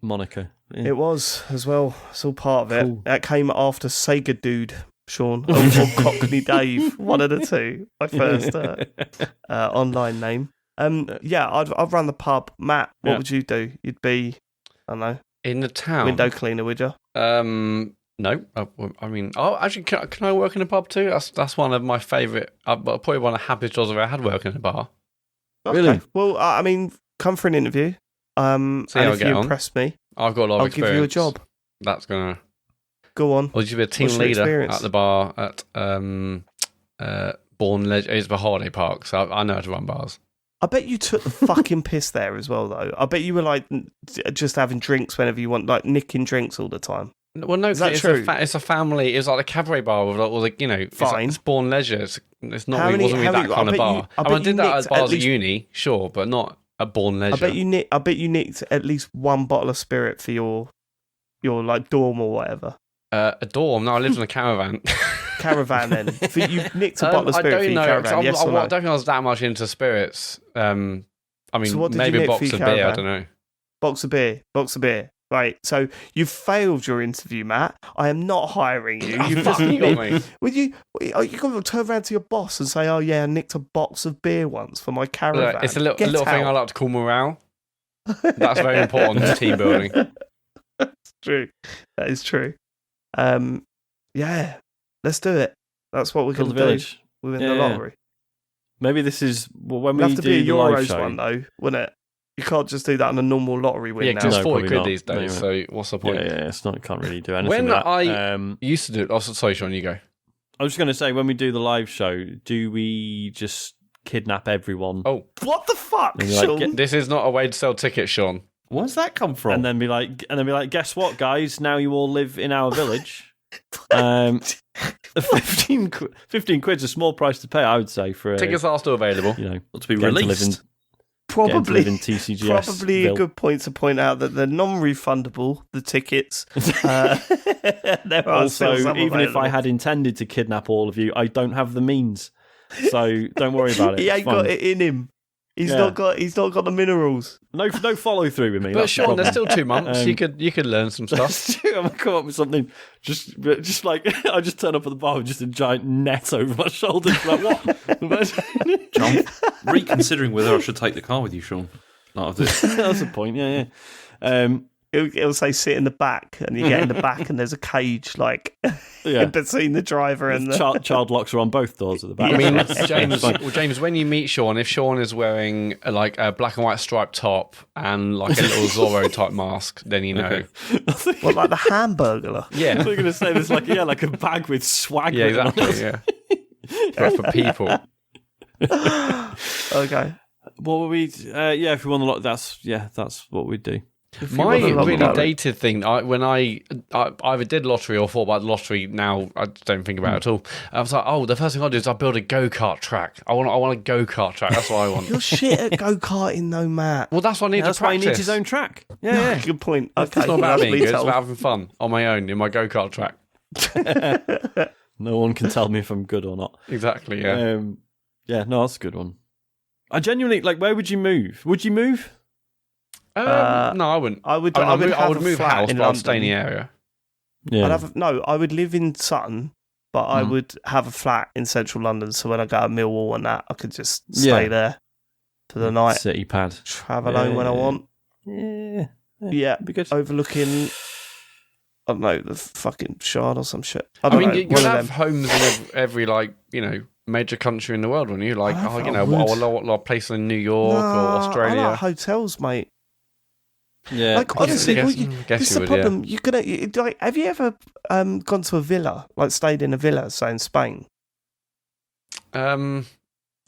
moniker. Yeah. It was as well. It's all part of it. Cool. That came after Sega Dude. Sean, or Cockney Dave, one of the two. My first online name. I'd run the pub. Matt, what would you do? You'd be, I don't know, in the town, window cleaner, would you? No. I mean, actually, can I work in a pub too? That's one of my favourite. Probably one of the happiest jobs I've ever had working in a bar. Okay. Really? Well, I mean, come for an interview. And if you impress me, I've got a lot of experience. I'll give you a job. That's gonna go on. Or you be a team leader at the bar at Bourne Legend. It's the holiday park, so I know how to run bars. I bet you took the fucking piss there as well, though. I bet you were like just having drinks whenever you want, like nicking drinks all the time. Well, no, is that true? It's a family. It's like a cabaret bar with all the, Fine. It's Bourne Leisure. It's not. It wasn't really that kind of bar. I did that at bars at uni, sure, but not a Bourne Leisure. I bet you nicked at least one bottle of spirit for your like dorm or whatever. A dorm? No, I lived in a caravan. Caravan then. You nicked a bottle of spirit for your caravan, yes or no? I don't think I was that much into spirits. I mean, so maybe a box of beer, I don't know. Box of beer. Right, so you've failed your interview, Matt. I am not hiring you. You fucking got me. Are you going to turn around to your boss and say, "Oh yeah, I nicked a box of beer once for my caravan"? Look, it's a little thing I like to call morale. That's very important to team building. That's true. That is true. Yeah, let's do it. That's what we're going to do. We win the lottery. Maybe this is when we have to be a do the live Euros show. one though, wouldn't it? You can't just do that on a normal lottery win. Yeah, because it's 40 quid not. these days. So what's the point? Yeah, it's not. Can't really do anything. When with that. I used to do it, sorry, Sean, you go. I was just going to say, when we do the live show, do we just kidnap everyone? Oh, what the fuck, Sean? This is not a way to sell tickets, Sean. Where's that come from? And then be like, guess what, guys? Now you all live in our village. 15 quid's a small price to pay, I would say. For tickets are still available. To be released. Probably in TCGS. Probably a good point to point out that they're non-refundable. The tickets. There are also, even available. if I had intended to kidnap all of you, I don't have the means. So don't worry about it. He ain't got it in him. He's not got the minerals. No follow through with me. But Sean, there's still 2 months. You could learn some stuff. I'm gonna come up with something. Just like I just turn up at the bar with just a giant net over my shoulders. Like what? John, reconsidering whether I should take the car with you, Sean. That's the point. Yeah. It'll say sit in the back, and you get in the back, and there's a cage in between the driver and the child locks are on both doors at the back. I mean, James, when you meat Sean, if Sean is wearing a black and white striped top and like a little Zorro type mask, then you know. What, like the Hamburglar? Yeah, I was going to say there's like a bag with swag. Yeah, exactly. Yeah, for people. Okay. What would we? If we won the lot, that's what we'd do. My really dated thing, when I either did lottery or thought about lottery, now I don't think about it at all. I was like, the first thing I'll do is I'll build a go-kart track. I want a go-kart track. That's what I want. You're shit at go-karting though, Matt. Well, that's what I need to practice. That's why he needs his own track. Yeah. Good point. Okay. It's not about being good, it's about having fun on my own in my go-kart track. No one can tell me if I'm good or not. Exactly, yeah. No, that's a good one. I genuinely, where would you move? Would you move? No, I wouldn't. I would move house, but I'd stay in the area. Yeah. I would live in Sutton, but I would have a flat in central London, so when I go to Millwall and that, I could just stay there for the night. City pad. Travel home when I want. Yeah. Be good. Overlooking, I don't know, the fucking Shard or some shit. I mean, you have homes in every major country in the world, wouldn't you? A lot of places in New York or Australia. I like hotels, mate. Yeah, honestly, guess the problem. You're gonna have you ever gone to a villa, stayed in a villa, say in Spain? I mean,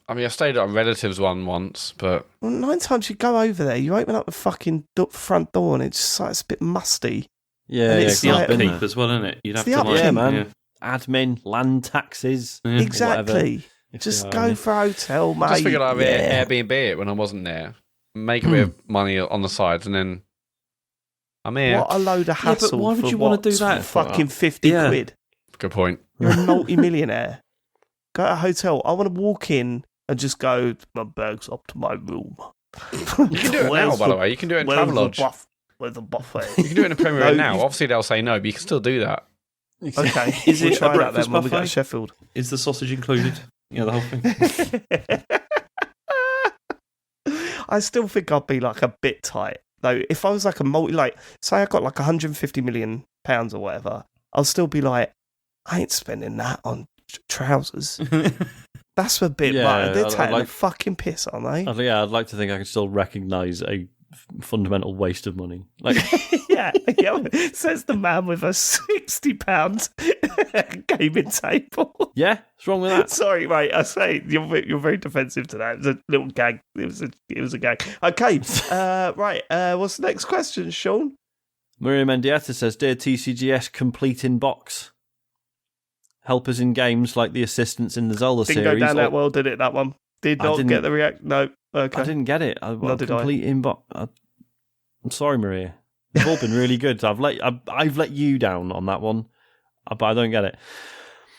I stayed at a relative's one once, but 9 times you go over there, you open up the fucking front door, and it's a bit musty. Yeah, it's the upkeep as well, isn't it? You'd have to man. Yeah. Admin, land taxes, exactly. Just go for a hotel, mate. Just figured I'd Airbnb it when I wasn't there, make a bit of money on the sides, and then I'm here. What a load of hassle! But why would you want to do that? Fucking 50 quid. Good point. You're a multi-millionaire. Go to a hotel. I want to walk in and just go. My bag's up to my room. You can do it now, by the way. You can do it in Travelodge. Where's the buffet? You can do it in a Premier Inn now. Obviously, they'll say no, but you can still do that. Okay, Is we'll it try a that breakfast then when we go to buffet? Sheffield. Is the sausage included? Yeah, the whole thing. I still think I'd be like a bit tight though. If I was like say I got like 150 million pounds or whatever, I'll still be like, I ain't spending that on trousers. That's a bit much. They're taking a fucking piss, aren't they? I'd like to think I can still recognise a fundamental waste of money. Like, yeah, says the man with a £60 gaming table. Yeah, what's wrong with that? Sorry, mate. I say you're very defensive to that. It was a little gag. It was a gag. Okay, right. What's the next question, Sean? Maria Mendieta says, "Dear TCGS, complete in box. Helpers in games like the assistants in the Zelda Didn't series." go down that well, did it? That one did not get the react. No. Okay. I didn't get it. Did complete in box. I'm sorry, Maria. They've all been really good. I've let you down on that one, but I don't get it.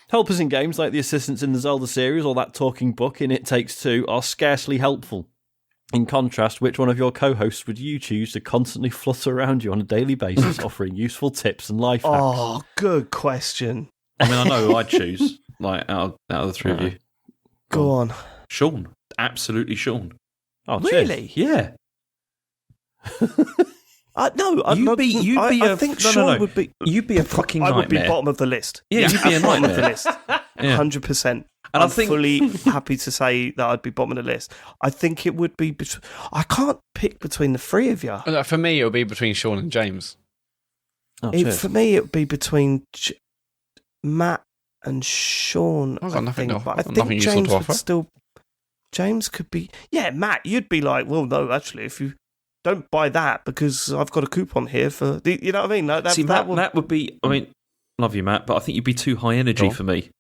Helpers in games like the assistants in the Zelda series or that talking book in It Takes Two are scarcely helpful. In contrast, which one of your co-hosts would you choose to constantly flutter around you on a daily basis, offering useful tips and life hacks? Oh, good question. I mean, I know who I'd choose. Like out of the three of you, Go on. Sean, absolutely Sean. Oh, Really? Yeah. No, I think Sean would be. You'd be a fucking nightmare. I would be bottom of the list. Yeah, you'd be a bottom of the nightmare. list. 100%. And I I'm think- fully happy to say that I'd be bottom of the list. I think it would be. I can't pick between the three of you. For me, it would be between Sean and James. For me, it would be between Matt and Sean. I've got nothing but I nothing think useful James to would offer. still. James could be. Yeah, Matt, you'd be like, well, no, actually, if you don't buy that because I've got a coupon here for. You know what I mean? Matt would be. I mean, love you, Matt, but I think you'd be too high energy for me.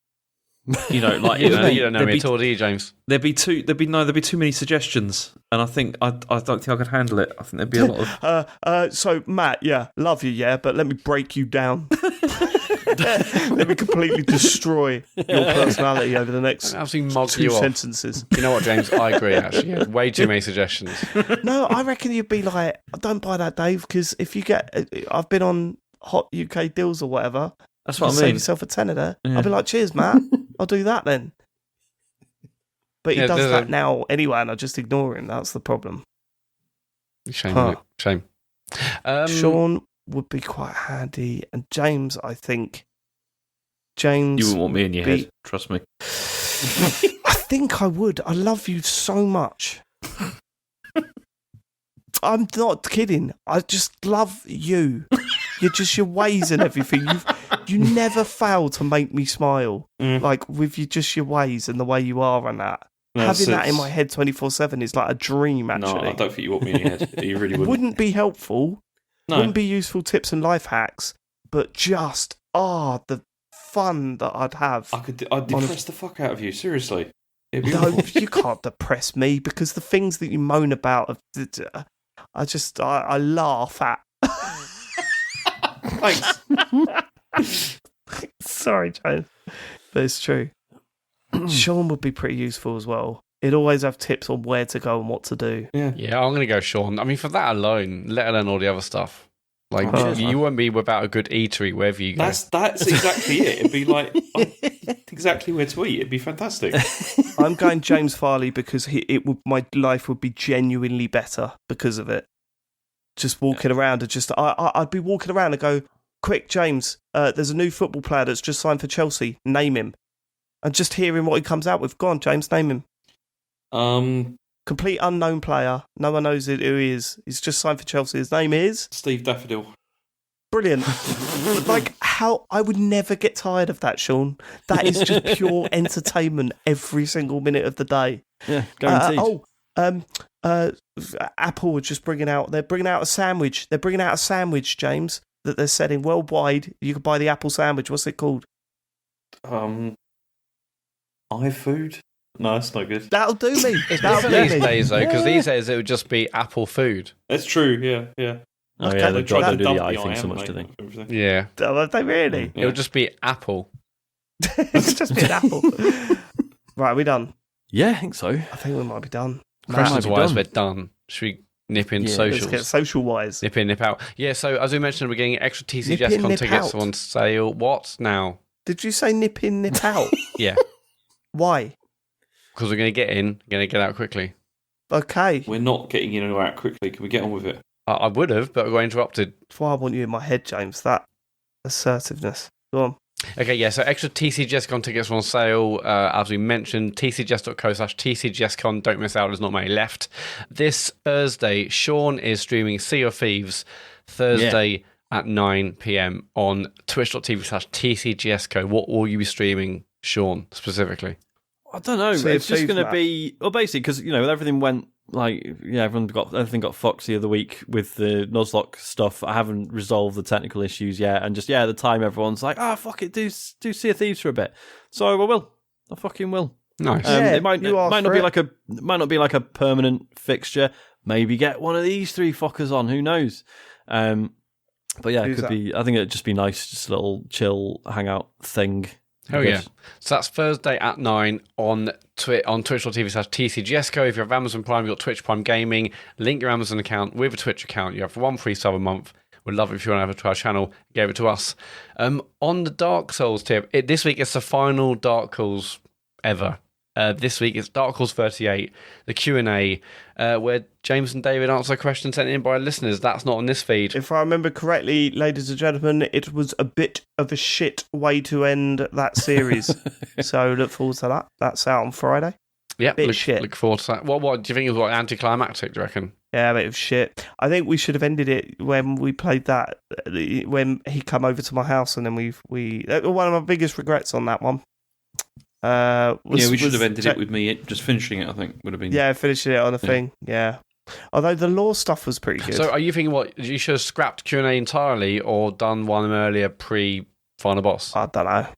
You know, like you don't know me at all, do you, James? There'd be too many suggestions, and I think I don't think I could handle it. I think there'd be a lot of. So Matt, yeah, love you, yeah, but let me break you down. Let me completely destroy your personality over the next Absolutely mug two you off. sentences. You know what, James? I agree, actually. You had way too many suggestions. No, I reckon you'd be like, don't buy that, Dave, because if you get, I've been on hot UK deals or whatever. That's what I mean. Save yourself a tenner there. Yeah. I'll be like, cheers, Matt. I'll do that then. But he does that now anyway, and I just ignore him. That's the problem. Shame. Mate. Shame. Sean would be quite handy, and James, I think. James, you wouldn't want me in your head. Trust me. I think I would. I love you so much. I'm not kidding. I just love you. You're just your ways and everything. You never fail to make me smile. Like with your ways and the way you are and that. No, Having that in my head 24/7 is like a dream. Actually, no, I don't think you want me in your head. You really wouldn't. Wouldn't be helpful. No. Wouldn't be useful tips and life hacks. But just the fun that I'd have. I'd depress the fuck out of you. Seriously. No, you can't depress me because the things that you moan about, I laugh at. Thanks. Sorry, James, but it's true. Sean would be pretty useful as well. He'd always have tips on where to go and what to do. Yeah, I'm going to go Sean. I mean, for that alone, let alone all the other stuff. Like, you won't be without a good eatery wherever you go. That's exactly it. It'd be like exactly where to eat. It'd be fantastic. I'm going James Farley because my life would be genuinely better because of it. Just walking around and I'd be walking around and go, quick, James, there's a new football player that's just signed for Chelsea. Name him. And just hearing what he comes out with. Go on, James, name him. Complete unknown player. No one knows who he is. He's just signed for Chelsea. His name is Steve Daffodil. Brilliant. Like, how I would never get tired of that, Sean. That is just pure entertainment every single minute of the day. Yeah, guaranteed. Apple are just bringing out a sandwich. They're bringing out a sandwich, James, that they're selling worldwide. You can buy the Apple sandwich. What's it called? iFood? No, that's not good. That'll do me. It's different these days, though, because these days it would just be Apple food. That's true, yeah. Oh, yeah, they do the eye thing so much, do they? Yeah. Are they really? It would just be Apple. It's just been Apple. Right, are we done? Yeah, I think so. I think we might be done. Questions-wise, we're done. Should we Nip in Let's socials. get social wise. Nip in, nip out. Yeah, so as we mentioned, we're getting extra TCGSCon tickets on sale. What now? Did you say nip in, nip out? Yeah. Why? Because we're going to get in, going to get out quickly. Okay. We're not getting in or out quickly. Can we get on with it? I would have, but I got interrupted. That's why I want you in my head, James. That assertiveness. Go on. Okay, yeah, so extra TCGSCon tickets are on sale. As we mentioned, tcgs.co/TCGSCon. Don't miss out, there's not many left. This Thursday, Sean is streaming Sea of Thieves Thursday at 9 p.m. on twitch.tv/TCGSCO. What will you be streaming, Sean, specifically? I don't know. It's just going to be... Well, basically, because, with everything went... everything got fucked the other week with the Nuzlocke stuff. I haven't resolved the technical issues yet, and just at the time everyone's like, fuck it, do Sea of Thieves for a bit. So I will. I fucking will. Nice. It might not be like a permanent fixture. Maybe get one of these three fuckers on. Who knows? But yeah, it could be. I think it'd just be nice, just a little chill hangout thing. Oh yeah! So that's Thursday at 9 on twitch.tv/TCGSCO. If you have Amazon Prime, you've got Twitch Prime Gaming. Link your Amazon account with a Twitch account. You have one free sub a month. We'd love it if you want to have it to our channel. Give it to us. On the Dark Souls tip, this week it's the final Dark Souls ever. This week it's Dark Souls 38, the Q&A, where James and David answer questions sent in by listeners. That's not on this feed. If I remember correctly, ladies and gentlemen, it was a bit of a shit way to end that series. So look forward to that. That's out on Friday. Yeah, look forward to that. What do you think it was anticlimactic, do you reckon? Yeah, a bit of shit. I think we should have ended it when we played that, when he come over to my house, and then we one of my biggest regrets on that one. We should have ended it with me just finishing it. I think would have been finishing it on a thing. Yeah, although the lore stuff was pretty good. So, are you thinking you should have scrapped Q&A entirely or done one earlier pre-final boss? I don't know.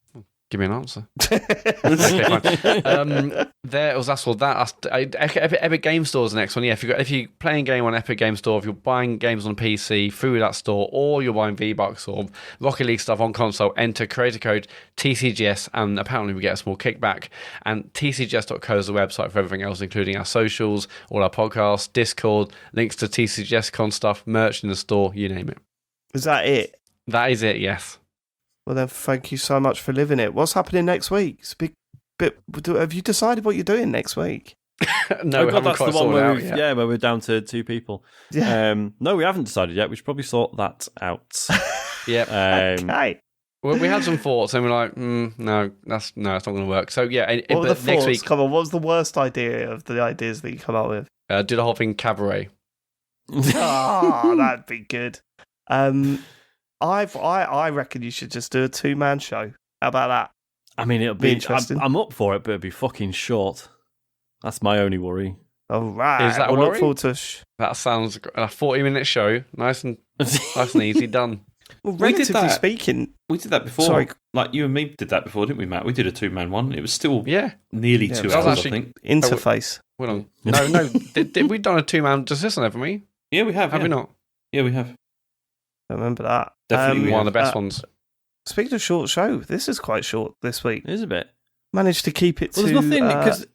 Give me an answer. Okay, fine. That's all that. Epic Game Store's the next one. Yeah, if you're playing a game on Epic Game Store, if you're buying games on PC through that store, or you're buying V-Bucks or Rocket League stuff on console, enter creator code TCGS, and apparently we get a small kickback. And TCGS.co is the website for everything else, including our socials, all our podcasts, Discord, links to TCGSCon stuff, merch in the store, you name it. Is that it? That is it. Yes. Well, then, thank you so much for living it. What's happening next week? It's a big bit. Have you decided what you're doing next week? No, that's the one where we're down to 2 people. Yeah. No, we haven't decided yet. We should probably sort that out. Yeah. Okay. Well, we had some thoughts, and we're like, no, it's not going to work. So yeah, what were the thoughts? Next week, come on, what was the worst idea of the ideas that you come up with? do the whole thing cabaret. That'd be good. I reckon you should just do a 2-man show. How about that? I mean, it'll be interesting. I'm up for it, but it'll be fucking short. That's my only worry. All right. Is that we'll a worry? Look forward to that sounds a 40-minute show, nice and easy done. Well, relatively speaking, we did that before. Sorry. Like you and me did that before, didn't we, Matt? We did a 2-man one. It was still nearly 2 was hours, actually, I think. Interface. Hold on. No. Did we done a 2-man just this one, haven't we? Yeah, we have. Have we not? Yeah, we have. I remember that. Definitely one of the best ones. Speaking of short show, this is quite short this week. It is a bit. Managed to keep it to there's nothing, because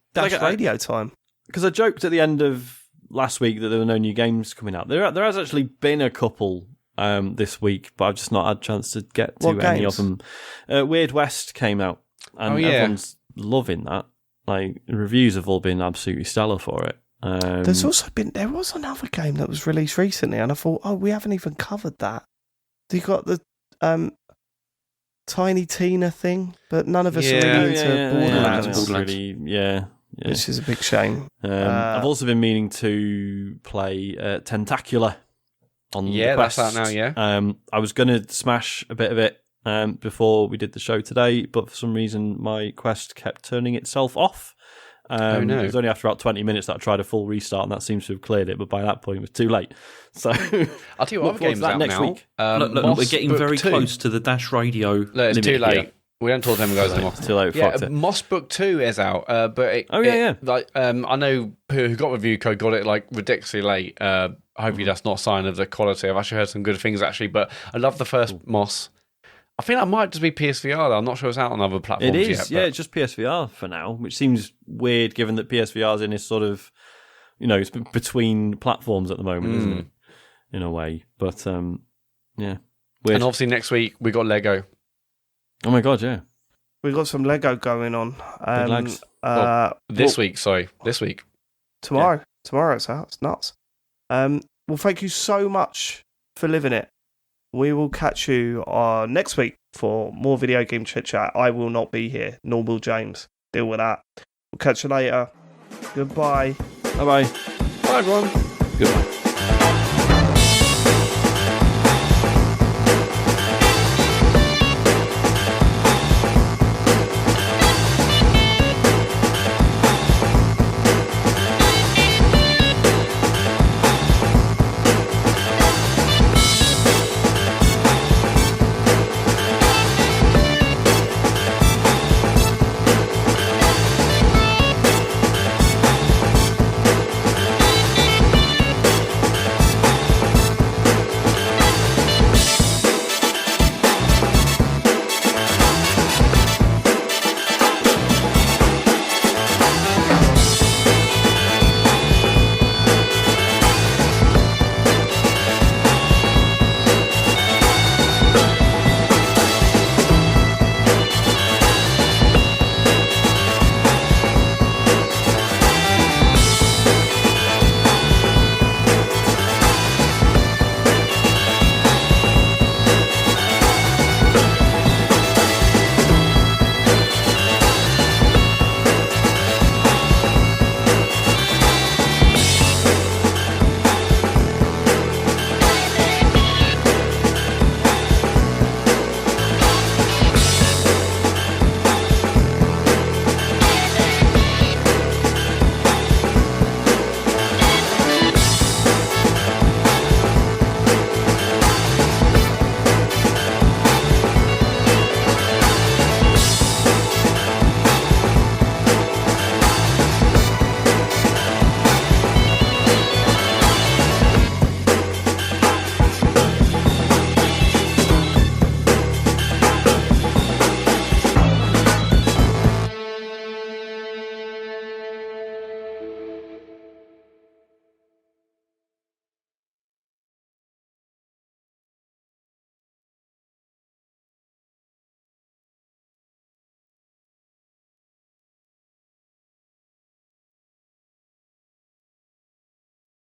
radio time. Because I joked at the end of last week that there were no new games coming out. There has actually been a couple this week, but I've just not had a chance to get to any of them. Weird West came out, and everyone's loving that. Like, reviews have all been absolutely stellar for it. There was another game that was released recently, and I thought, we haven't even covered that. You got the Tiny Tina thing, but none of us are really into Borderlands. Which is a big shame. I've also been meaning to play Tentacular on the that's Quest. out now. Yeah, I was going to smash a bit of it before we did the show today, but for some reason my Quest kept turning itself off. It was only after about 20 minutes that I tried a full restart, and that seems to have cleared it, but by that point it was too late. So I'll tell you what other games out next now. Week. Look, we're getting very close to the Dash Radio. Look, it's too late. Yeah. We don't talk to them guys anymore. It's too late. Moss Book 2 is out, but I know who got review code got it like ridiculously late. Hopefully that's not a sign of the quality. I've actually heard some good things actually, but I love the first Moss. I think that might just be PSVR though. I'm not sure it's out on other platforms yet. It is, yet, it's just PSVR for now, which seems weird given that PSVR is in this sort of it's between platforms at the moment, isn't it? In a way, but yeah. Weird. And obviously next week we got Lego. Oh my god, yeah. We got some Lego going on. Big legs. This week. Tomorrow. Yeah. Tomorrow it's out. It's nuts. Well, thank you so much for living it. We will catch you next week for more video game chit chat. I will not be here. Normal James. Deal with that. We'll catch you later. Goodbye. Bye-bye. Bye, everyone. Goodbye.